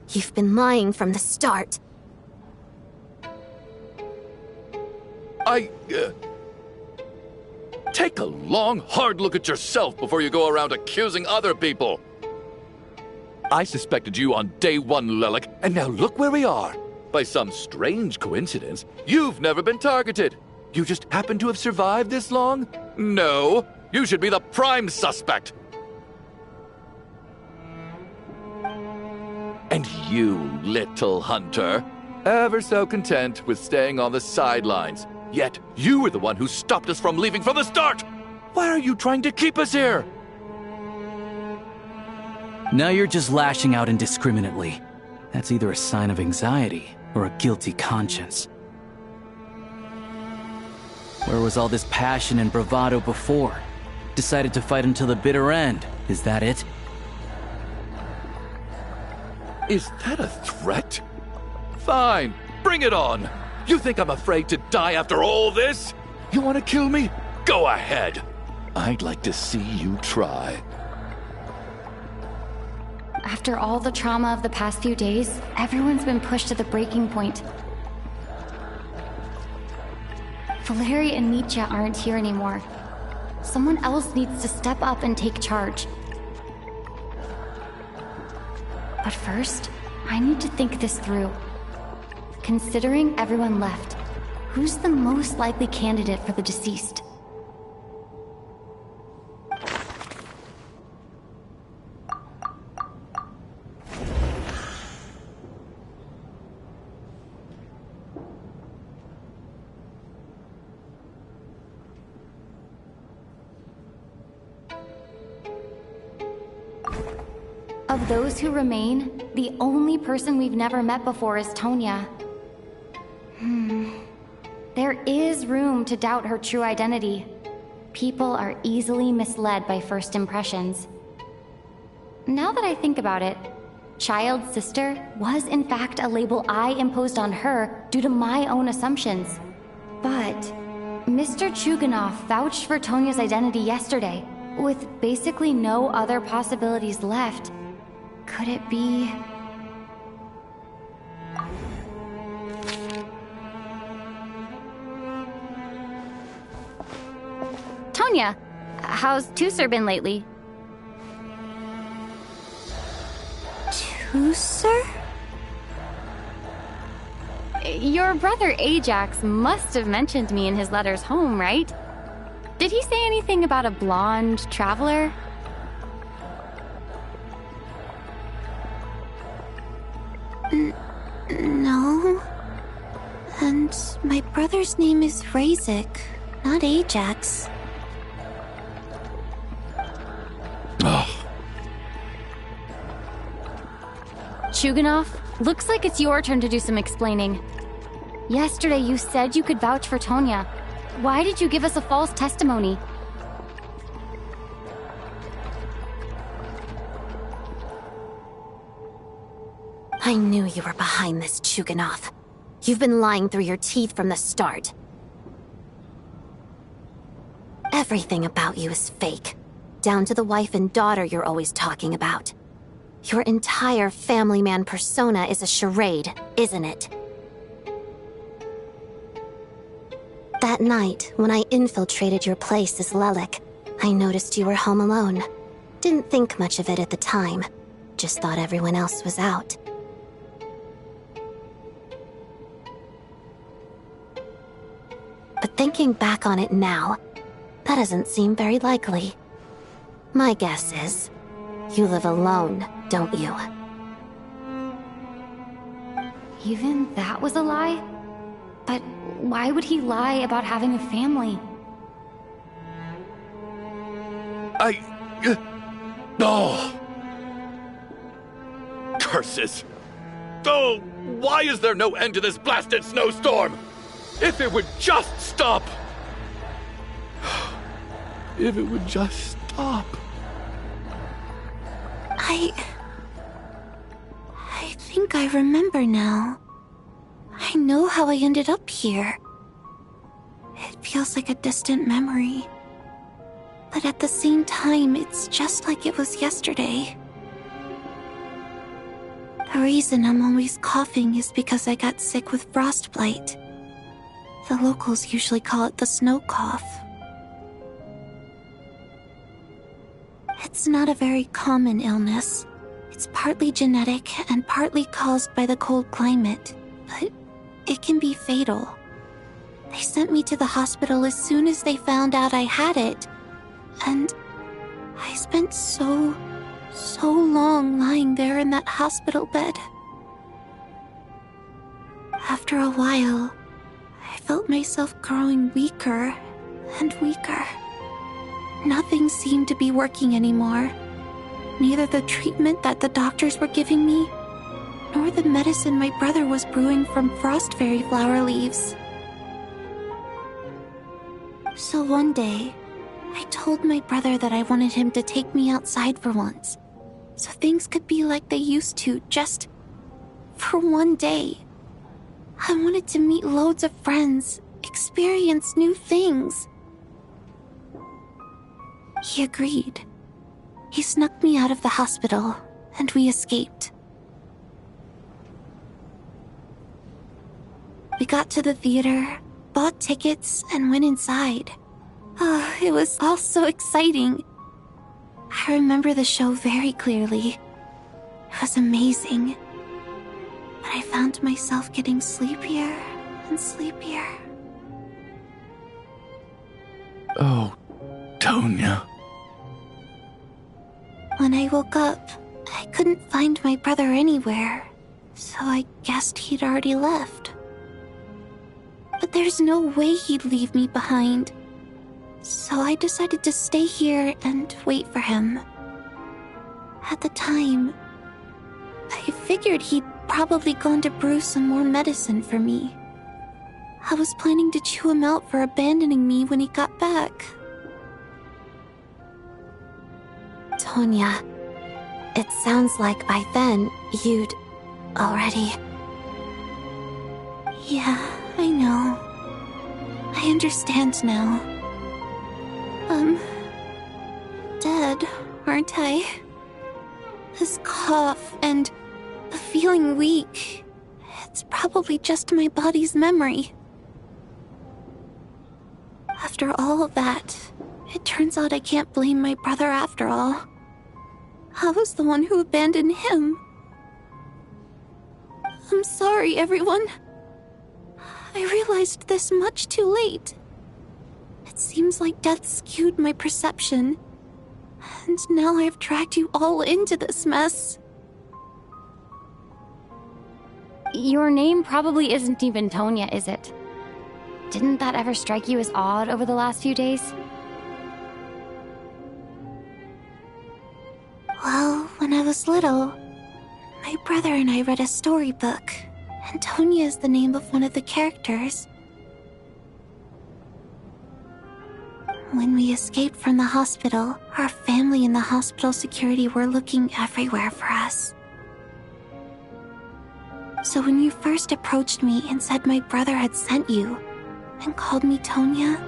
You've been lying from the start. Take a long, hard look at yourself before you go around accusing other people. I suspected you on day one, Lelik, and now look where we are. By some strange coincidence, you've never been targeted. You just happen to have survived this long? No, you should be the prime suspect. And you, little hunter, ever so content with staying on the sidelines. Yet, you were the one who stopped us from leaving from the start! Why are you trying to keep us here? Now you're just lashing out indiscriminately. That's either a sign of anxiety or a guilty conscience. Where was all this passion and bravado before? Decided to fight until the bitter end. Is that it? Is that a threat? Fine, bring it on! You think I'm afraid to die after all this? You want to kill me? Go ahead! I'd like to see you try. After all the trauma of the past few days, everyone's been pushed to the breaking point. Valeri and Mitya aren't here anymore. Someone else needs to step up and take charge. But first, I need to think this through. Considering everyone left, who's the most likely candidate for the deceased? Of those who remain, the only person we've never met before is Tonya. There There is room to doubt her true identity. People are easily misled by first impressions. Now that I think about it, child sister was in fact a label I imposed on her due to my own assumptions. But Mr. Chuganov vouched for Tonya's identity yesterday, with basically no other possibilities left. Could it be... Tonya, how's Tusser been lately? Tusser? Your brother Ajax must have mentioned me in his letters home, right? Did he say anything about a blonde traveler? No. And my brother's name is Razik, not Ajax. Chuganov, looks like it's your turn to do some explaining. Yesterday you said you could vouch for Tonya. Why did you give us a false testimony? I knew you were behind this, Chuganov. You've been lying through your teeth from the start. Everything about you is fake, down to the wife and daughter you're always talking about. Your entire family man persona is a charade, isn't it? That night, when I infiltrated your place as Lelik, I noticed you were home alone. Didn't think much of it at the time. Just thought everyone else was out. But thinking back on it now, that doesn't seem very likely. My guess is, you live alone, don't you? Even that was a lie? But why would he lie about having a family? Oh! Curses! Oh, why is there no end to this blasted snowstorm? If it would just stop! If it would just stop. I think I remember now. I know how I ended up here. It feels like a distant memory. But at the same time, it's just like it was yesterday. The reason I'm always coughing is because I got sick with frostbite. The locals usually call it the snow cough. It's not a very common illness. It's partly genetic and partly caused by the cold climate, but it can be fatal. They sent me to the hospital as soon as they found out I had it, and I spent so long lying there in that hospital bed. After a while, I felt myself growing weaker and weaker. Nothing seemed to be working anymore. Neither the treatment that the doctors were giving me, nor the medicine my brother was brewing from frost fairy flower leaves. So one day, I told my brother that I wanted him to take me outside for once, so things could be like they used to, just for one day. I wanted to meet loads of friends, experience new things. He agreed. He snuck me out of the hospital, and we escaped. We got to the theater, bought tickets, and went inside. Oh, it was all so exciting. I remember the show very clearly. It was amazing. But I found myself getting sleepier and sleepier. Oh, Tonya. When I woke up, I couldn't find my brother anywhere, so I guessed he'd already left. But there's no way he'd leave me behind. So I decided to stay here and wait for him. At the time, I figured he'd probably gone to brew some more medicine for me. I was planning to chew him out for abandoning me when he got back. Tonya, it sounds like by then you'd already... Yeah, I know. I understand now. Dead, aren't I? This cough and the feeling weak, it's probably just my body's memory. After all of that, it turns out I can't blame my brother after all. I was the one who abandoned him. I'm sorry, everyone. I realized this much too late. It seems like death skewed my perception. And now I've dragged you all into this mess. Your name probably isn't even Tonya, is it? Didn't that ever strike you as odd over the last few days? Well, when I was little, my brother and I read a storybook, and Tonya is the name of one of the characters. When we escaped from the hospital, our family and the hospital security were looking everywhere for us. So when you first approached me and said my brother had sent you, and called me Tonya,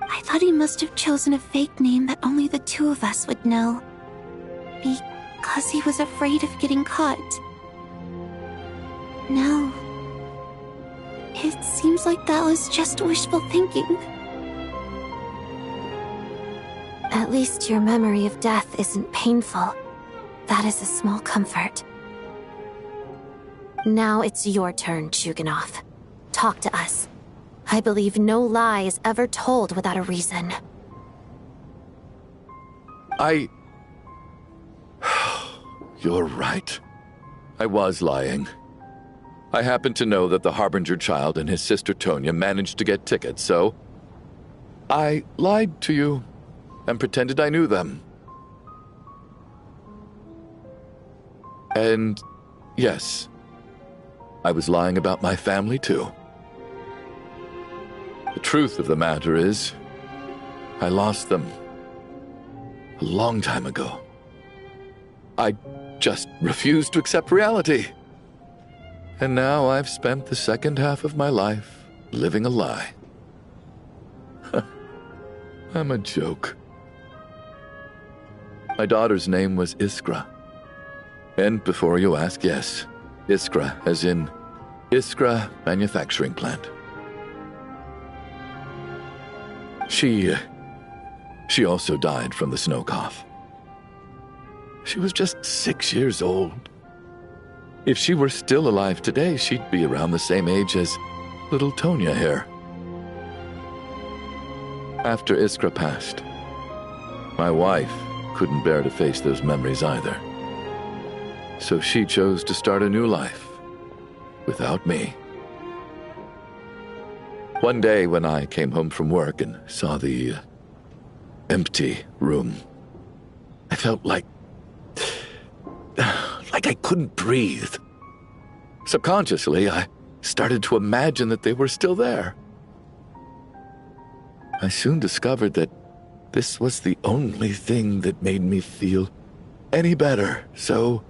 I thought he must have chosen a fake name that only the two of us would know. Because he was afraid of getting caught. Now, it seems like that was just wishful thinking. At least your memory of death isn't painful. That is a small comfort. Now it's your turn, Chuganov. Talk to us. I believe no lie is ever told without a reason. You're right. I was lying. I happen to know that the Harbinger child and his sister Tonya managed to get tickets, so I lied to you and pretended I knew them. And yes, I was lying about my family too. The truth of the matter is, I lost them a long time ago. I just refused to accept reality. And now I've spent the second half of my life living a lie. I'm a joke. My daughter's name was Iskra. And before you ask, yes, Iskra, as in Iskra Manufacturing Plant. She also died from the snow cough. She was just 6 years old. If she were still alive today, she'd be around the same age as little Tonya here. After Iskra passed, my wife couldn't bear to face those memories either. So she chose to start a new life without me. One day when I came home from work and saw the empty room, I felt like I couldn't breathe. Subconsciously, I started to imagine that they were still there. I soon discovered that this was the only thing that made me feel any better, so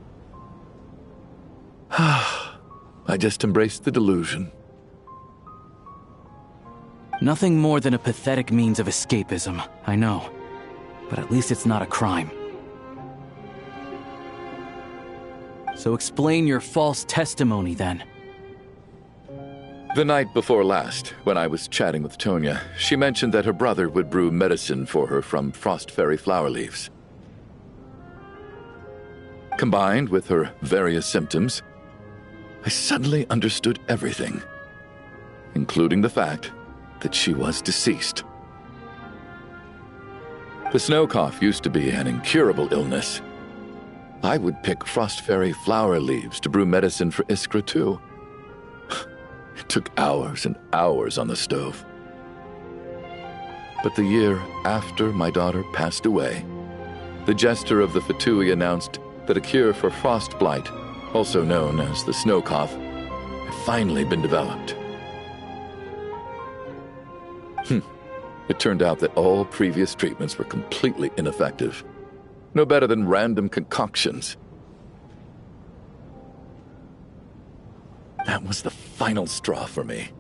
I just embraced the delusion. Nothing more than a pathetic means of escapism, I know. But at least it's not a crime. So explain your false testimony, then. The night before last, when I was chatting with Tonya, she mentioned that her brother would brew medicine for her from frost fairy flower leaves. Combined with her various symptoms, I suddenly understood everything, including the fact that she was deceased. The snow cough used to be an incurable illness. I would pick frost fairy flower leaves to brew medicine for Iskra too. It took hours and hours on the stove. But the year after my daughter passed away, the jester of the Fatui announced that a cure for frost blight also known as the snow cough, had finally been developed. It turned out that all previous treatments were completely ineffective. No better than random concoctions. That was the final straw for me.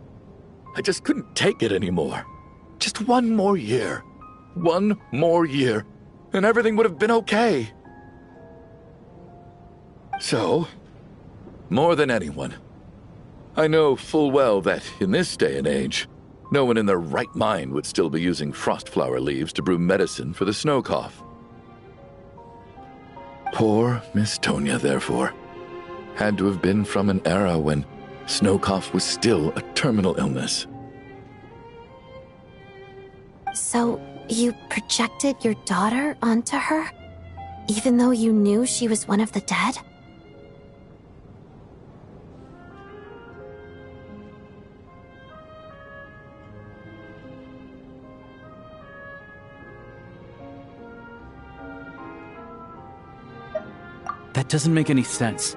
I just couldn't take it anymore. Just one more year. One more year, and everything would have been okay. So, more than anyone, I know full well that in this day and age, no one in their right mind would still be using frost flower leaves to brew medicine for the snow cough. Poor Miss Tonya, therefore, had to have been from an era when snow cough was still a terminal illness. So, you projected your daughter onto her? Even though you knew she was one of the dead? That doesn't make any sense.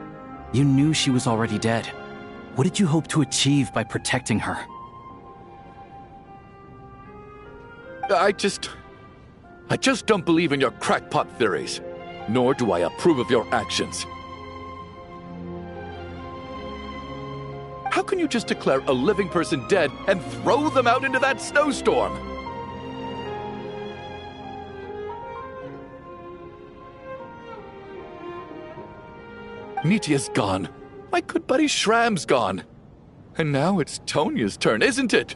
You knew she was already dead. What did you hope to achieve by protecting her? I just don't believe in your crackpot theories, nor do I approve of your actions. How can you just declare a living person dead and throw them out into that snowstorm? Nitia's gone. My good buddy Shram's gone. And now it's Tonya's turn, isn't it?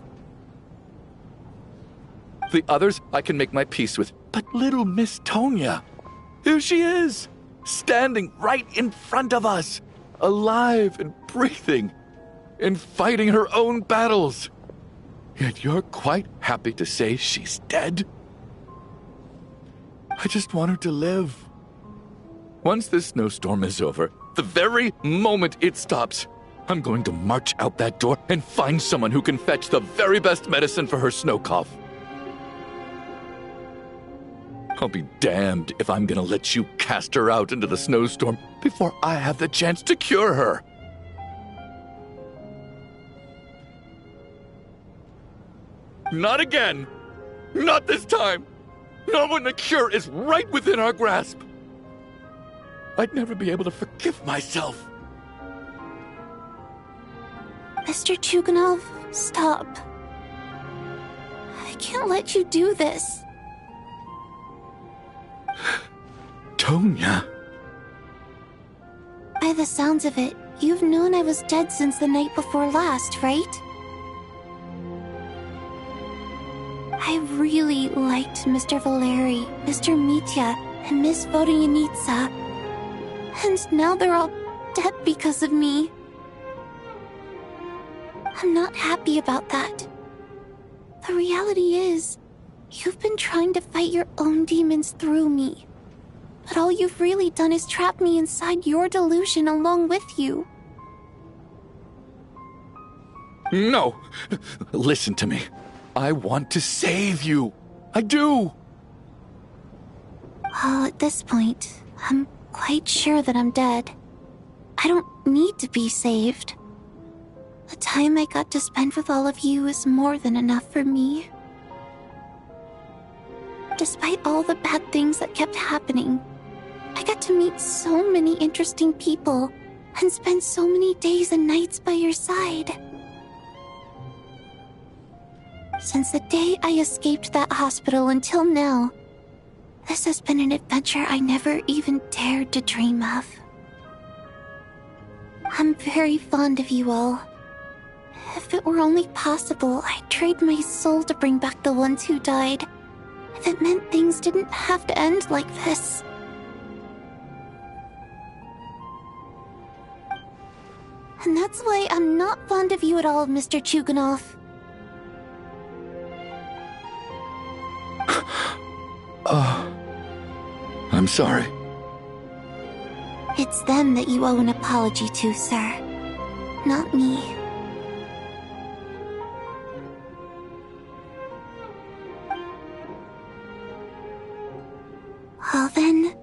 The others I can make my peace with, but little Miss Tonya, here she is, standing right in front of us, alive and breathing, and fighting her own battles. Yet you're quite happy to say she's dead? I just want her to live. Once this snowstorm is over, the very moment it stops, I'm going to march out that door and find someone who can fetch the very best medicine for her snow cough. I'll be damned if I'm gonna let you cast her out into the snowstorm before I have the chance to cure her. Not again! Not this time! Not when the cure is right within our grasp! I'd never be able to forgive myself. Mr. Chuganov, stop. I can't let you do this. Tonya. By the sounds of it, you've known I was dead since the night before last, right? I really liked Mr. Valeri, Mr. Mitya, and Miss Vodyanitsa. And now they're all dead because of me. I'm not happy about that. The reality is, you've been trying to fight your own demons through me. But all you've really done is trap me inside your delusion along with you. No! Listen to me. I want to save you. I do! Well, at this point, I'm quite sure that I'm dead. I don't need to be saved. The time I got to spend with all of you is more than enough for me. Despite all the bad things that kept happening, I got to meet so many interesting people and spend so many days and nights by your side. Since the day I escaped that hospital until now, this has been an adventure I never even dared to dream of. I'm very fond of you all. If it were only possible, I'd trade my soul to bring back the ones who died. If it meant things didn't have to end like this. And that's why I'm not fond of you at all, Mr. Chuganov. I'm sorry. It's them that you owe an apology to, sir. Not me. Well then,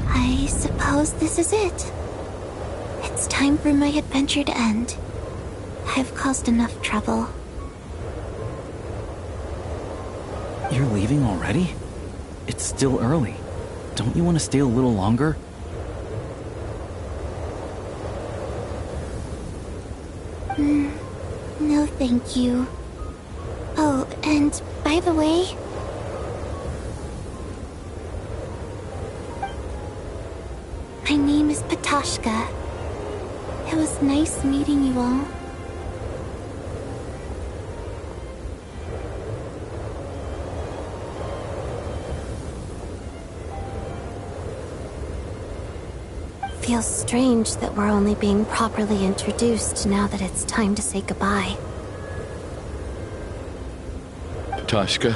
I suppose this is it. It's time for my adventure to end. I've caused enough trouble. You're leaving already? It's still early. Don't you want to stay a little longer? No, thank you. Oh, and by the way... my name is Patoshka. It was nice meeting you all. Feels strange that we're only being properly introduced now that it's time to say goodbye. Toshka.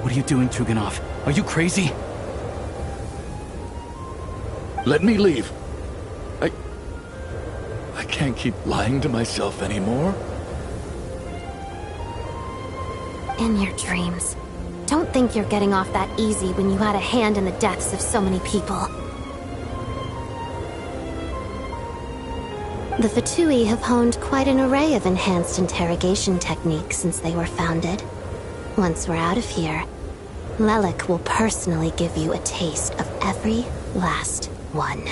What are you doing, Tuganov? Are you crazy? Let me leave. I can't keep lying to myself anymore. In your dreams. Don't think you're getting off that easy when you had a hand in the deaths of so many people. The Fatui have honed quite an array of enhanced interrogation techniques since they were founded. Once we're out of here, Lelik will personally give you a taste of every last one.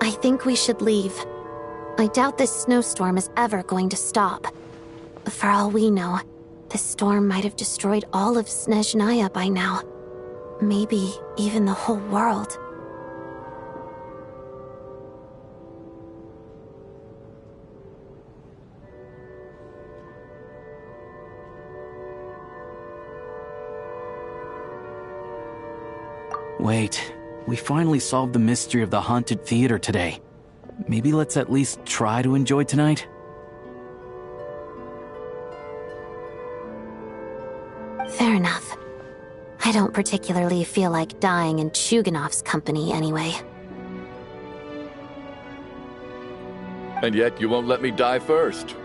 I think we should leave. I doubt this snowstorm is ever going to stop. For all we know, this storm might have destroyed all of Snezhnaya by now. Maybe even the whole world. Wait, we finally solved the mystery of the haunted theater today. Maybe let's at least try to enjoy tonight? Fair enough. I don't particularly feel like dying in Chuganov's company anyway. And yet you won't let me die first.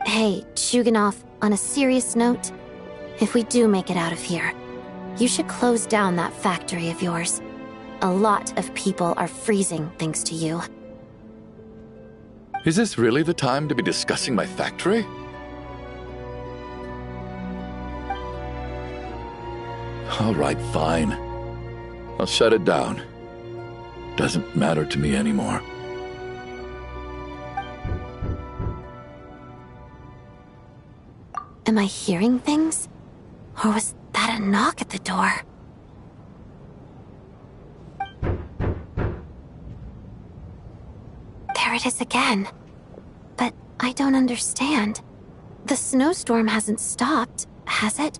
Hey, Chuganov, on a serious note, if we do make it out of here, you should close down that factory of yours. A lot of people are freezing thanks to you. Is this really the time to be discussing my factory? All right, fine. I'll shut it down. Doesn't matter to me anymore. Am I hearing things? Or was that a knock at the door? There it is again. But I don't understand. The snowstorm hasn't stopped, has it?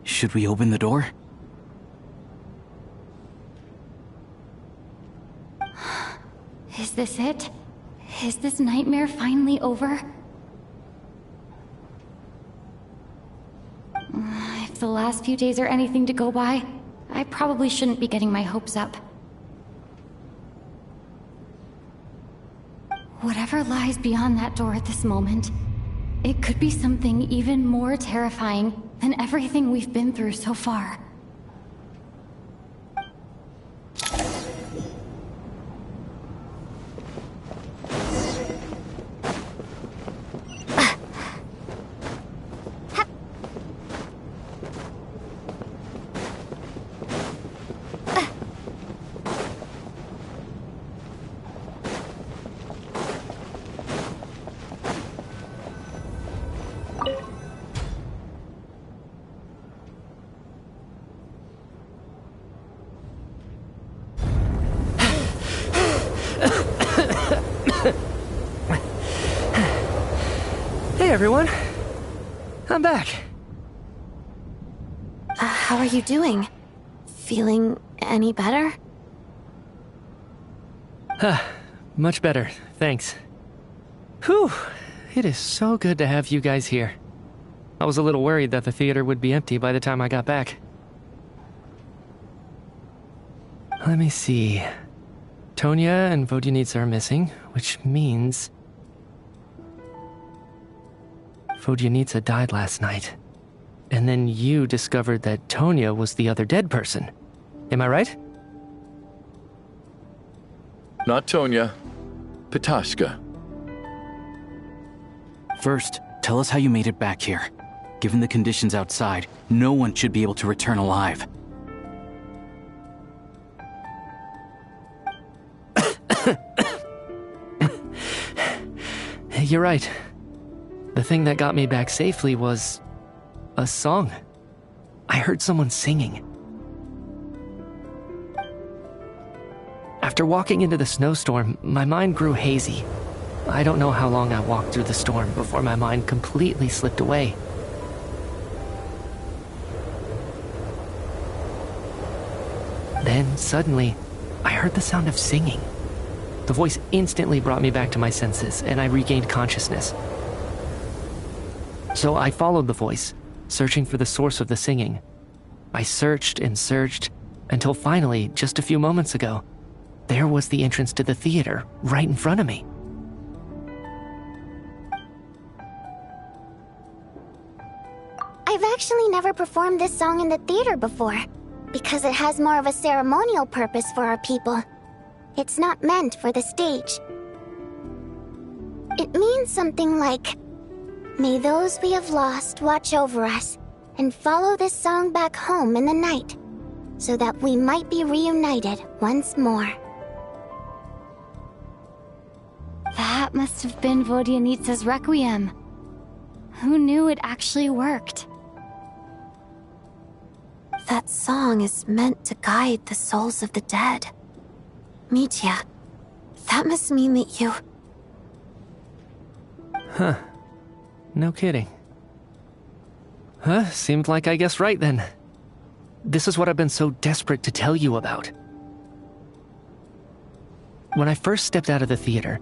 Should we open the door? Is this it? Is this nightmare finally over? If the last few days are anything to go by, I probably shouldn't be getting my hopes up. Whatever lies beyond that door at this moment, it could be something even more terrifying than everything we've been through so far. Hey everyone, I'm back. How are you doing? Feeling any better? Much better, thanks. Whew, it is so good to have you guys here. I was a little worried that the theater would be empty by the time I got back. Let me see. Tonya and Vodyanitsa are missing, which means... Vodyanitsa died last night. And then you discovered that Tonya was the other dead person. Am I right? Not Tonya. Pitashka. First, tell us how you made it back here. Given the conditions outside, no one should be able to return alive. You're right. The thing that got me back safely was... a song. I heard someone singing. After walking into the snowstorm, my mind grew hazy. I don't know how long I walked through the storm before my mind completely slipped away. Then, suddenly, I heard the sound of singing. The voice instantly brought me back to my senses, and I regained consciousness. So I followed the voice, searching for the source of the singing. I searched and searched, until finally, just a few moments ago, there was the entrance to the theater, right in front of me. I've actually never performed this song in the theater before, because it has more of a ceremonial purpose for our people. It's not meant for the stage. It means something like, "May those we have lost watch over us, and follow this song back home in the night, so that we might be reunited once more." That must have been Vodyanitsa's requiem. Who knew it actually worked? That song is meant to guide the souls of the dead. Mitya, that must mean that you... Huh. No kidding. Seemed like I guessed right then. This is what I've been so desperate to tell you about. When I first stepped out of the theater,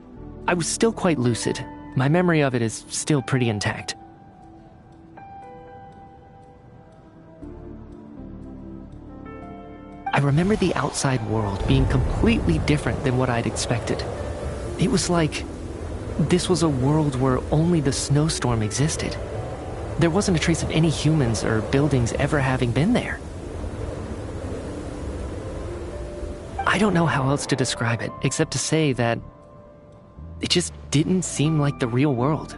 I was still quite lucid. My memory of it is still pretty intact. I remember the outside world being completely different than what I'd expected. It was like this was a world where only the snowstorm existed. There wasn't a trace of any humans or buildings ever having been there. I don't know how else to describe it, except to say that it just didn't seem like the real world.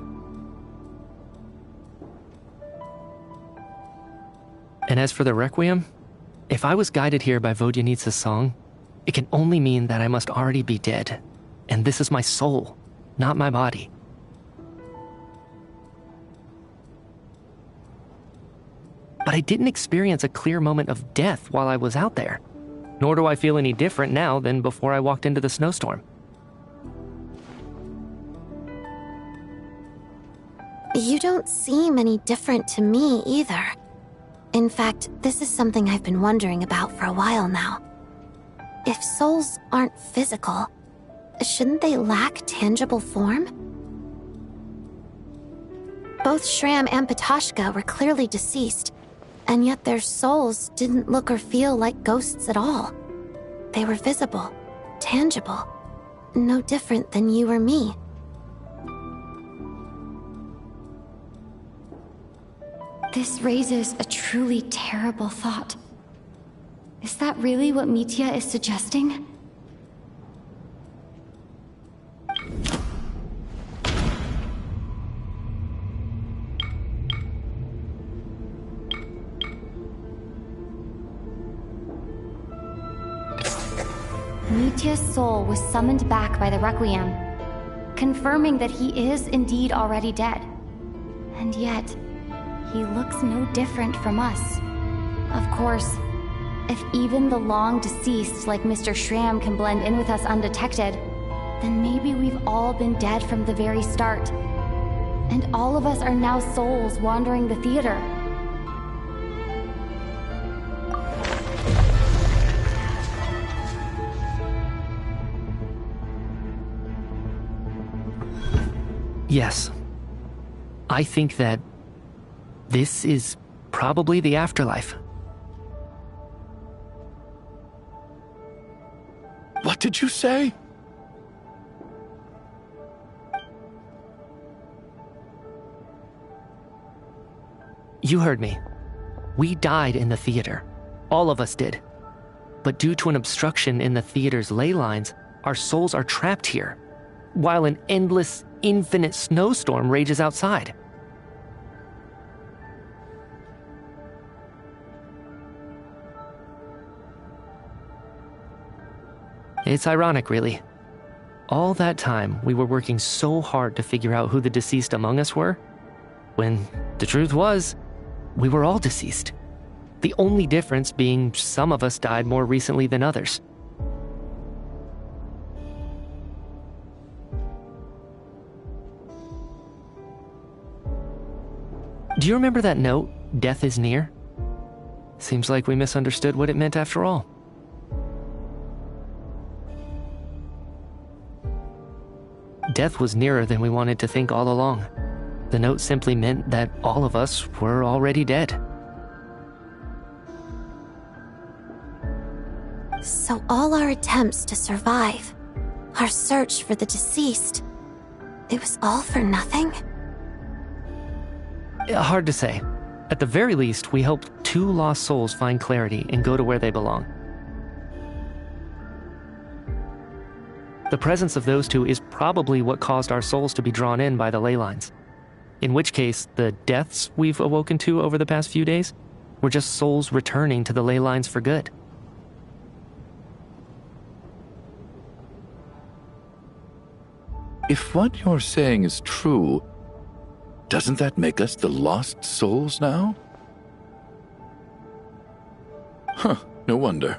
And as for the Requiem, if I was guided here by Vodyanitsa's song, it can only mean that I must already be dead, and this is my soul, not my body. But I didn't experience a clear moment of death while I was out there, nor do I feel any different now than before I walked into the snowstorm. You don't seem any different to me either. In fact, this is something I've been wondering about for a while now. If souls aren't physical, shouldn't they lack tangible form? Both Shram and Pitashka were clearly deceased, and yet their souls didn't look or feel like ghosts at all. They were visible, tangible, no different than you or me. This raises a truly terrible thought. Is that really what Mitya is suggesting? Mitya's soul was summoned back by the Requiem, confirming that he is indeed already dead. And yet, he looks no different from us. Of course, if even the long-deceased like Mr. Shram can blend in with us undetected, then maybe we've all been dead from the very start. And all of us are now souls wandering the theater. Yes. I think that this is probably the afterlife. What did you say? You heard me. We died in the theater. All of us did. But due to an obstruction in the theater's ley lines, our souls are trapped here, while an endless, infinite snowstorm rages outside. It's ironic, really. All that time, we were working so hard to figure out who the deceased among us were, when the truth was, we were all deceased. The only difference being some of us died more recently than others. Do you remember that note, "Death is near"? Seems like we misunderstood what it meant after all. Death was nearer than we wanted to think all along. The note simply meant that all of us were already dead. So all our attempts to survive, our search for the deceased, it was all for nothing? Hard to say. At the very least, we helped 2 lost souls find clarity and go to where they belong. The presence of those 2 is probably what caused our souls to be drawn in by the ley lines. In which case, the deaths we've awoken to over the past few days were just souls returning to the ley lines for good. If what you're saying is true, doesn't that make us the lost souls now? Huh, no wonder.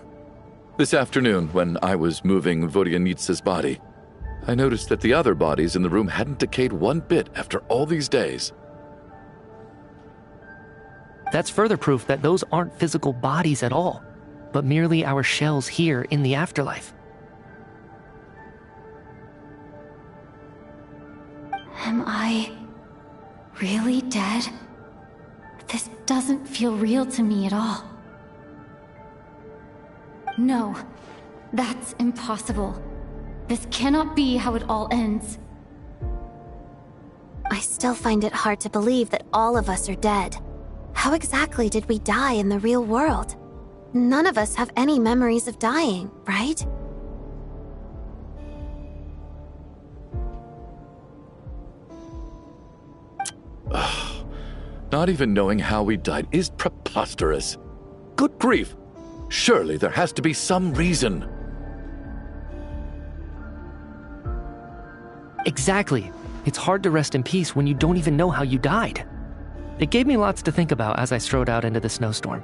This afternoon, when I was moving Vodyanitsa's body, I noticed that the other bodies in the room hadn't decayed one bit after all these days. That's further proof that those aren't physical bodies at all, but merely our shells here in the afterlife. Am I really dead? This doesn't feel real to me at all. No, that's impossible. This cannot be how it all ends. I still find it hard to believe that all of us are dead. How exactly did we die in the real world? None of us have any memories of dying, right? Not even knowing how we died is preposterous. Good grief! Surely there has to be some reason. Exactly. It's hard to rest in peace when you don't even know how you died. It gave me lots to think about as I strode out into the snowstorm.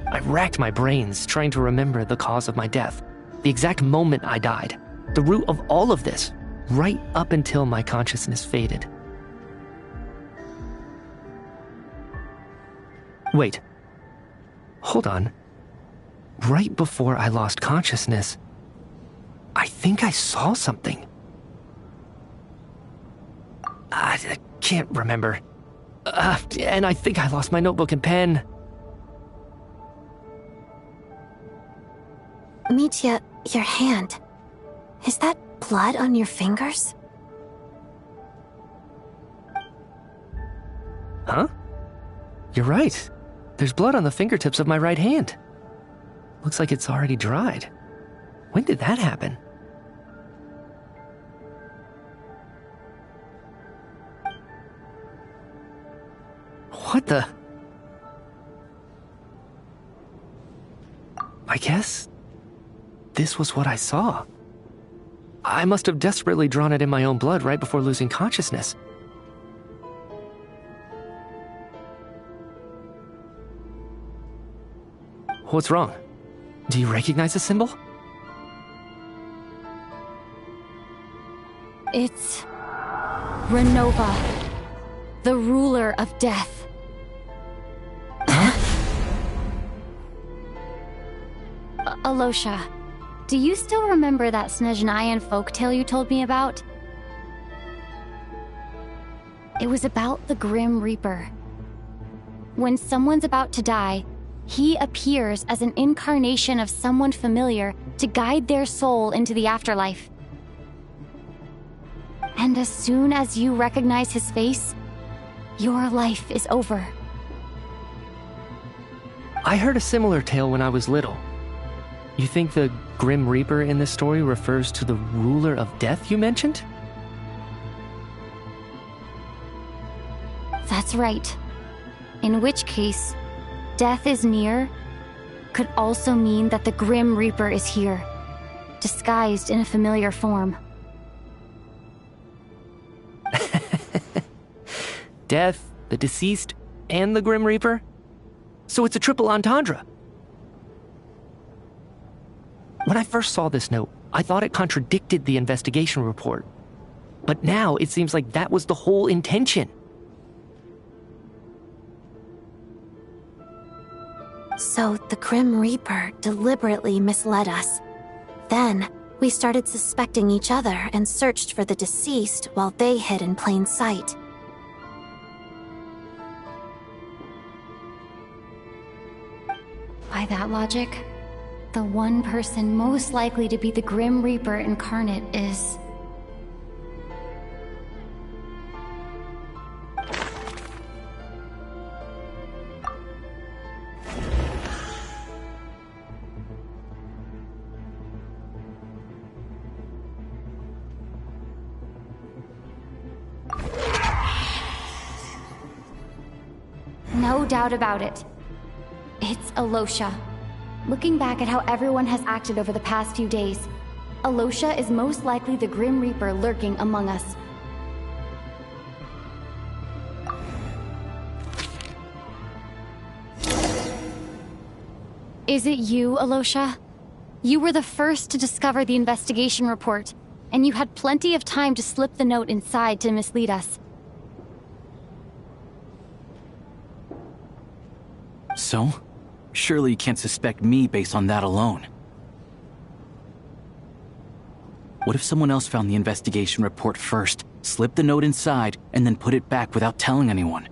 I racked my brains trying to remember the cause of my death, the exact moment I died, the root of all of this, right up until my consciousness faded. Wait. Hold on. Right before I lost consciousness, I think I saw something. I can't remember. And I think I lost my notebook and pen. Mitya, your hand. Is that blood on your fingers? Huh? You're right. There's blood on the fingertips of my right hand. Looks like it's already dried. When did that happen? What the? I guess this was what I saw. I must have desperately drawn it in my own blood right before losing consciousness. What's wrong? Do you recognize the symbol? It's Renova, the ruler of death. Alosha, Do you still remember that Snezhnayan folktale you told me about? It was about the Grim Reaper. When someone's about to die, he appears as an incarnation of someone familiar to guide their soul into the afterlife. And as soon as you recognize his face, your life is over. I heard a similar tale when I was little. You think the Grim Reaper in this story refers to the ruler of death you mentioned? That's right. In which case, death is near could also mean that the Grim Reaper is here, disguised in a familiar form. Death, the deceased, and the Grim Reaper? So it's a triple entendre. When I first saw this note, I thought it contradicted the investigation report. But now it seems like that was the whole intention. So the Grim Reaper deliberately misled us. Then, we started suspecting each other and searched for the deceased while they hid in plain sight. By that logic, the one person most likely to be the Grim Reaper incarnate is... No doubt about it. It's Alosha. Looking back at how everyone has acted over the past few days, Alosha is most likely the Grim Reaper lurking among us. Is it you, Alosha? You were the first to discover the investigation report, and you had plenty of time to slip the note inside to mislead us. So? Surely you can't suspect me based on that alone. What if someone else found the investigation report first, slipped the note inside, and then put it back without telling anyone?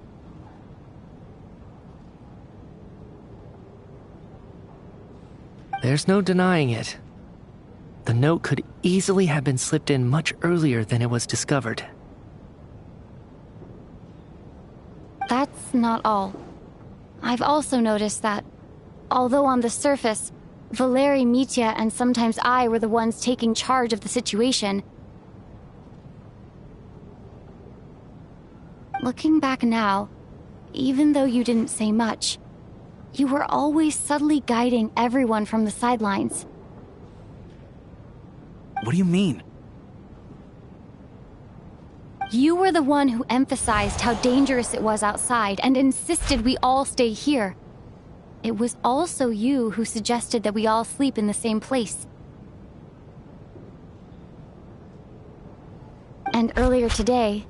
There's no denying it. The note could easily have been slipped in much earlier than it was discovered. That's not all. I've also noticed that, although on the surface, Valeri, Mitya, and sometimes I were the ones taking charge of the situation, looking back now, even though you didn't say much, you were always subtly guiding everyone from the sidelines. What do you mean? You were the one who emphasized how dangerous it was outside and insisted we all stay here. It was also you who suggested that we all sleep in the same place. And earlier today,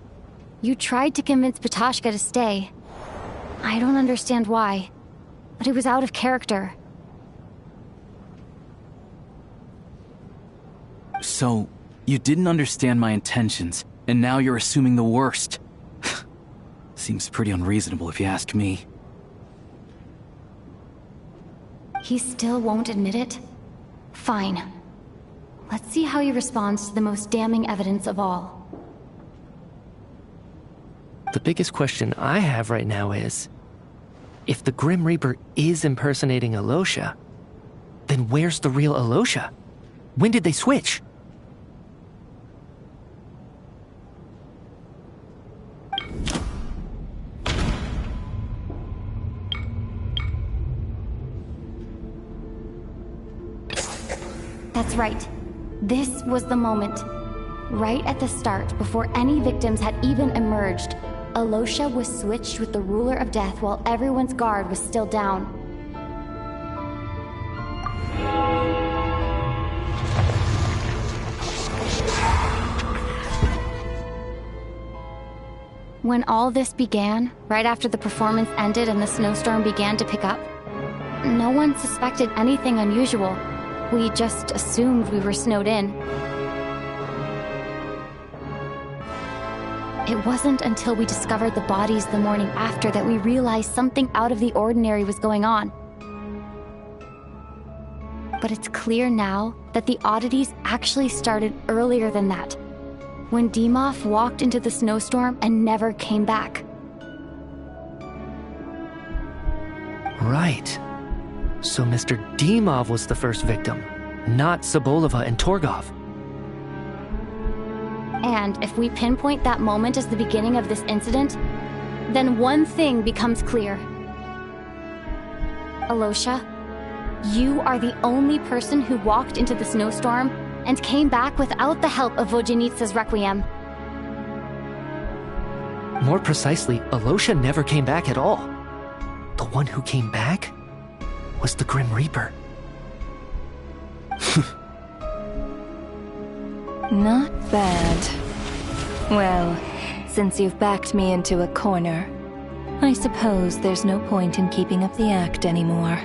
you tried to convince Ptashka to stay. I don't understand why, but it was out of character. So, you didn't understand my intentions, and now you're assuming the worst. Seems pretty unreasonable if you ask me. He still won't admit it? Fine. Let's see how he responds to the most damning evidence of all. The biggest question I have right now is, if the Grim Reaper is impersonating Alosha, then where's the real Alosha? When did they switch? That's right. This was the moment. Right at the start, before any victims had even emerged, Alosha was switched with the ruler of death while everyone's guard was still down. When all this began, right after the performance ended and the snowstorm began to pick up, no one suspected anything unusual. We just assumed we were snowed in. It wasn't until we discovered the bodies the morning after that we realized something out of the ordinary was going on. But it's clear now that the oddities actually started earlier than that, when Dimov walked into the snowstorm and never came back. Right. So Mr. Dimov was the first victim, not Sobolova and Torgov. And if we pinpoint that moment as the beginning of this incident, then one thing becomes clear. Alosha, you are the only person who walked into the snowstorm and came back without the help of Vojanitsa's Requiem. More precisely, Alosha never came back at all. The one who came back was the Grim Reaper. Not bad. Well, since you've backed me into a corner, I suppose there's no point in keeping up the act anymore.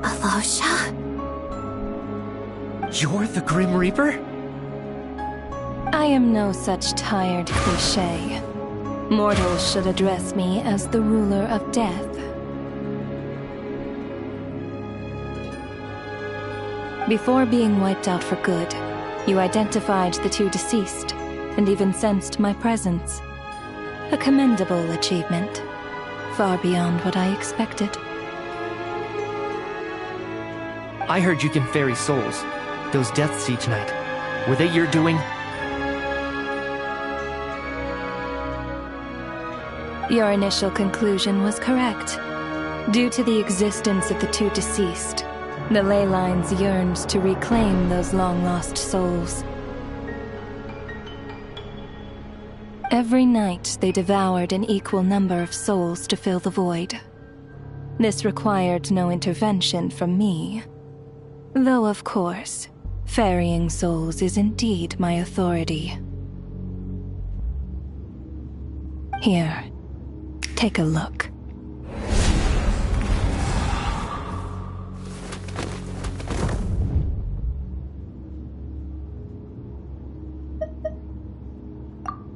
Alosha? You're the Grim Reaper? I am no such tired cliché. Mortals should address me as the ruler of death. Before being wiped out for good, you identified the two deceased, and even sensed my presence. A commendable achievement, far beyond what I expected. I heard you can ferry souls. Those deaths each night. Were they your doing? Your initial conclusion was correct. Due to the existence of the two deceased, the ley lines yearns to reclaim those long-lost souls. Every night they devoured an equal number of souls to fill the void. This required no intervention from me. Though, of course, ferrying souls is indeed my authority. Here, take a look.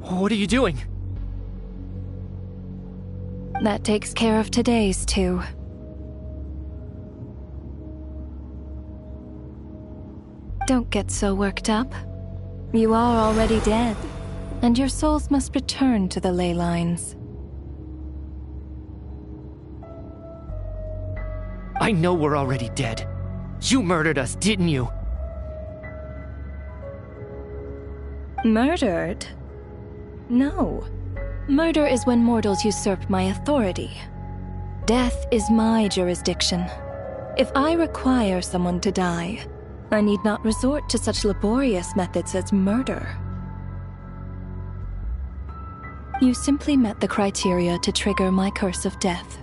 What are you doing? That takes care of today's too. Don't get so worked up. You are already dead, and your souls must return to the ley lines. I know we're already dead. You murdered us, didn't you? Murdered? No. Murder is when mortals usurp my authority. Death is my jurisdiction. If I require someone to die, I need not resort to such laborious methods as murder. You simply met the criteria to trigger my curse of death.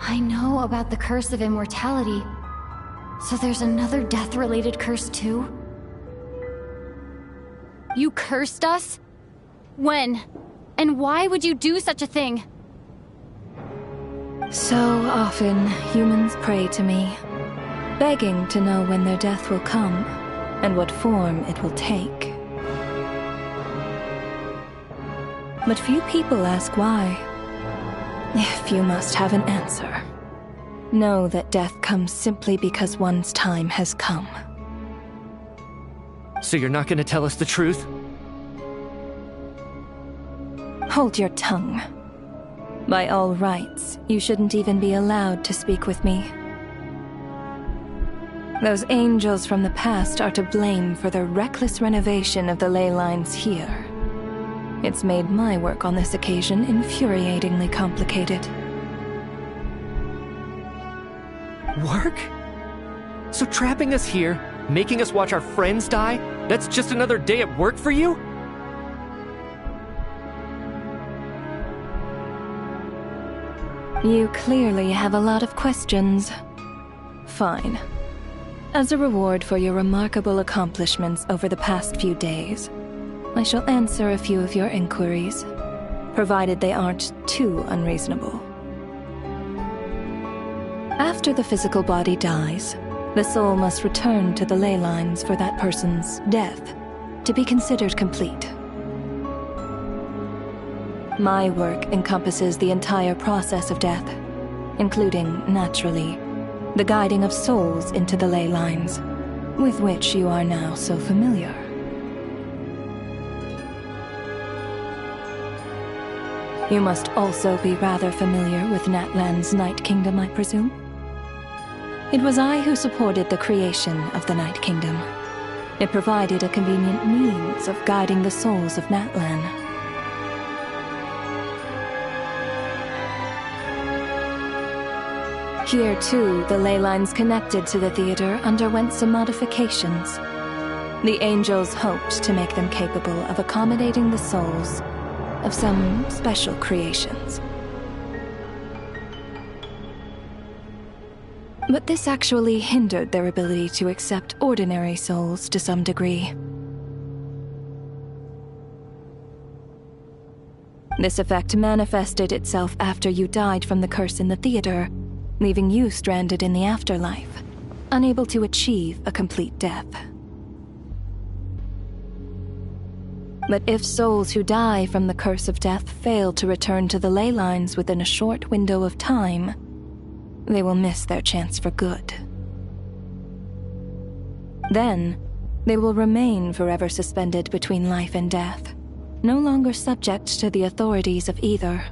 I know about the curse of immortality. So there's another death-related curse too? You cursed us? When? And why would you do such a thing? So often, humans pray to me, begging to know when their death will come, and what form it will take. But few people ask why. If you must have an answer, know that death comes simply because one's time has come. So you're not gonna tell us the truth? Hold your tongue. By all rights, you shouldn't even be allowed to speak with me. Those angels from the past are to blame for the reckless renovation of the ley lines here. It's made my work on this occasion infuriatingly complicated. Work? So trapping us here, making us watch our friends die, that's just another day at work for you? You clearly have a lot of questions. Fine. As a reward for your remarkable accomplishments over the past few days, I shall answer a few of your inquiries. provided they aren't too unreasonable. After the physical body dies, the soul must return to the ley lines for that person's death to be considered complete. My work encompasses the entire process of death, including, naturally, the guiding of souls into the ley lines, with which you are now so familiar. You must also be rather familiar with Natlan's Night Kingdom, I presume? It was I who supported the creation of the Night Kingdom. It provided a convenient means of guiding the souls of Natlan. Here, too, the ley lines connected to the theater underwent some modifications. The angels hoped to make them capable of accommodating the souls of some special creations. But this actually hindered their ability to accept ordinary souls to some degree. This effect manifested itself after you died from the curse in the theater, leaving you stranded in the afterlife, unable to achieve a complete death. But if souls who die from the curse of death fail to return to the ley lines within a short window of time, they will miss their chance for good. Then, they will remain forever suspended between life and death, no longer subject to the authorities of either.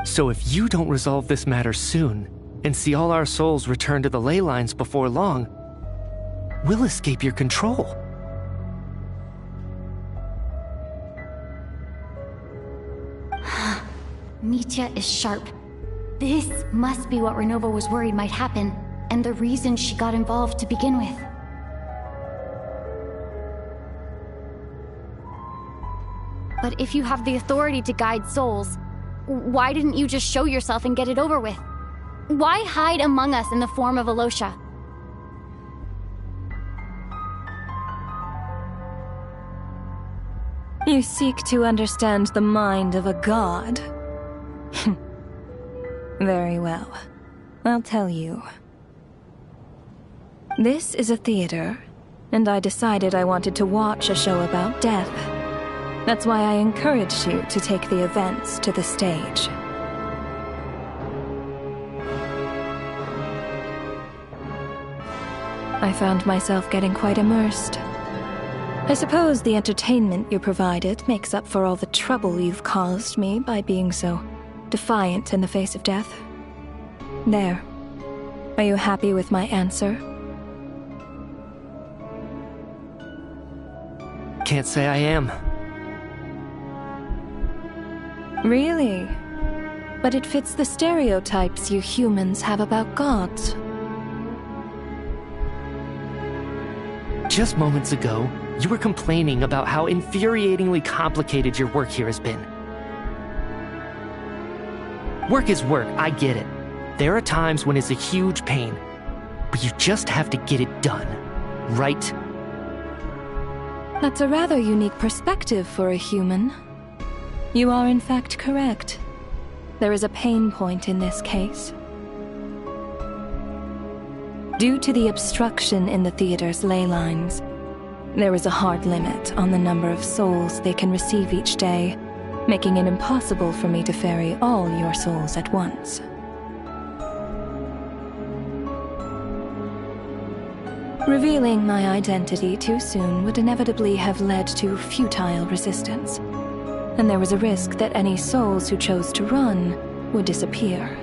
So if you don't resolve this matter soon, and see all our souls return to the ley lines before long, we'll escape your control. Mitya is sharp. This must be what Renova was worried might happen, and the reason she got involved to begin with. But if you have the authority to guide souls, why didn't you just show yourself and get it over with? Why hide among us in the form of Alosha? You seek to understand the mind of a god? Very well. I'll tell you. This is a theater, and I decided I wanted to watch a show about death. That's why I encouraged you to take the events to the stage. I found myself getting quite immersed. I suppose the entertainment you provided makes up for all the trouble you've caused me by being so defiant in the face of death. There. Are you happy with my answer? Can't say I am. Really? But it fits the stereotypes you humans have about gods. Just moments ago, you were complaining about how infuriatingly complicated your work here has been. Work is work, I get it. There are times when it's a huge pain, but you just have to get it done, right? That's a rather unique perspective for a human. You are in fact correct. There is a pain point in this case. Due to the obstruction in the theater's ley lines, there is a hard limit on the number of souls they can receive each day, making it impossible for me to ferry all your souls at once. Revealing my identity too soon would inevitably have led to futile resistance, and there was a risk that any souls who chose to run would disappear.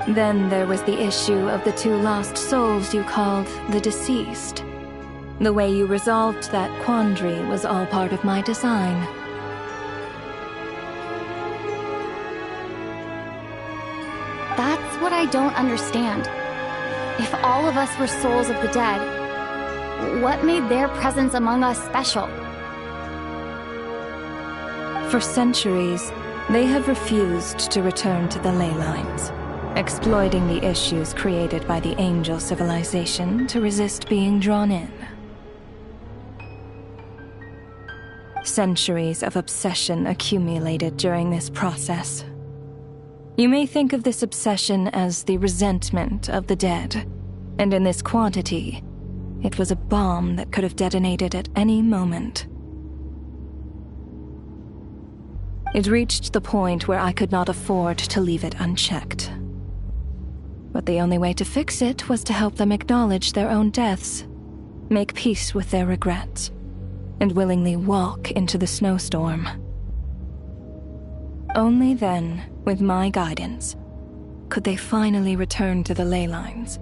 Then there was the issue of the 2 lost souls you called the deceased. The way you resolved that quandary was all part of my design. That's what I don't understand. If all of us were souls of the dead, what made their presence among us special? For centuries, they have refused to return to the ley lines, exploiting the issues created by the angel civilization to resist being drawn in. Centuries of obsession accumulated during this process. You may think of this obsession as the resentment of the dead, and in this quantity, it was a bomb that could have detonated at any moment. It reached the point where I could not afford to leave it unchecked. But the only way to fix it was to help them acknowledge their own deaths, make peace with their regrets, and willingly walk into the snowstorm. Only then, with my guidance, could they finally return to the ley lines.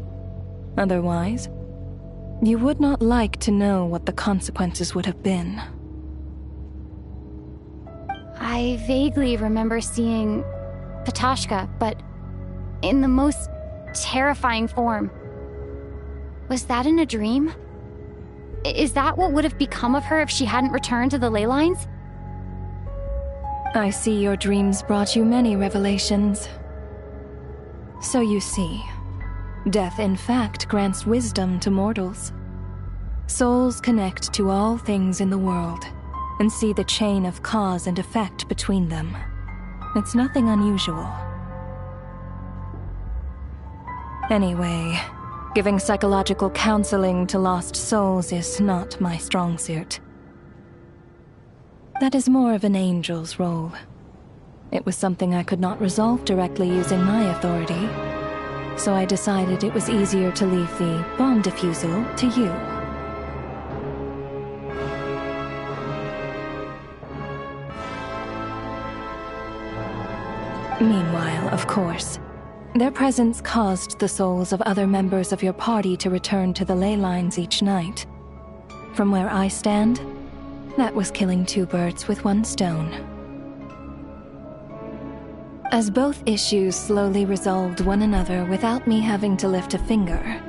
Otherwise, you would not like to know what the consequences would have been. I vaguely remember seeing Patashka, but in the most terrifying form. Was that in a dream? Is that what would have become of her if she hadn't returned to the ley lines? I see your dreams brought you many revelations. So you see, death in fact grants wisdom to mortals. Souls connect to all things in the world and see the chain of cause and effect between them. It's nothing unusual. Anyway, giving psychological counseling to lost souls is not my strong suit. That is more of an angel's role. It was something I could not resolve directly using my authority, so I decided it was easier to leave the bomb defusal to you. Meanwhile, of course, their presence caused the souls of other members of your party to return to the ley lines each night. From where I stand, that was killing two birds with one stone. As both issues slowly resolved one another without me having to lift a finger,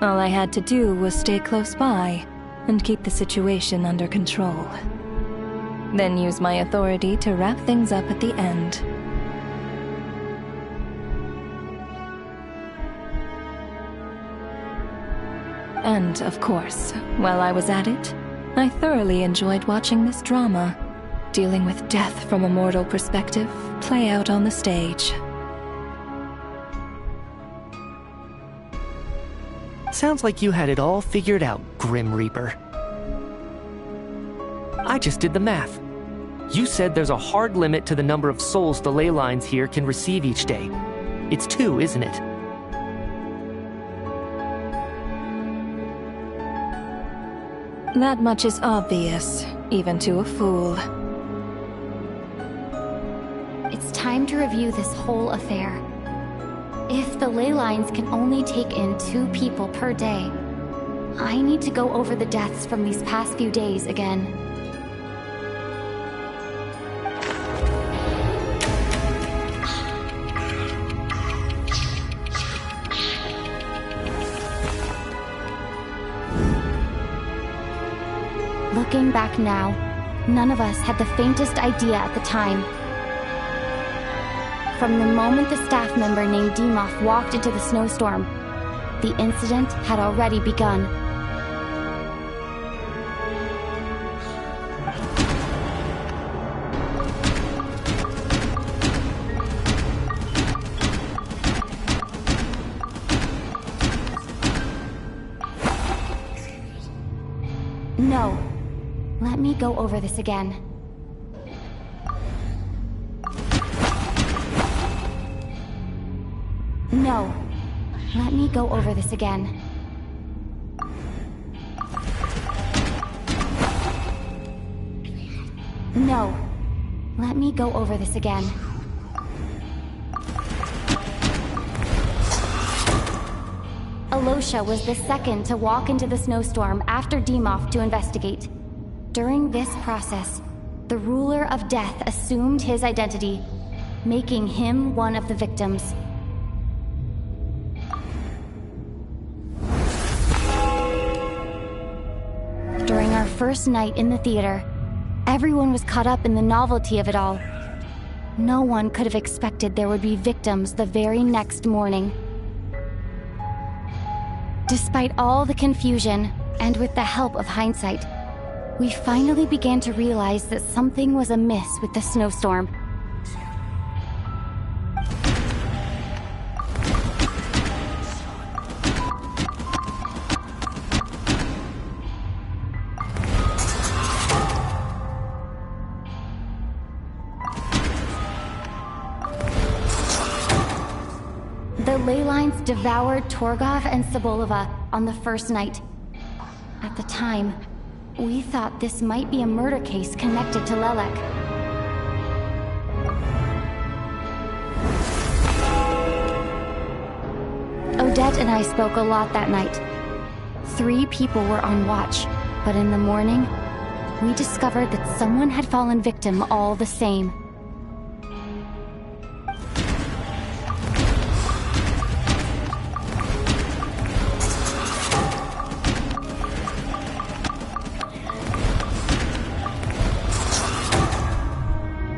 all I had to do was stay close by and keep the situation under control. Then use my authority to wrap things up at the end. And, of course, while I was at it, I thoroughly enjoyed watching this drama, dealing with death from a mortal perspective, play out on the stage. Sounds like you had it all figured out, Grim Reaper. I just did the math. You said there's a hard limit to the number of souls the ley lines here can receive each day. It's 2, isn't it? That much is obvious, even to a fool. It's time to review this whole affair. If the ley lines can only take in 2 people per day, I need to go over the deaths from these past few days again. Looking back now, none of us had the faintest idea at the time. From the moment the staff member named Demoff walked into the snowstorm, the incident had already begun. No. Let me go over this again. No. Let me go over this again. No. Let me go over this again. Alosha was the second to walk into the snowstorm after Demoff to investigate. During this process, the ruler of death assumed his identity, making him one of the victims. During our first night in the theater, everyone was caught up in the novelty of it all. No one could have expected there would be victims the very next morning. Despite all the confusion, and with the help of hindsight, we finally began to realize that something was amiss with the snowstorm. The ley lines devoured Torgov and Sobolova on the first night. At the time, we thought this might be a murder case connected to Lelek. Odette and I spoke a lot that night. 3 people were on watch, but in the morning, we discovered that someone had fallen victim all the same.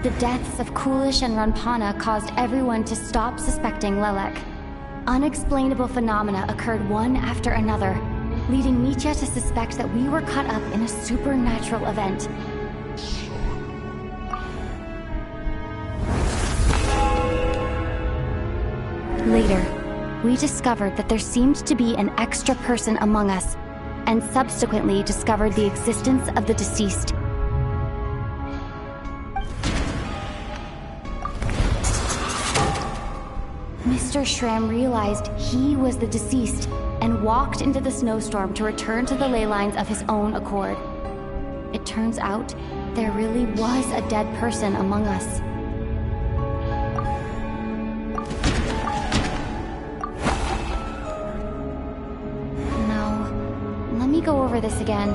The deaths of Kulish and Ranpana caused everyone to stop suspecting Lelek. Unexplainable phenomena occurred one after another, leading Mitya to suspect that we were caught up in a supernatural event. Later, we discovered that there seemed to be an extra person among us, and subsequently discovered the existence of the deceased. Mr. Schramm realized he was the deceased and walked into the snowstorm to return to the ley lines of his own accord. It turns out there really was a dead person among us. No, let me go over this again.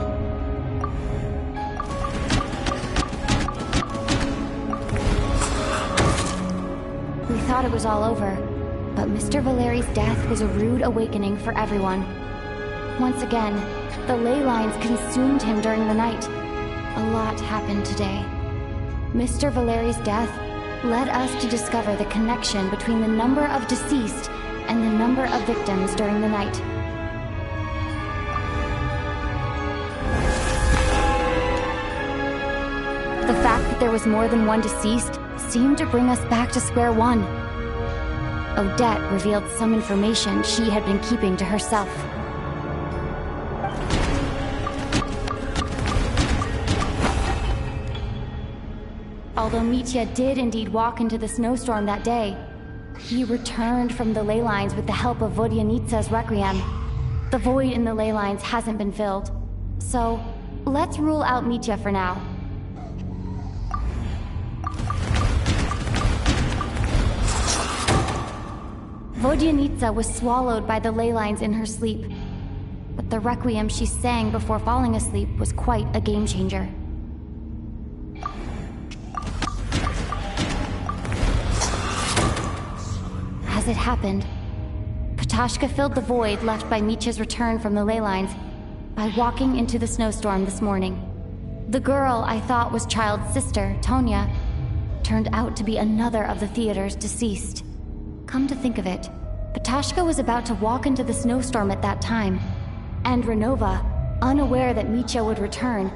We thought it was all over. But Mr. Valeri's death was a rude awakening for everyone. Once again, the ley lines consumed him during the night. A lot happened today. Mr. Valeri's death led us to discover the connection between the number of deceased and the number of victims during the night. The fact that there was more than one deceased seemed to bring us back to square one. Odette revealed some information she had been keeping to herself. Although Mitya did indeed walk into the snowstorm that day, he returned from the ley lines with the help of Vodyanitsa's requiem. The void in the ley lines hasn't been filled. So, let's rule out Mitya for now. Vodyanitsa was swallowed by the ley lines in her sleep, but the requiem she sang before falling asleep was quite a game changer. As it happened, Patashka filled the void left by Mitya's return from the ley lines by walking into the snowstorm this morning. The girl I thought was Child's sister, Tonya, turned out to be another of the theater's deceased. Come to think of it, Patashka was about to walk into the snowstorm at that time, and Renova, unaware that Mitya would return,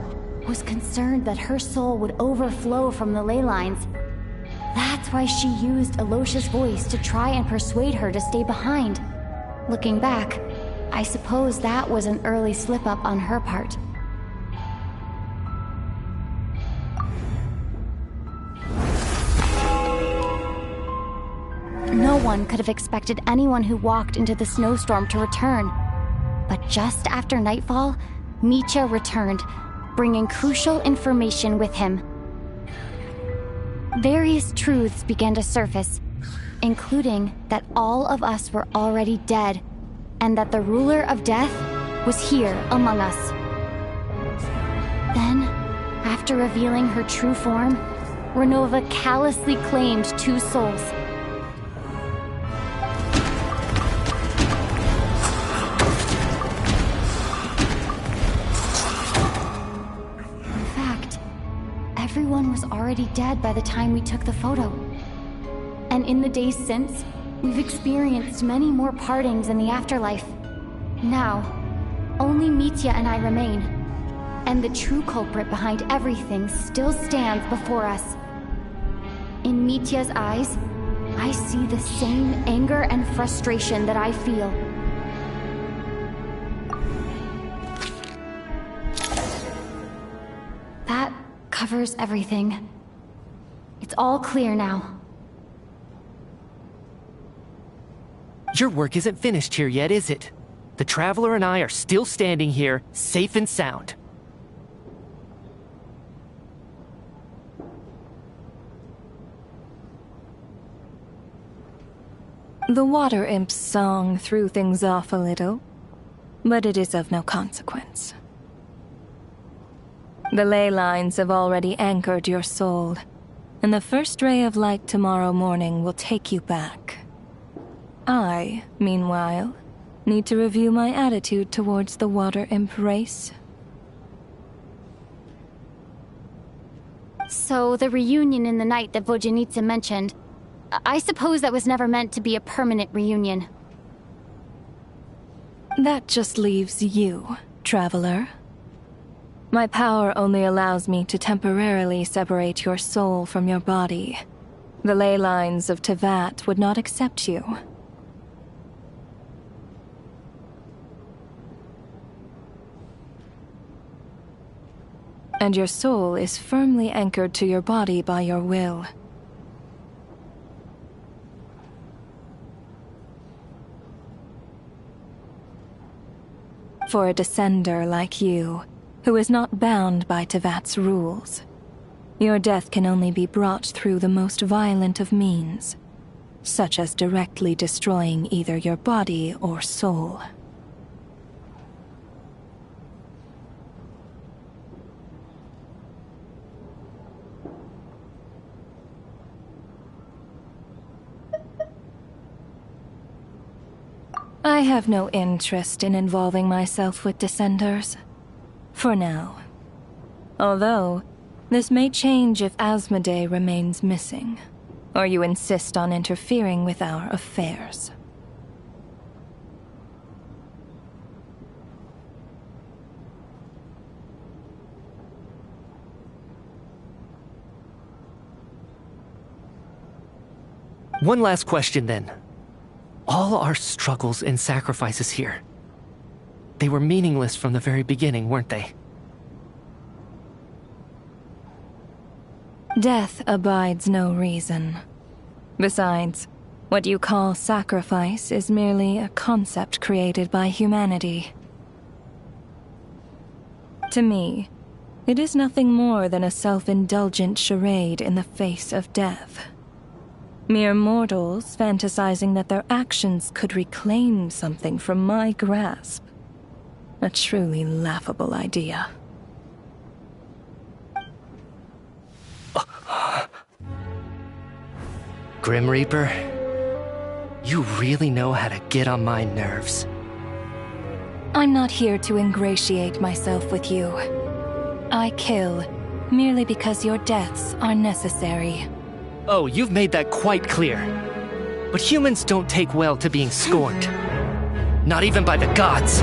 was concerned that her soul would overflow from the ley lines. That's why she used Alosha's voice to try and persuade her to stay behind. Looking back, I suppose that was an early slip-up on her part. No one could have expected anyone who walked into the snowstorm to return. But just after nightfall, Mitya returned, bringing crucial information with him. Various truths began to surface, including that all of us were already dead, and that the ruler of death was here among us. Then, after revealing her true form, Renova callously claimed 2 souls. Everyone was already dead by the time we took the photo. And in the days since, we've experienced many more partings in the afterlife. Now, only Mitya and I remain. And the true culprit behind everything still stands before us. In Mitya's eyes, I see the same anger and frustration that I feel. That covers everything. It's all clear now. Your work isn't finished here yet, is it? The Traveler and I are still standing here, safe and sound. The water imp's song threw things off a little, but it is of no consequence. The ley lines have already anchored your soul, and the first ray of light tomorrow morning will take you back. I, meanwhile, need to review my attitude towards the water imp race. So, the reunion in the night that Vojanitsa mentioned, I suppose that was never meant to be a permanent reunion. That just leaves you, Traveler. My power only allows me to temporarily separate your soul from your body. The ley lines of Tevat would not accept you. And your soul is firmly anchored to your body by your will. For a descender like you, who is not bound by Tevat's rules, your death can only be brought through the most violent of means, such as directly destroying either your body or soul. I have no interest in involving myself with Descenders. For now. Although, this may change if Asmodee remains missing, or you insist on interfering with our affairs. One last question then. All our struggles and sacrifices here, they were meaningless from the very beginning, weren't they? Death abides no reason. Besides, what you call sacrifice is merely a concept created by humanity. To me, it is nothing more than a self-indulgent charade in the face of death. Mere mortals fantasizing that their actions could reclaim something from my grasp. A truly laughable idea. Grim Reaper, you really know how to get on my nerves. I'm not here to ingratiate myself with you. I kill merely because your deaths are necessary. Oh, you've made that quite clear. But humans don't take well to being scorned. Not even by the gods.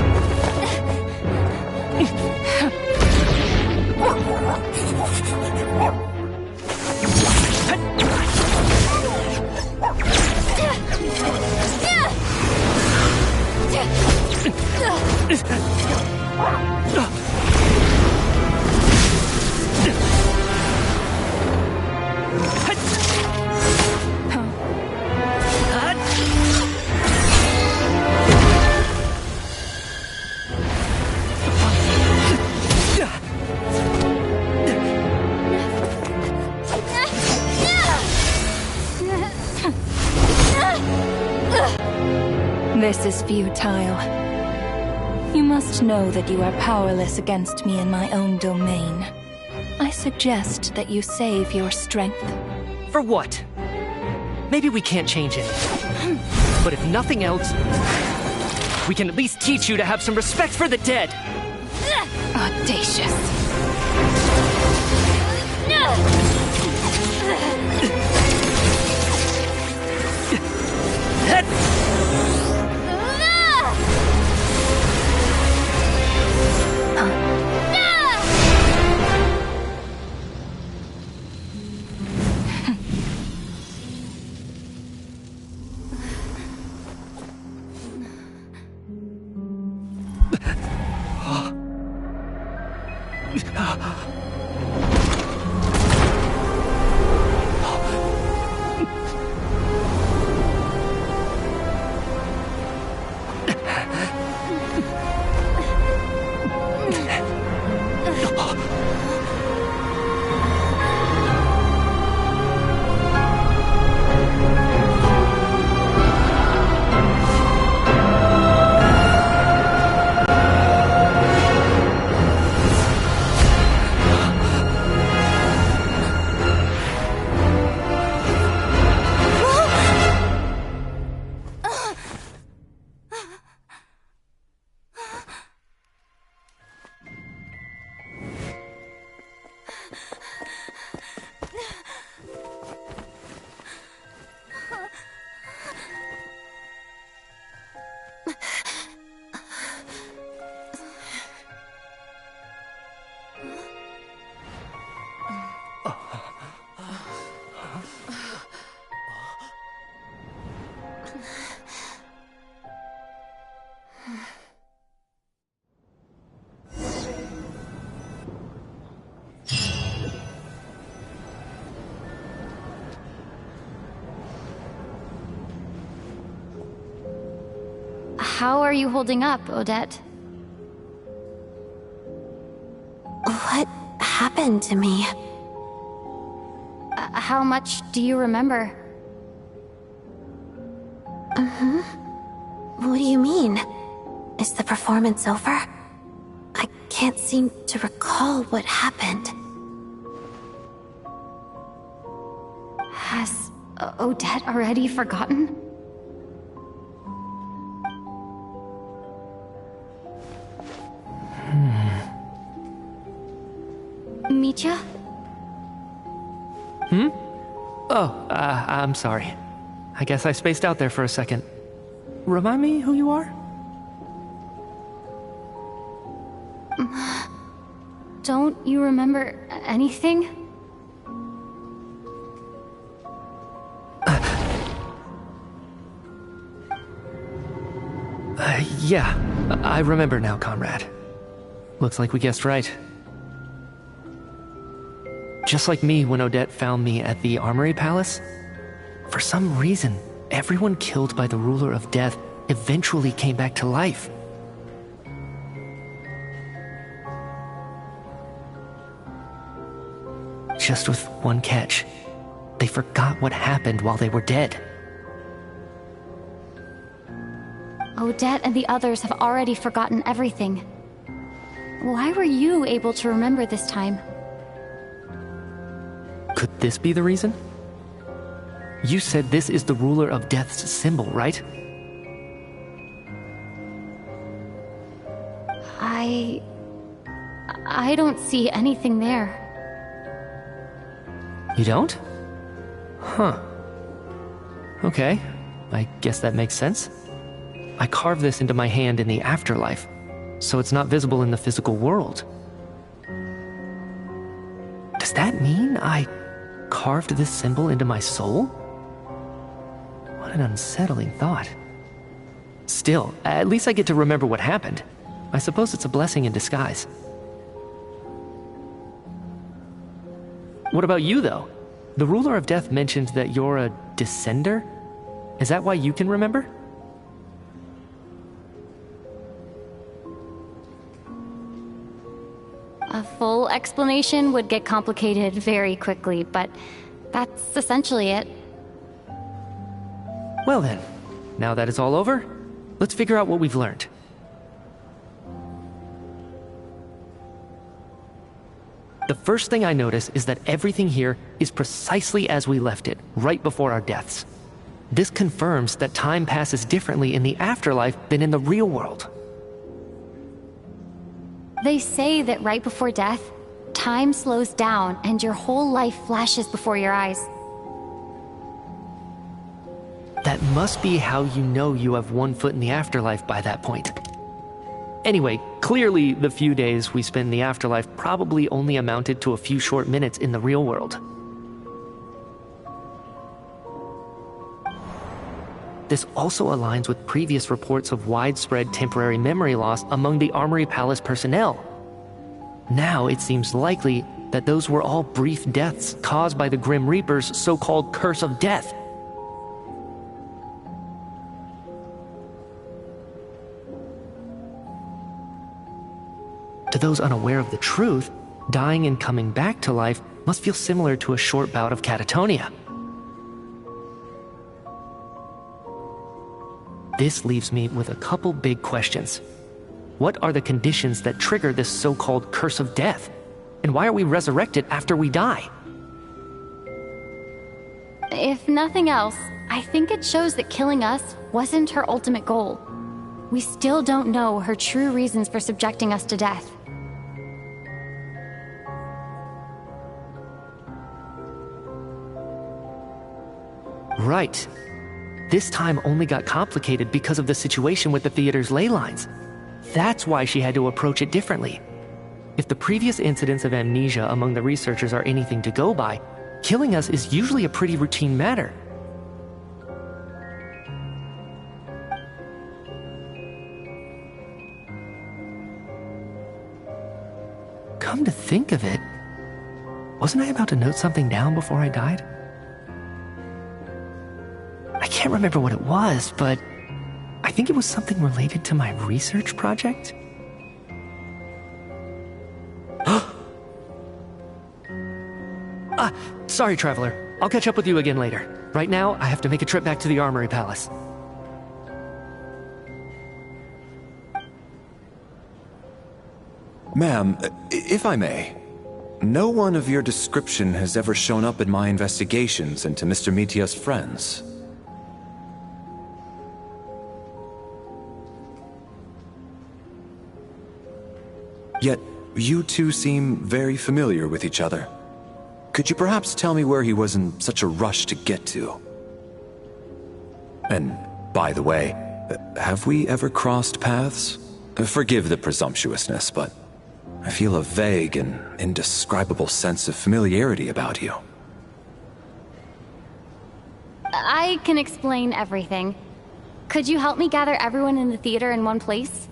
This is futile. You must know that you are powerless against me in my own domain. I suggest that you save your strength. For what? Maybe we can't change it. But if nothing else, we can at least teach you to have some respect for the dead. Audacious. How are you holding up, Odette? What happened to me? How much do you remember? What do you mean? Is the performance over? I can't seem to recall what happened. Has Odette already forgotten? Mitya? Oh, I'm sorry. I guess I spaced out there for a second. Remind me who you are? Don't you remember anything? Yeah, I remember now, comrade. Looks like we guessed right. Just like me when Odette found me at the Armory Palace, for some reason, everyone killed by the ruler of death eventually came back to life. Just with one catch. They forgot what happened while they were dead. Odette and the others have already forgotten everything. Why were you able to remember this time? Could this be the reason? You said this is the ruler of death's symbol, right? I don't see anything there. You don't? Huh. Okay, I guess that makes sense. I carved this into my hand in the afterlife, so it's not visible in the physical world. Does that mean I carved this symbol into my soul? What an unsettling thought. Still, at least I get to remember what happened. I suppose it's a blessing in disguise. What about you, though? The ruler of death mentioned that you're a descender? Is that why you can remember? A full explanation would get complicated very quickly, but that's essentially it. Well then, now that it's all over, let's figure out what we've learned. The first thing I notice is that everything here is precisely as we left it, right before our deaths. This confirms that time passes differently in the afterlife than in the real world. They say that right before death, time slows down and your whole life flashes before your eyes. That must be how you know you have one foot in the afterlife by that point. Anyway, clearly the few days we spend in the afterlife probably only amounted to a few short minutes in the real world. This also aligns with previous reports of widespread temporary memory loss among the Armory Palace personnel. Now it seems likely that those were all brief deaths caused by the Grim Reaper's so-called curse of death. To those unaware of the truth, dying and coming back to life must feel similar to a short bout of catatonia. This leaves me with a couple big questions. What are the conditions that trigger this so-called curse of death? And why are we resurrected after we die? If nothing else, I think it shows that killing us wasn't her ultimate goal. We still don't know her true reasons for subjecting us to death. Right. This time only got complicated because of the situation with the theater's ley lines. That's why she had to approach it differently. If the previous incidents of amnesia among the researchers are anything to go by, killing us is usually a pretty routine matter. Come to think of it, wasn't I about to note something down before I died? I can't remember what it was, but I think it was something related to my research project. Sorry, Traveler. I'll catch up with you again later. Right now, I have to make a trip back to the Armory Palace. Ma'am, if I may, no one of your description has ever shown up in my investigations into Mr. Mitia's friends. Yet, you two seem very familiar with each other. Could you perhaps tell me where he was in such a rush to get to? And, by the way, have we ever crossed paths? Forgive the presumptuousness, but I feel a vague and indescribable sense of familiarity about you. I can explain everything. Could you help me gather everyone in the theater in one place?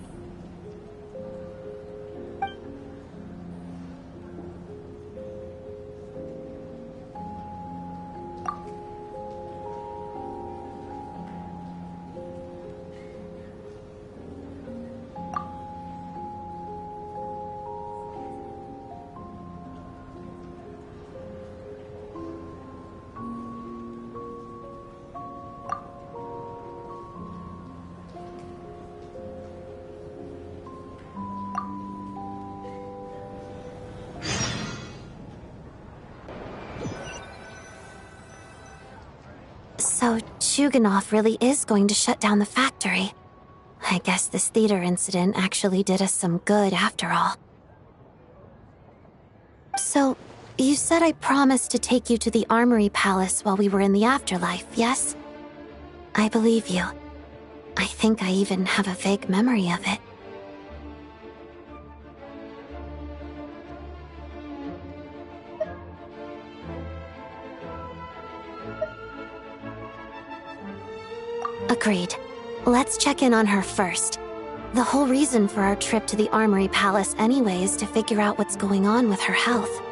So, Chuganov really is going to shut down the factory. I guess this theater incident actually did us some good after all. So, you said I promised to take you to the Armory Palace while we were in the afterlife, yes? I believe you. I think I even have a vague memory of it. Agreed. Let's check in on her first. The whole reason for our trip to the Armory Palace anyway is to figure out what's going on with her health.